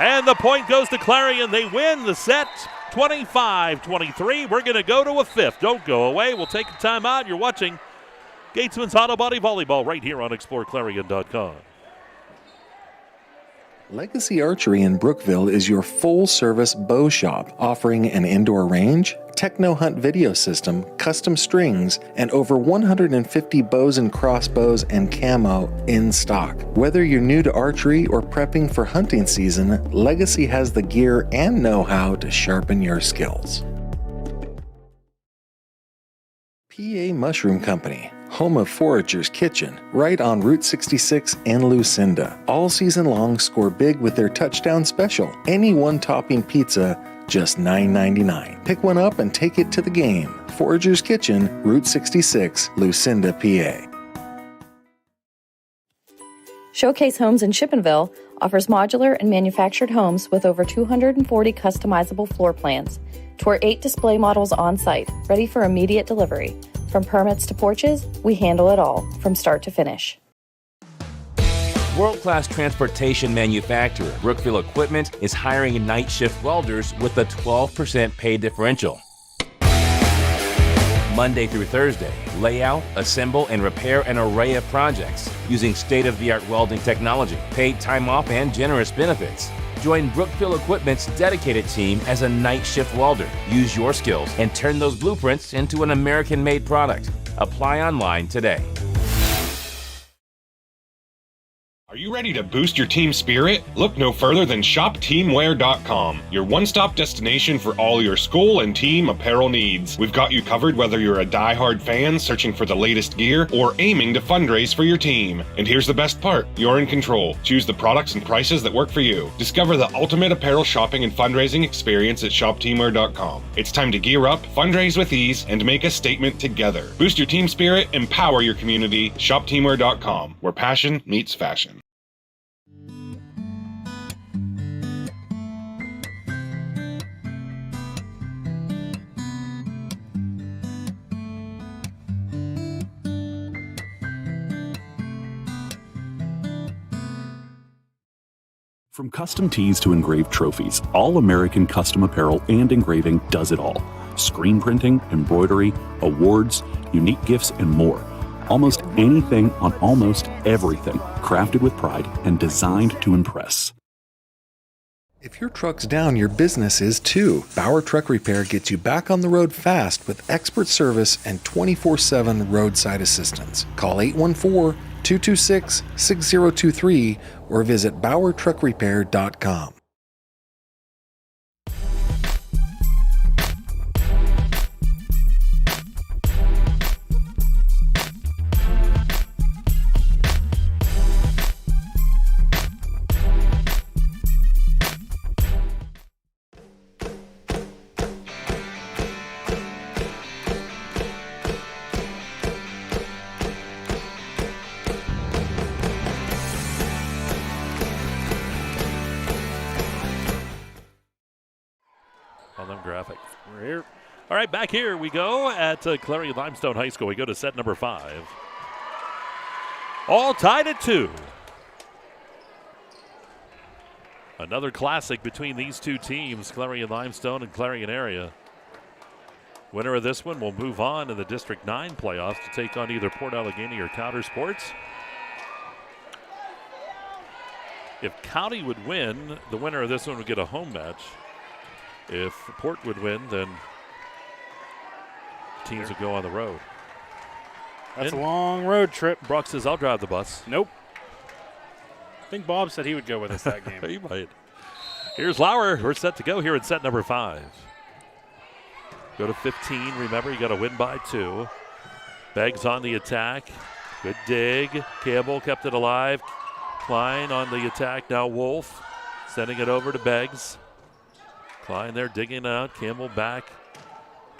And the point goes to Clarion. They win the set 25-23. We're going to go to a 5th. Don't go away. We'll take a timeout. You're watching Gatesman's Auto Body Volleyball right here on exploreClarion.com. Legacy Archery in Brookville is your full-service bow shop, offering an indoor range, techno hunt video system, custom strings, and over 150 bows and crossbows and camo in stock. Whether you're new to archery or prepping for hunting season, Legacy has the gear and know-how to sharpen your skills. PA Mushroom Company, home of Forager's Kitchen, right on Route 66 in Lucinda. All season long, score big with their touchdown special. Any one-topping pizza, just $9.99. Pick one up and take it to the game. Forager's Kitchen, Route 66, Lucinda, PA. Showcase Homes in Shippenville offers modular and manufactured homes with over 240 customizable floor plans. Tour 8 display models on site, ready for immediate delivery. From permits to porches, we handle it all, from start to finish. World-class transportation manufacturer Brookfield Equipment is hiring night shift welders with a 12% pay differential. Monday through Thursday, lay out, assemble, and repair an array of projects using state-of-the-art welding technology, paid time off, and generous benefits. Join Brookfield Equipment's dedicated team as a night shift welder. Use your skills and turn those blueprints into an American-made product. Apply online today. Are you ready to boost your team spirit? Look no further than shopteamwear.com, your one-stop destination for all your school and team apparel needs. We've got you covered whether you're a die-hard fan searching for the latest gear or aiming to fundraise for your team. And here's the best part, you're in control. Choose the products and prices that work for you. Discover the ultimate apparel shopping and fundraising experience at shopteamwear.com. It's time to gear up, fundraise with ease, and make a statement together. Boost your team spirit, empower your community. Shopteamwear.com, where passion meets fashion. From custom tees to engraved trophies, All American Custom Apparel and Engraving does it all. Screen printing, embroidery, awards, unique gifts, and more. Almost anything on almost everything, crafted with pride and designed to impress. If your truck's down, your business is too. Bauer Truck Repair gets you back on the road fast with expert service and 24/7 roadside assistance. Call 814-226-6023 or visit BauerTruckRepair.com. We're here. All right, back here we go at Clarion-Limestone High School. We go to set number 5. All tied at 2. Another classic between these two teams, Clarion-Limestone and Clarion Area. Winner of this one will move on in the District IX playoffs to take on either Port Allegheny or Counter Sports. If County would win, the winner of this one would get a home match. If Port would win, then teams would go on the road. That's a long road trip. Brock says, I'll drive the bus. Nope. I think Bob said he would go with us that game. He might. Here's Lauer. We're set to go here in set number 5. Go to 15. Remember, you got to win by 2. Beggs on the attack. Good dig. Campbell kept it alive. Klein on the attack. Now Wolf sending it over to Beggs. Klein there digging out. Campbell back.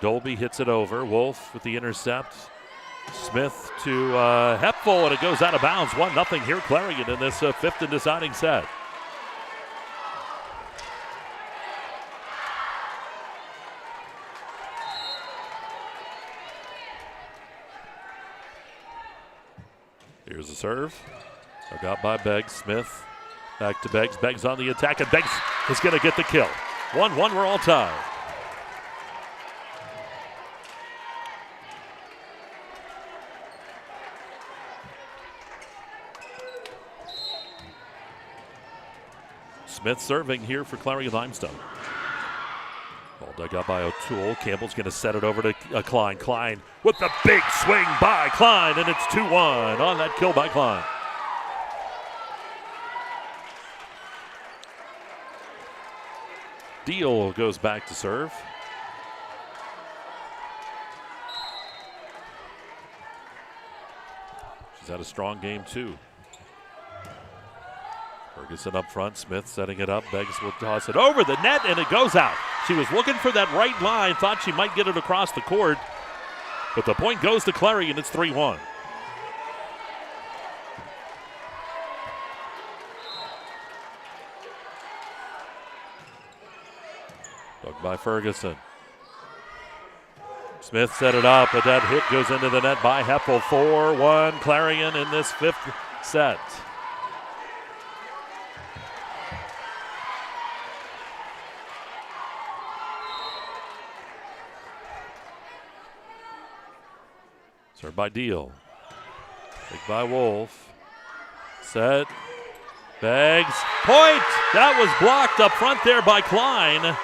Dolby hits it over. Wolf with the intercept. Smith to Hepful, and it goes out of bounds. 1-0 here, Clarion, in this 5th and deciding set. Here's a serve. Dug out by Beggs. Smith back to Beggs. Beggs on the attack, and Beggs is going to get the kill. 1-1, we're all tied. Smith serving here for Clarion-Limestone. Ball dug out by O'Toole. Campbell's going to set it over to Klein. Klein with the big swing by Klein, and it's 2-1 on that kill by Klein. Deal goes back to serve. She's had a strong game too. Ferguson up front, Smith setting it up. Beggs will toss it over the net, and it goes out. She was looking for that right line, thought she might get it across the court, but the point goes to Clarion. It's 3-1. by Ferguson. Smith set it up, but that hit goes into the net by Heppel. 4-1 Clarion in this fifth set. Served by Deal. Big by Wolf. Set. Beggs. Point! That was blocked up front there by Klein.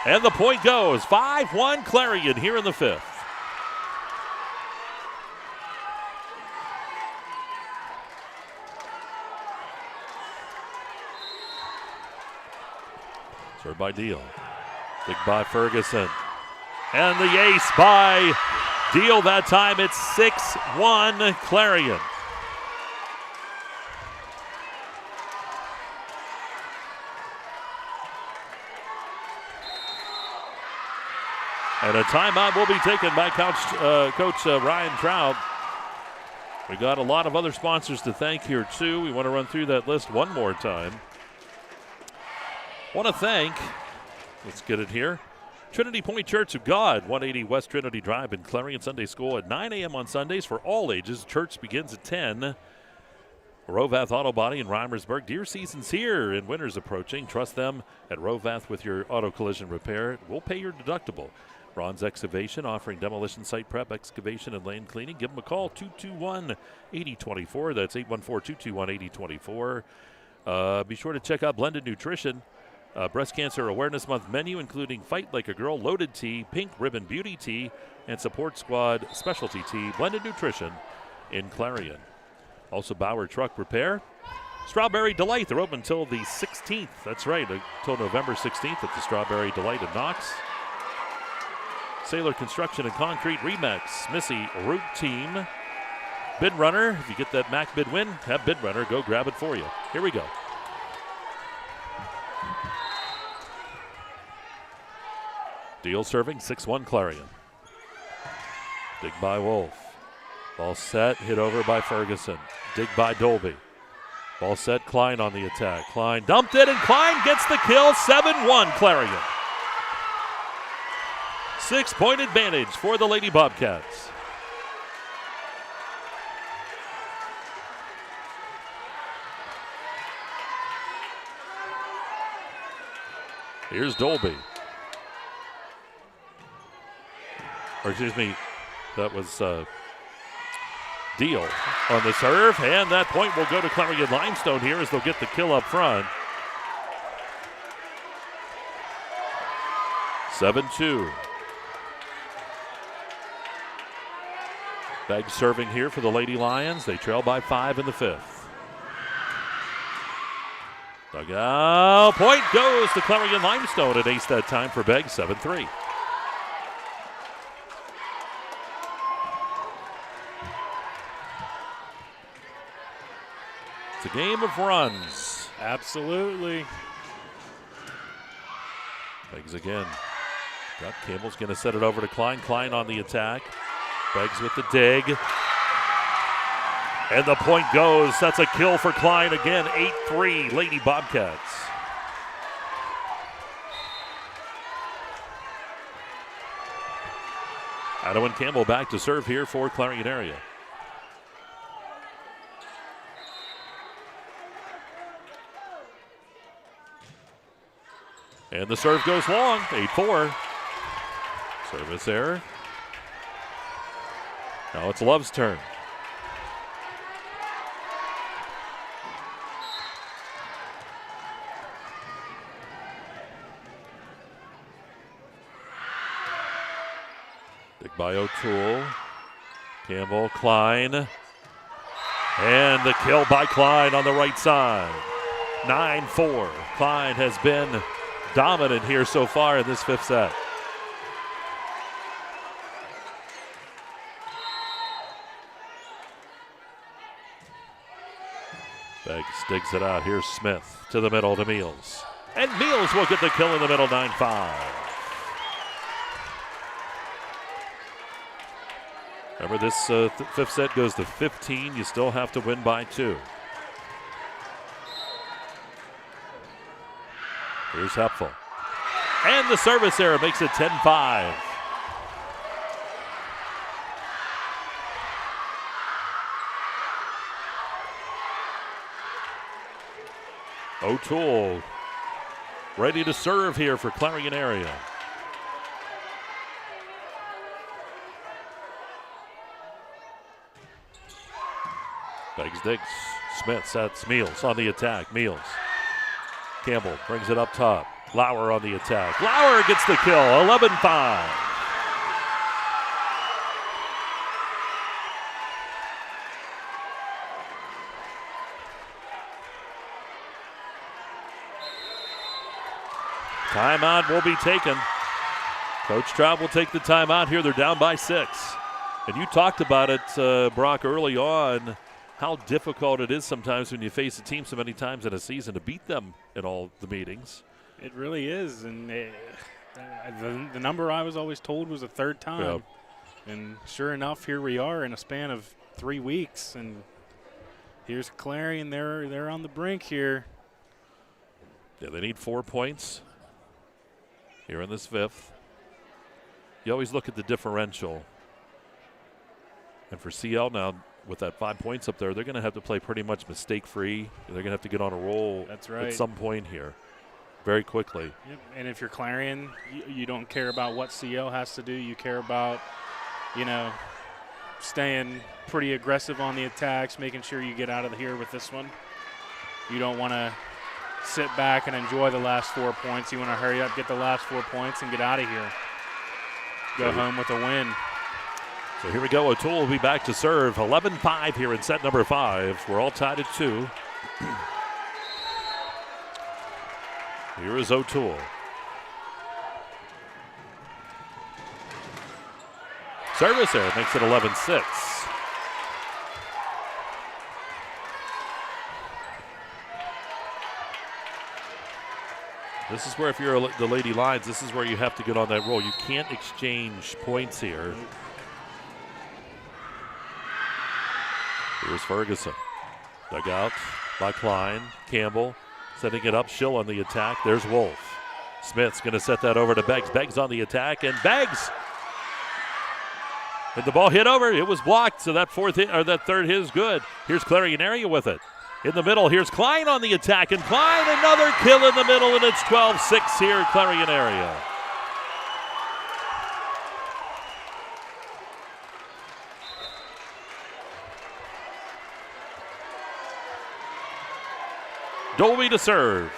And the point goes. 5-1 Clarion here in the fifth. Served by Deal. Big by Ferguson. And the ace by Deal that time. It's 6-1 Clarion. And a timeout will be taken by Coach Ryan Trout. We got a lot of other sponsors to thank here too. We want to run through that list one more time. Want to thank, let's get it here, Trinity Point Church of God, 180 West Trinity Drive in Clarion. Sunday school at 9 a.m. on Sundays for all ages. Church begins at 10. Rovath Auto Body in Reimersburg. Deer season's here and winter's approaching. Trust them at Rovath with your auto collision repair. We'll pay your deductible. Ron's Excavation, offering demolition, site prep, excavation, and lane cleaning. Give them a call, 221-8024. That's 814-221-8024. Be sure to check out Blended Nutrition. Breast Cancer Awareness Month menu, including Fight Like a Girl, Loaded Tea, Pink Ribbon Beauty Tea, and Support Squad Specialty Tea. Blended Nutrition in Clarion. Also Bauer Truck Repair. Strawberry Delight, they're open until the 16th. That's right, until November 16th at the Strawberry Delight in Knox. Sailor Construction and Concrete Remax, Missy Root Team. Bid Runner, if you get that Mac bid win, have Bid Runner go grab it for you. Here we go. Deal serving, 6-1 Clarion. Dig by Wolf. Ball set, hit over by Ferguson. Dig by Dolby. Ball set, Klein on the attack. Klein dumped it, and Klein gets the kill. 7-1 Clarion. 6-point advantage for the Lady Bobcats. Here's Dolby. Or excuse me, that was Deal on the serve, and that point will go to Clarion-Limestone here as they'll get the kill up front. 7-2. Beggs serving here for the Lady Lions. They trail by 5 in the fifth. Dugout point goes to Clarion-Limestone. An ace that time for Beggs, 7-3. It's a game of runs. Absolutely. Beggs again. Campbell's going to set it over to Klein. Klein on the attack. Beggs with the dig. And the point goes. That's a kill for Klein again. 8-3 Lady Bobcats. Adwin Campbell back to serve here for Clarion Area. And the serve goes long, 8-4. Service error. Now it's Love's turn. Dig by O'Toole. Campbell, Klein. And the kill by Klein on the right side. 9-4. Klein has been dominant here so far in this fifth set. Beggs digs it out. Here's Smith to the middle to Meals. And Meals will get the kill in the middle, 9-5. Remember, this fifth set goes to 15. You still have to win by 2. Here's Hepfel. And the service error makes it 10-5. O'Toole ready to serve here for Clarion Area. Beggs digs. Smith sets Meals on the attack. Meals. Campbell brings it up top. Lauer on the attack. Lauer gets the kill. 11-5. Timeout will be taken. Coach Trout will take the timeout here. They're down by 6. And you talked about it, Brock, early on, how difficult it is sometimes when you face a team so many times in a season to beat them in all the meetings. It really is. And the number I was always told was a third time. Yeah. And sure enough, here we are in a span of 3 weeks. And here's Clarion. They're on the brink here. Yeah, they need 4 points here in this 5th. You always look at the differential. And for CL now, with that 5 points up there, they're going to have to play pretty much mistake-free. They're going to have to get on a roll at some point here very quickly. Yep. And if you're Clarion, you don't care about what CL has to do. You care about, staying pretty aggressive on the attacks, making sure you get out of here with this one. You don't want to sit back and enjoy the last 4 points. You want to hurry up, get the last 4 points, and get out of here. Go home with a win. So here we go. O'Toole will be back to serve. 11-5 here in set number 5. We're all tied at 2. Here is O'Toole. Service error makes it 11-6. This is where, if you're the Lady Lions, this is where you have to get on that roll. You can't exchange points here. Here's Ferguson. Dug out by Klein. Campbell setting it up. Schill on the attack. There's Wolf. Smith's going to set that over to Beggs. Beggs on the attack, and Beggs. And the ball hit over. It was blocked, so that third hit is good. Here's Clarion Area with it. In the middle, here's Klein on the attack, and Klein another kill in the middle, and it's 12-6 here at Clarion Area. Dolby to serve.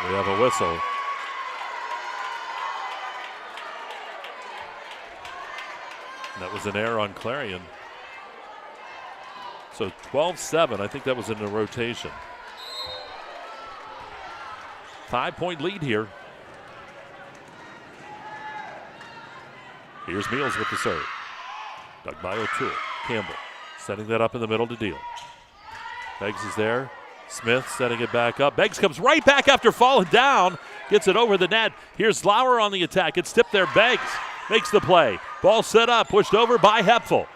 We have a whistle. And that was an error on Clarion. So 12-7, I think that was in the rotation. 5-point lead here. Here's Meals with the serve. Dug by O'Toole. Campbell setting that up in the middle to deal. Beggs is there. Smith setting it back up. Beggs comes right back after falling down. Gets it over the net. Here's Lauer on the attack. It's tipped there. Beggs makes the play. Ball set up. Pushed over by Hepfel.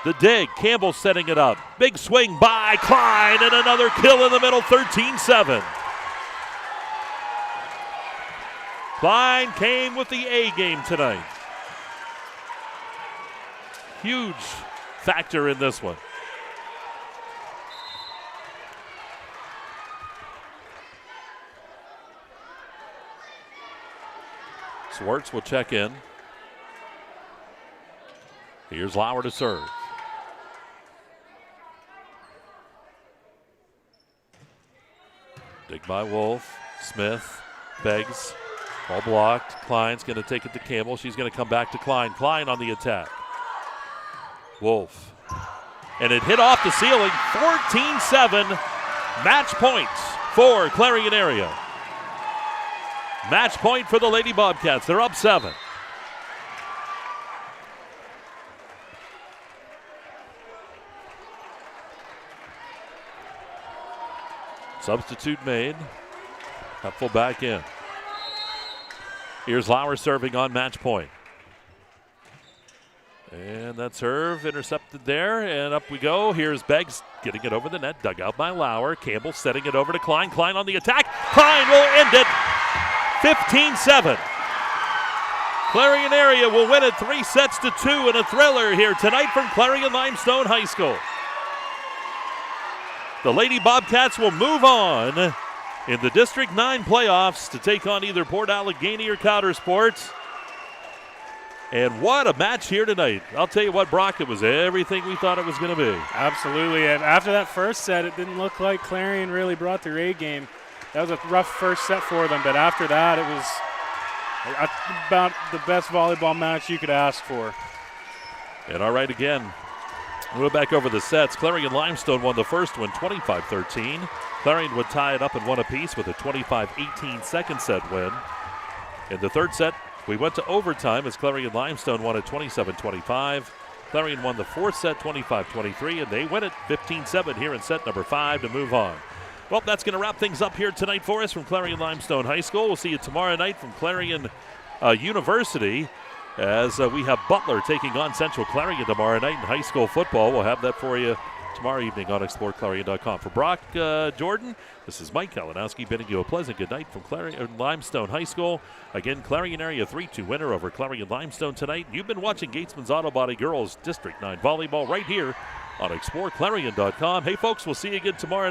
The dig. Campbell setting it up. Big swing by Klein. And another kill in the middle. 13-7. Klein came with the A game tonight. Huge factor in this one. Swartz will check in. Here's Lauer to serve. Dig by Wolf. Smith. Beggs. All blocked. Klein's going to take it to Campbell. She's going to come back to Klein. Klein on the attack. Wolf. And it hit off the ceiling. 14-7. Match points for Clarion Area. Match point for the Lady Bobcats. They're up 7. Substitute made. Hepfel back in. Here's Lauer serving on match point. And that serve intercepted there, and up we go. Here's Beggs getting it over the net, dug out by Lauer. Campbell setting it over to Klein. Klein on the attack. Klein will end it. 15-7. Clarion Area will win it 3-2 in a thriller here tonight from Clarion-Limestone High School. The Lady Bobcats will move on in the District 9 playoffs to take on either Port Allegheny or Cotter Sports. And what a match here tonight. I'll tell you what, Brock, it was everything we thought it was going to be. Absolutely. And after that first set, it didn't look like Clarion really brought their A game. That was a rough first set for them, but after that, it was about the best volleyball match you could ask for. And all right, again, we're back over the sets. Clarion-Limestone won the first one, 25-13. Clarion would tie it up in one apiece with a 25-18 second set win. In the third set, we went to overtime as Clarion-Limestone won at 27-25. Clarion won the fourth set 25-23, and they win it 15-7 here in set number 5 to move on. Well, that's going to wrap things up here tonight for us from Clarion-Limestone High School. We'll see you tomorrow night from Clarion University as we have Butler taking on Central Clarion tomorrow night in high school football. We'll have that for you tomorrow evening on exploreClarion.com. For Brock Jordan, this is Mike Kalinowski bidding you a pleasant good night from Clarion-Limestone High School. Again, Clarion Area 3-2 winner over Clarion-Limestone tonight. You've been watching Gatesman's Auto Body Girls District 9 Volleyball right here on exploreClarion.com. Hey, folks, we'll see you again tomorrow